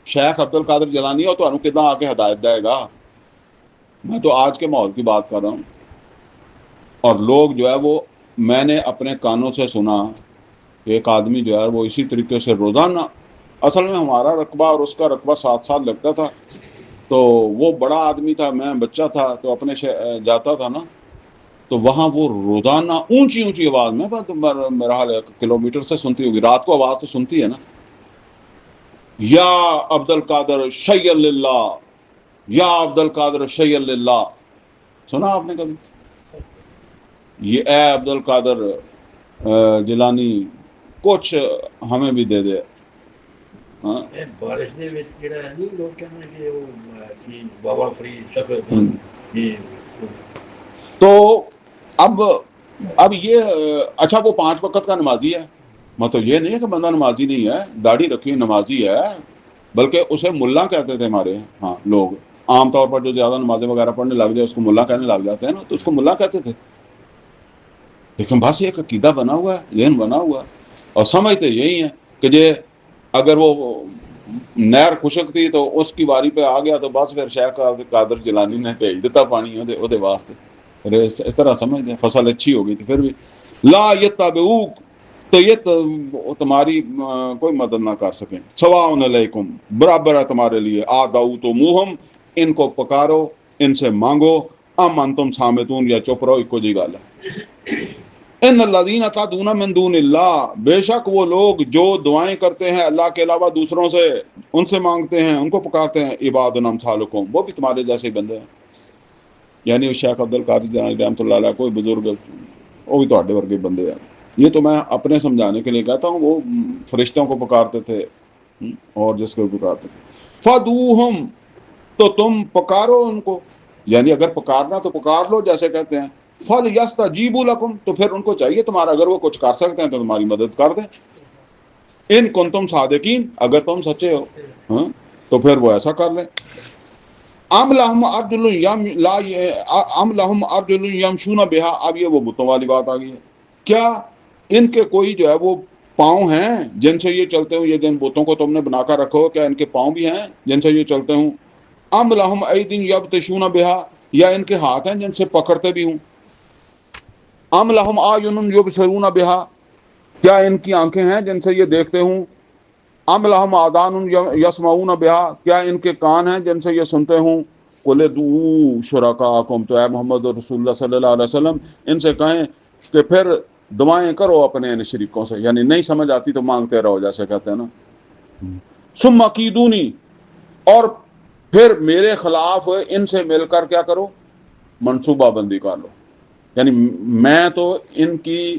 Speaker 1: شیخ عبد القادر جیلانی ہو تو انہوں کداں آ کے ہدایت دے گا؟ میں تو آج کے ماحول کی بات کر رہا ہوں، اور لوگ جو ہے وہ، میں نے اپنے کانوں سے سنا کہ ایک آدمی جو ہے وہ اسی طریقے سے روزانہ، اصل میں ہمارا رقبہ اور اس کا رقبہ 7 سال لگتا تھا، تو وہ بڑا آدمی تھا، میں بچہ تھا، تو اپنے جاتا تھا نا، تو وہاں وہ روزانہ اونچی اونچی آواز میں، میرا حال 1 کلومیٹر سے سنتی ہوگی، رات کو آواز تو سنتی ہے نا، یا عبد القادر شیء للہ، یا عبد القادر شیء للہ، سنا آپ نے کبھی؟ یہ اے عبد القادر جیلانی کچھ ہمیں بھی دے دے۔ ہاں،
Speaker 2: بارش دے وچ جڑا ہے نہیں لوگ کہنے کہ وہ بابا فرید شفیع یہ
Speaker 1: تو اب یہ اچھا، وہ 5 وقت کا نمازی ہے، مطلب یہ نہیں ہے کہ بندہ نمازی نہیں ہے، داڑھی رکھی نمازی ہے، بلکہ اسے ملا کہتے تھے ہمارے ہاں لوگ، عام طور پر جو زیادہ نمازیں وغیرہ پڑھنے لگ جائے اس کو ملا کہنے لگ جاتے ہیں نا، تو اس کو ملا کہتے تھے۔ لیکن بس ایک عقیدہ بنا ہوا ہے، ذہن بنا ہوا ہے، اور سمجھتے یہی ہے کہ یہ اگر وہ نہر خشک تھی تو اس کی واری پہ آ گیا تو بس پھر شیخ قادر جیلانی نے بھیج دیتا پانی وہ واسطے، اس طرح سمجھ دیں فصل اچھی ہو گئی تھی۔ پھر بھی لا یتبعوک، تو یہ تمہاری کوئی مدد نہ کر سکیں، سواء علیکم، برابر ہے تمہارے لیے، آدعوتموہم، ان کو پکارو، ان سے مانگو، ام انتم صامتون، یا چپ رہو، ایک جی گل ہے۔ ان الذین تدعون من دون اللہ، بے شک وہ لوگ جو دعائیں کرتے ہیں اللہ کے علاوہ دوسروں سے، ان سے مانگتے ہیں، ان کو پکارتے ہیں، عباد امثالکم، وہ بھی تمہارے جیسے بندے ہیں۔ یعنی شیخ عبد القادر جیلانی رحمۃ اللہ علیہ کوئی بزرگ، وہ بھی تہاڈے ورگے بندے ہیں۔ یہ تو میں اپنے سمجھانے کے لیے کہتا ہوں، وہ فرشتوں کو پکارتے تھے اور جس کو پکارتے تھے۔ فدعوہم، تو تم پکارو ان کو، یعنی اگر پکارنا تو پکار لو، جیسے کہتے ہیں فَلْيَسْتَجِیبُوا لَکُم، تو پھر ان کو چاہیے تمہارا، اگر وہ کچھ کر سکتے ہیں تو تمہاری مدد کر دیں، ان کنتم صادقین، اگر تم سچے ہو، ہاں تو پھر وہ ایسا کر لیں۔ ام لہم ارجل یمشون بہا، اب یہ وہ بتوں والی بات آ گئی ہے، کیا ان کے کوئی جو ہے وہ پاؤں ہیں جن سے یہ چلتے ہوں؟ یہ جن بتوں کو تم نے بنا کر رکھو، کیا ان کے پاؤں بھی ہیں جن سے یہ چلتے ہوں؟ ام لہم ایدین یبطشون بہا، یا ان کے ہاتھ ہیں جن سے پکڑتے بھی ہوں؟ ام لہم اعین یبصرون بہا، کیا ان کی آنکھیں ہیں جن سے یہ دیکھتے ہوں؟ ام لہم آذان یسمعون بہا، کیا ان کے کان ہیں جن سے یہ سنتے ہوں؟ قل ادعوا شرکاءکم، تو اے محمد رسول اللہ صلی اللہ علیہ وسلم ان سے کہیں کہ پھر دعائیں کرو اپنے ان شریکوں سے، یعنی نہیں سمجھ آتی تو مانگتے رہو، جیسے کہتے ہیں نا۔ ثم کیدونی، اور پھر میرے خلاف ان سے مل کر کیا کرو؟ منصوبہ بندی کر لو، یعنی میں تو ان کی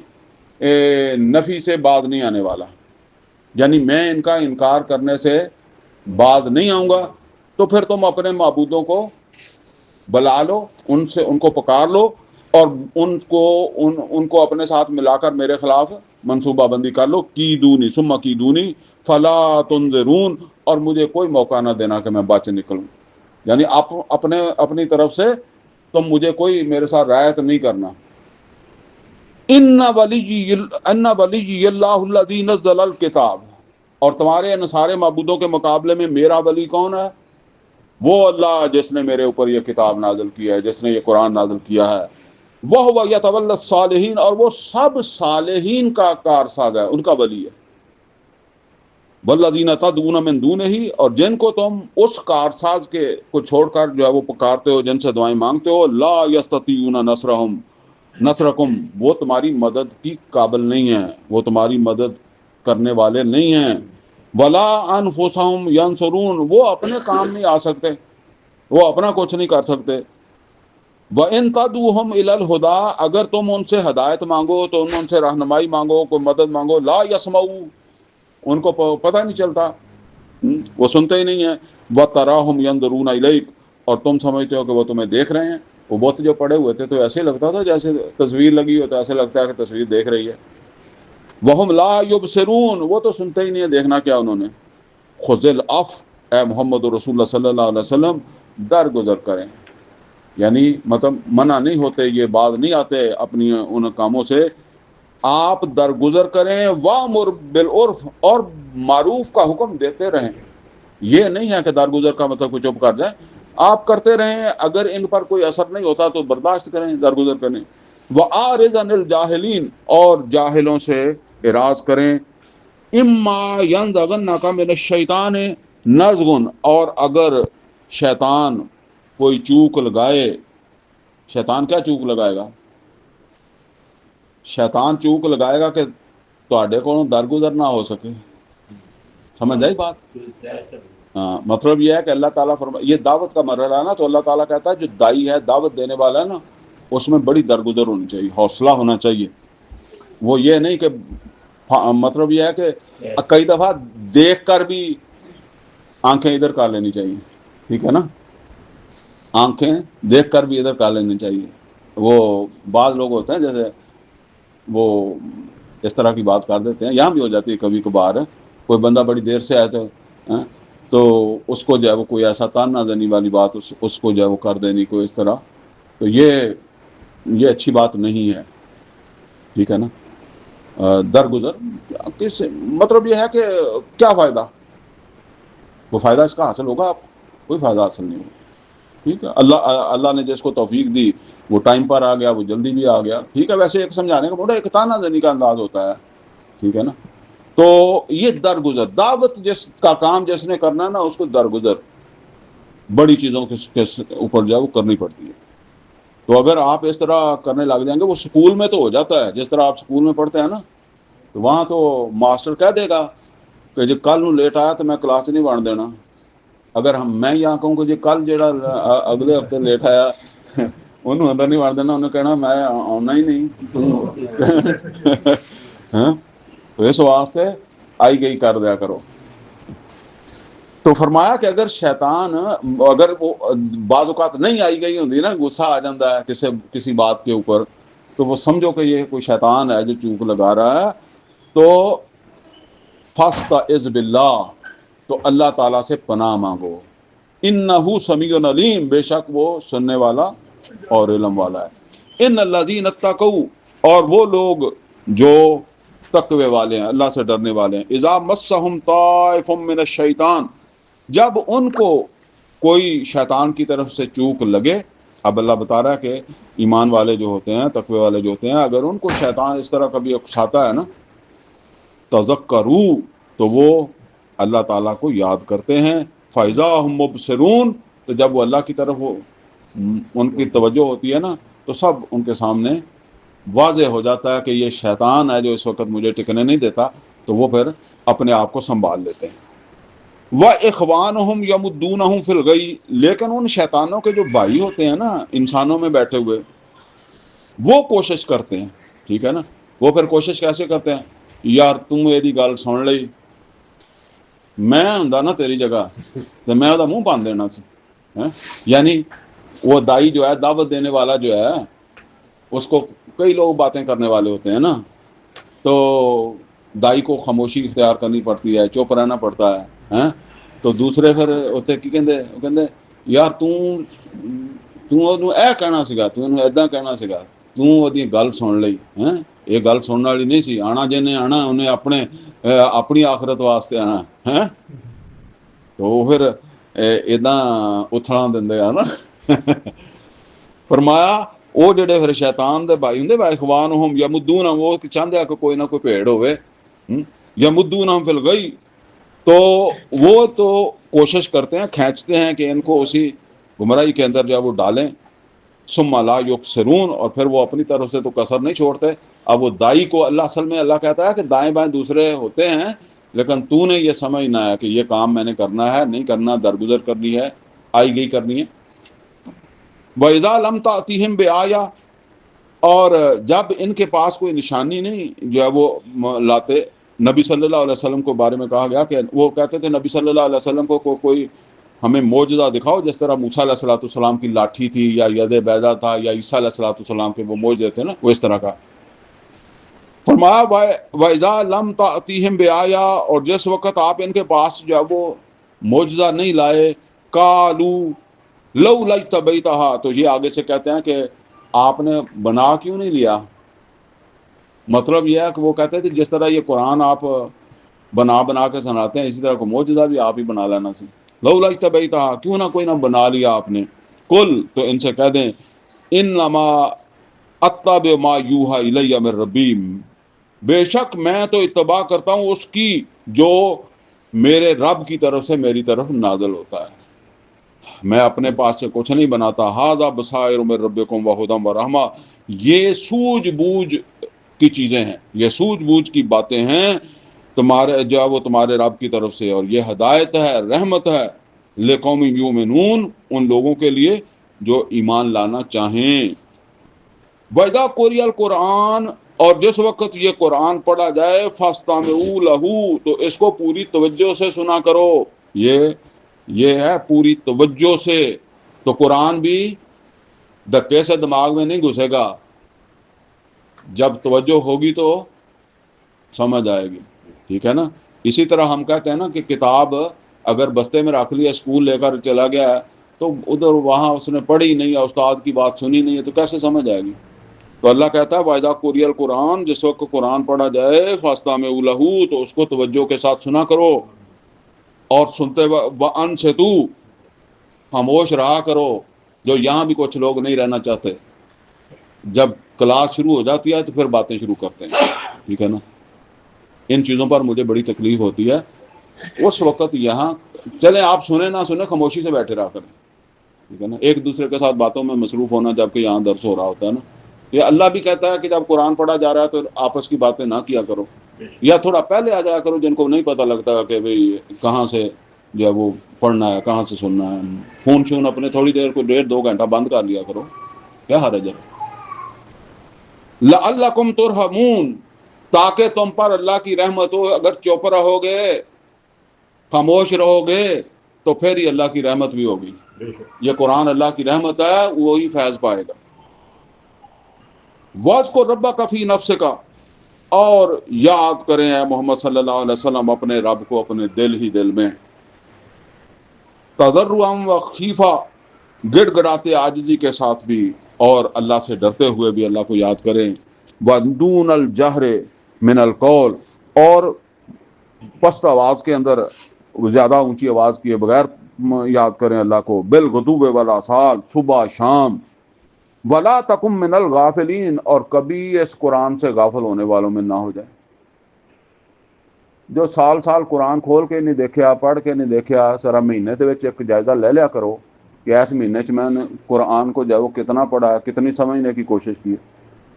Speaker 1: نفی سے بعد نہیں آنے والا، یعنی میں ان کا انکار کرنے سے بعد نہیں آؤں گا، تو پھر تم اپنے معبودوں کو بلا لو، ان سے ان کو پکار لو، اور ان کو اپنے ساتھ ملا کر میرے خلاف منصوبہ بندی کر لو۔ کی دونی ثم کی دونی فلا تنظرون، اور مجھے کوئی موقع نہ دینا کہ میں بچ نکلوں، یعنی آپ اپنی طرف سے تم مجھے کوئی میرے ساتھ رعایت نہیں کرنا۔ ان ولی اللہ الذی نزل الکتاب، اور تمہارے ان سارے معبودوں کے مقابلے میں میرا ولی کون ہے؟ وہ اللہ جس نے میرے اوپر یہ کتاب نازل کیا ہے، جس نے یہ قرآن نازل کیا ہے۔ وَهُوَ يَتَوَلَّى الصَّالِحِينَ، اور وہ سب صالحین کا کارساز ہے، ان کا ولی ہے۔ والذین تدعون من دونہ، اور جن کو تم اس کارساز کے کو چھوڑ کر جو ہے وہ پکارتے ہو، جن سے دعائیں مانگتے ہو، لا یستطیعون نصرکم، وہ تمہاری مدد کی قابل نہیں ہیں، وہ تمہاری مدد کرنے والے نہیں ہیں، ولا انفسہم ینصرون، وہ اپنے کام نہیں آ سکتے، وہ اپنا کچھ نہیں کر سکتے، وَإِن تَدْعُوهُمْ إِلَى الْهُدَىٰ، اگر تم ان سے ہدایت مانگو، تو ان سے رہنمائی مانگو، کوئی مدد مانگو، لا يسمعوا، ان کو پتہ نہیں چلتا، وہ سنتے ہی نہیں ہیں، وَتَرَاهُمْ يَنظُرُونَ إِلَيْكَ، اور تم سمجھتے ہو کہ وہ تمہیں دیکھ رہے ہیں، وہ بت جو پڑے ہوئے تھے تو ایسے لگتا تھا جیسے تصویر لگی ہو، تو ایسے لگتا ہے کہ تصویر دیکھ رہی ہے، وَهُمْ لَا يُبْصِرُونَ، وہ تو سنتے ہی نہیں ہیں، دیکھنا کیا انہوں نے، خُذِ الْعَفْوَ، اے محمد رسول اللہ صلی اللہ علیہ وسلم درگزر کریں، یعنی مطلب منع نہیں ہوتے، یہ بات نہیں آتے اپنی ان کاموں سے، آپ درگزر کریں، وامر بالعرف، اور معروف کا حکم دیتے رہیں، یہ نہیں ہے کہ درگزر کا مطلب کوئی چپ کر جائے، آپ کرتے رہیں، اگر ان پر کوئی اثر نہیں ہوتا تو برداشت کریں، درگزر کریں، وَأَعْرِضْ عَنِ الْجَاهِلِينَ، اور جاہلوں سے اعراض کریں، اِمَّا يَنزَغَنَّكَ مِنَ الشَّيْطَانِ نَزْغٌ، اور اگر شیطان کوئی چوک لگائے، شیطان کیا چوک لگائے گا؟ شیطان چوک لگائے گا کہ تواڈے کولوں درگزر نہ ہو سکے، سمجھ آئی بات؟ ہاں، مطلب یہ ہے کہ اللہ تعالیٰ یہ دعوت کا مرحلہ ہے نا، تو اللہ تعالیٰ کہتا ہے جو دائی ہے، دعوت دینے والا ہے نا، اس میں بڑی درگزر ہونی چاہیے، حوصلہ ہونا چاہیے، وہ یہ نہیں کہ مطلب یہ ہے کہ کئی دفعہ دیکھ کر بھی آنکھیں ادھر کر لینی چاہیے، ٹھیک ہے نا، آنکھیں دیکھ کر بھی ادھر کر لینی چاہیے، وہ بعض لوگ ہوتے ہیں جیسے وہ اس طرح کی بات کر دیتے ہیں، یہاں بھی ہو جاتی ہے کبھی کبھار، کوئی بندہ بڑی دیر سے آئے تو اس کو جو ہے وہ کوئی ایسا تانا دینی والی بات اس کو جو ہے وہ کر دینی کوئی اس طرح، تو یہ اچھی بات نہیں ہے، ٹھیک ہے نا، درگزر کس مطلب یہ ہے کہ کیا فائدہ، وہ فائدہ اس کا حاصل ہوگا، آپ کوئی فائدہ حاصل نہیں ہوگا، ٹھیک ہے، اللہ نے جس کو توفیق دی وہ ٹائم پر آ گیا، وہ جلدی بھی آ گیا، ٹھیک ہے، ویسے ایک سمجھانے کا موڈا ایک تانا زنی کا انداز ہوتا ہے، ٹھیک ہے نا، تو یہ درگزر، دعوت جس کا کام جس نے کرنا ہے نا، اس کو درگزر بڑی چیزوں کے اوپر جو ہے وہ کرنی پڑتی ہے، تو اگر آپ اس طرح کرنے لگ جائیں گے، وہ سکول میں تو ہو جاتا ہے، جس طرح آپ سکول میں پڑھتے ہیں نا، تو وہاں تو ماسٹر کہہ دے گا کہ جو کل نو لیٹ آیا تو میں کلاس نہیں بن دینا، اگر میں یہاں کہوں کہ جی کل جڑا اگلے ہفتے لیٹ آیا انہوں اندر نہیں بن دینا، انہوں کہنا میں آنا ہی نہیں، تو اس واسطے آئی گئی کر دیا کرو، تو فرمایا کہ اگر شیطان اگر وہ بعض اوقات نہیں آئی گئی ہوتی نا، غصہ آ جاتا ہے کسی بات کے اوپر، تو وہ سمجھو کہ یہ کوئی شیطان ہے جو چوک لگا رہا ہے، تو فاستعذ باللہ، تو اللہ تعالیٰ سے پناہ مانگو، انہ سمیع علیم، بے شک وہ سننے والا اور علم والا ہے، ان الذین اتقوا، اور وہ لوگ جو تقوی والے ہیں، اللہ سے ڈرنے والے ہیں، اذا مسہم طائف من الشیطان، جب ان کو کوئی شیطان کی طرف سے چوک لگے، اب اللہ بتا رہا ہے کہ ایمان والے جو ہوتے ہیں، تقوی والے جو ہوتے ہیں، اگر ان کو شیطان اس طرح کبھی اکساتا ہے نا، تذکروا، تو وہ اللہ تعالیٰ کو یاد کرتے ہیں، فَإِذَا هُمْ مُبْصِرُونَ، تو جب وہ اللہ کی طرف ان کی توجہ ہوتی ہے نا، تو سب ان کے سامنے واضح ہو جاتا ہے کہ یہ شیطان ہے جو اس وقت مجھے ٹکنے نہیں دیتا، تو وہ پھر اپنے آپ کو سنبھال لیتے ہیں، وَإِخْوَانُهُمْ يَمُدُّونَهُمْ فِي الْغَيِّ، لیکن ان شیطانوں کے جو بھائی ہوتے ہیں نا انسانوں میں بیٹھے ہوئے، وہ کوشش کرتے ہیں، ٹھیک ہے نا، وہ پھر کوشش کیسے کرتے ہیں، یار تم یہ گل سن لئی، میں ہوندا نا تیری جگہ تو میں وہ منہ بن دینا سی، یعنی وہ دائی جو ہے، دعوت دینے والا جو ہے، اس کو کئی لوگ باتیں کرنے والے ہوتے ہیں نا، تو دائی کو خاموشی اختیار کرنی پڑتی ہے، چپ رہنا پڑتا ہے، تو دوسرے پھر اتنے کی کہندے یار توں اے کہنا سگا، توں ایداں کہنا سگا، توں وہ گل سن لئی، یہ گل سننے والی نہیں سی، آنا جن آنا انہیں اپنی آخرت واسطے آنا ہے، تو وہ پھر ایداں اتھڑاں دے نا، فرمایا وہ جڑے پھر شیطان دے بھائی ہوندے، وَإِخْوَانُهُمْ يَمُدُّونَهُمْ، وہ چاہتے ہیں کہ کوئی نہ کوئی بھیڑ ہوئے، يَمُدُّونَهُمْ فِي الْغَيِّ، تو وہ تو کوشش کرتے ہیں، کھینچتے ہیں کہ ان کو اسی گمراہی کے اندر جو ہے وہ ڈالیں. ثم لا یبصرون، اور پھر وہ اپنی طرف سے تو کسر نہیں چھوڑتے. اب وہ دائی کو اللہ اصل میں اللہ کہتا ہے کہ دائیں بائیں دوسرے ہوتے ہیں، لیکن تو نے یہ سمجھنا ہے کہ یہ کام میں نے کرنا ہے، نہیں کرنا، درگزر کرنی ہے، آئی گئی کرنی ہے. وَإِذَا لَمْ تَأْتِهِمْ بِآيَةٍ، اور جب ان کے پاس کوئی نشانی نہیں جو ہے وہ لاتے. نبی صلی اللہ علیہ وسلم کو بارے میں کہا گیا کہ وہ کہتے تھے نبی صلی اللہ علیہ وسلم کو کوئی ہمیں معجزہ دکھاؤ، جس طرح موسیٰ علیہ الصلوۃ والسلام کی لاٹھی تھی، یا ید بیضا تھا، یا عیسیٰ علیہ الصلوۃ والسلام کے وہ معجزے تھے نا، وہ اس طرح کا. فرمایا وَإِذَا لَمْ تَأْتِهِمْ بِآيَةٍ، اور جس وقت آپ ان کے پاس جو ہے وہ معجزہ نہیں لائے، قَالُوا لَوْ لَيْتَ بَيْتَهَا، تو یہ آگے سے کہتے ہیں کہ آپ نے بنا کیوں نہیں لیا. مطلب یہ ہے کہ وہ کہتے تھے جس طرح یہ قرآن آپ بنا کے سناتے ہیں، اسی طرح کو معجزہ بھی آپ ہی بنا لینا سی. لَوْ لَيْتَ بَيْتَهَا، کیوں نہ کوئی نہ بنا لیا آپ نے. قُل، تو ان سے کہہ دیں، اِنَّمَا أَتَّبِعُ مَا يُوحَىٰ إِلَيَّ مِن رَّبِّي، بے شک میں تو اتباع کرتا ہوں اس کی جو میرے رب کی طرف سے میری طرف نازل ہوتا ہے، میں اپنے پاس سے کچھ نہیں بناتا. ھذا بصائر من ربکم وہدی ورحمہ، یہ سوجھ بوجھ کی چیزیں ہیں، یہ سوجھ بوجھ کی باتیں ہیں تمہارے جو ہے وہ تمہارے رب کی طرف سے، اور یہ ہدایت ہے، رحمت ہے. لقوم یؤمنون، ان لوگوں کے لیے جو ایمان لانا چاہیں. وَإِذَا قُرِئَ الْقُرْآنُ، اور جس وقت یہ قرآن پڑھا جائے، فَاسْتَمِعُوا لَهُ، تو اس کو پوری توجہ سے سنا کرو. یہ ہے پوری توجہ سے. تو قرآن بھی دھکے سے دماغ میں نہیں گھسے گا، جب توجہ ہوگی تو سمجھ آئے گی. ٹھیک ہے نا. اسی طرح ہم کہتے ہیں نا کہ کتاب اگر بستے میں رکھ لیا، اسکول لے کر چلا گیا ہے، تو ادھر وہاں اس نے پڑھی نہیں ہے، استاد کی بات سنی نہیں ہے، تو کیسے سمجھ آئے گی. تو اللہ کہتا ہے وَإِذَا قُرِئَ الْقُرْآنُ، جس وقت قرآن پڑھا جائے، فَاسْتَمِعُوا لَهُ، تو اس کو توجہ کے ساتھ سنا کرو. اور سنتے وَأَنصِتُوا، خاموش رہا کرو. جو یہاں بھی کچھ لوگ نہیں رہنا چاہتے، جب کلاس شروع ہو جاتی ہے تو پھر باتیں شروع کرتے ہیں. ٹھیک ہے نا. ان چیزوں پر مجھے بڑی تکلیف ہوتی ہے. اس وقت یہاں چلیں، آپ سنیں نہ سنیں، خاموشی سے بیٹھے رہا کریں. ٹھیک ہے نا. ایک دوسرے کے ساتھ باتوں میں مصروف ہونا، جبکہ یہاں درس ہو رہا ہوتا ہے نا. یہ اللہ بھی کہتا ہے کہ جب قرآن پڑھا جا رہا ہے تو آپس کی باتیں نہ کیا کرو، یا تھوڑا پہلے آ جایا کرو، جن کو نہیں پتہ لگتا کہ بھئی کہاں سے جو ہے وہ پڑھنا ہے، کہاں سے سننا ہے. فون شون اپنے تھوڑی دیر کو 1.5-2 گھنٹہ بند کر لیا کرو، کیا حرج ہے. لعلکم ترحمون، تاکہ تم پر اللہ کی رحمت ہو. اگر چپ رہو گے، خاموش رہو گے، تو پھر ہی اللہ کی رحمت بھی ہوگی. یہ قرآن اللہ کی رحمت ہے، وہی فیض پائے گا. وَاذْكُر رَبَّكَ فِي نَفْسِكَ، اور یاد کریں اے محمد صلی اللہ علیہ وسلم اپنے رب کو اپنے دل ہی دل میں. تضرعا وخیفا، گڑ گڑاتے عاجزی کے ساتھ بھی، اور اللہ سے ڈرتے ہوئے بھی اللہ کو یاد کریں. وَدُونَ الْجَهْرِ مِنَ الْقَوْلِ، اور پست آواز کے اندر، زیادہ اونچی آواز کیے بغیر یاد کریں اللہ کو. بالغدو والآصال، صبح شام. ولا تکم من الغافلین، اور کبھی اس قرآن سے غافل ہونے والوں میں نہ ہو جائے. جو سال قرآن کھول کے نہیں دیکھیا، پڑھ کے نہیں دیکھیا، سارا مہینے دے وچ ایک جائزہ لے لیا کرو کہ اس مہینے چ میں نے قرآن کو جو کتنا پڑھا، کتنی سمجھنے کی کوشش کی.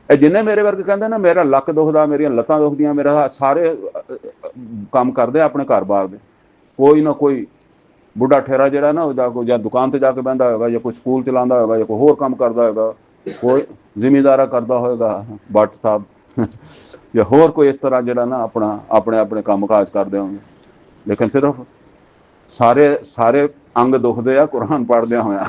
Speaker 1: اے جنہیں میرے ورگے کہندے نا میرا لک دکھدا، میری لتاں دکھدیاں، میرا سارے کام کردے اپنے گھر بار دے، کوئی نہ کوئی بڑھا ٹھہرا جڑا نا یا دکان تے جا کے بہندا ہوگا، یا کوئی سکول چلاندا ہوگا، یا کوئی ہور کام کردا ہوگا، کوئی زمیندارہ کردا ہوگا بٹ صاحب یا ہور کوئی اس طرح جڑا نا اپنے کام کاج کردے ہوں گے. لیکن صرف سارے انگ دکھدے آ قرآن پڑھدیا ہویا.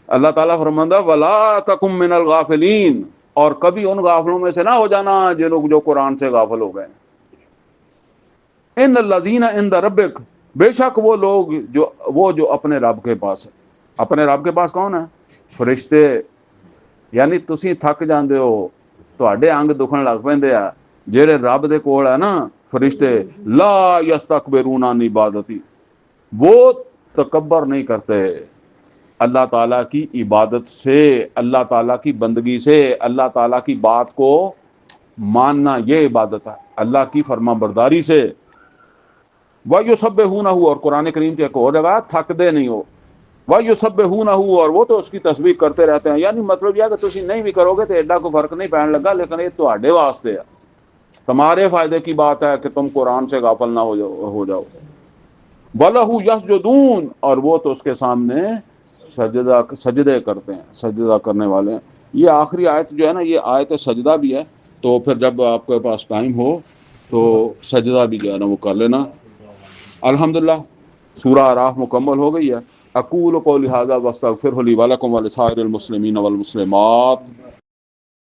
Speaker 1: اللہ تعالیٰ فرماندا ولا تکم من الغافلین، اور کبھی ان غافلوں میں سے نہ ہو جانا جو قرآن سے غافل ہو گئے. ان الذین عند ربک، بے شک وہ لوگ جو اپنے رب کے پاس ہے. اپنے رب کے پاس کون ہے؟ فرشتے. یعنی تسی تھک جاندے ہو، تواڈے انگ دکھن لگ پیندے آ، جہڑے رب دے کول ہے نا فرشتے، لا یستکبرون عن عبادتی، وہ تکبر نہیں کرتے اللہ تعالیٰ کی عبادت سے، اللہ تعالیٰ کی بندگی سے. اللہ تعالیٰ کی بات کو ماننا یہ عبادت ہے، اللہ کی فرما برداری سے. وَيُسَبِّحُونَهُ، اور قرآن کریم کی ایک اور جگہ تھکتے نہیں ہو، وَيُسَبِّحُونَهُ، اور وہ تو اس کی تسبیح کرتے رہتے ہیں. یعنی مطلب یہ ہے کہ تسی نہیں بھی کرو گے تو ایڈا کوئی فرق نہیں پہن لگا، لیکن یہ تواڈے واسطے ہے، تمہارے فائدے کی بات ہے کہ تم قرآن سے غافل نہ ہو جاؤ. وَلَهُ يَسْجُدُونَ، اور وہ تو اس کے سامنے سجدے کرتے ہیں، سجدہ کرنے والے ہیں. یہ آخری آیت جو ہے نا، یہ آیت سجدہ بھی ہے، تو پھر جب آپ کے پاس ٹائم ہو تو سجدہ بھی جو ہے نا وہ کر لینا. الحمدللہ سورہ اعراف مکمل ہو گئی ہے. اقول قولی ھذا واستغفر لی ولکم ولسائر المسلمین والمسلمات.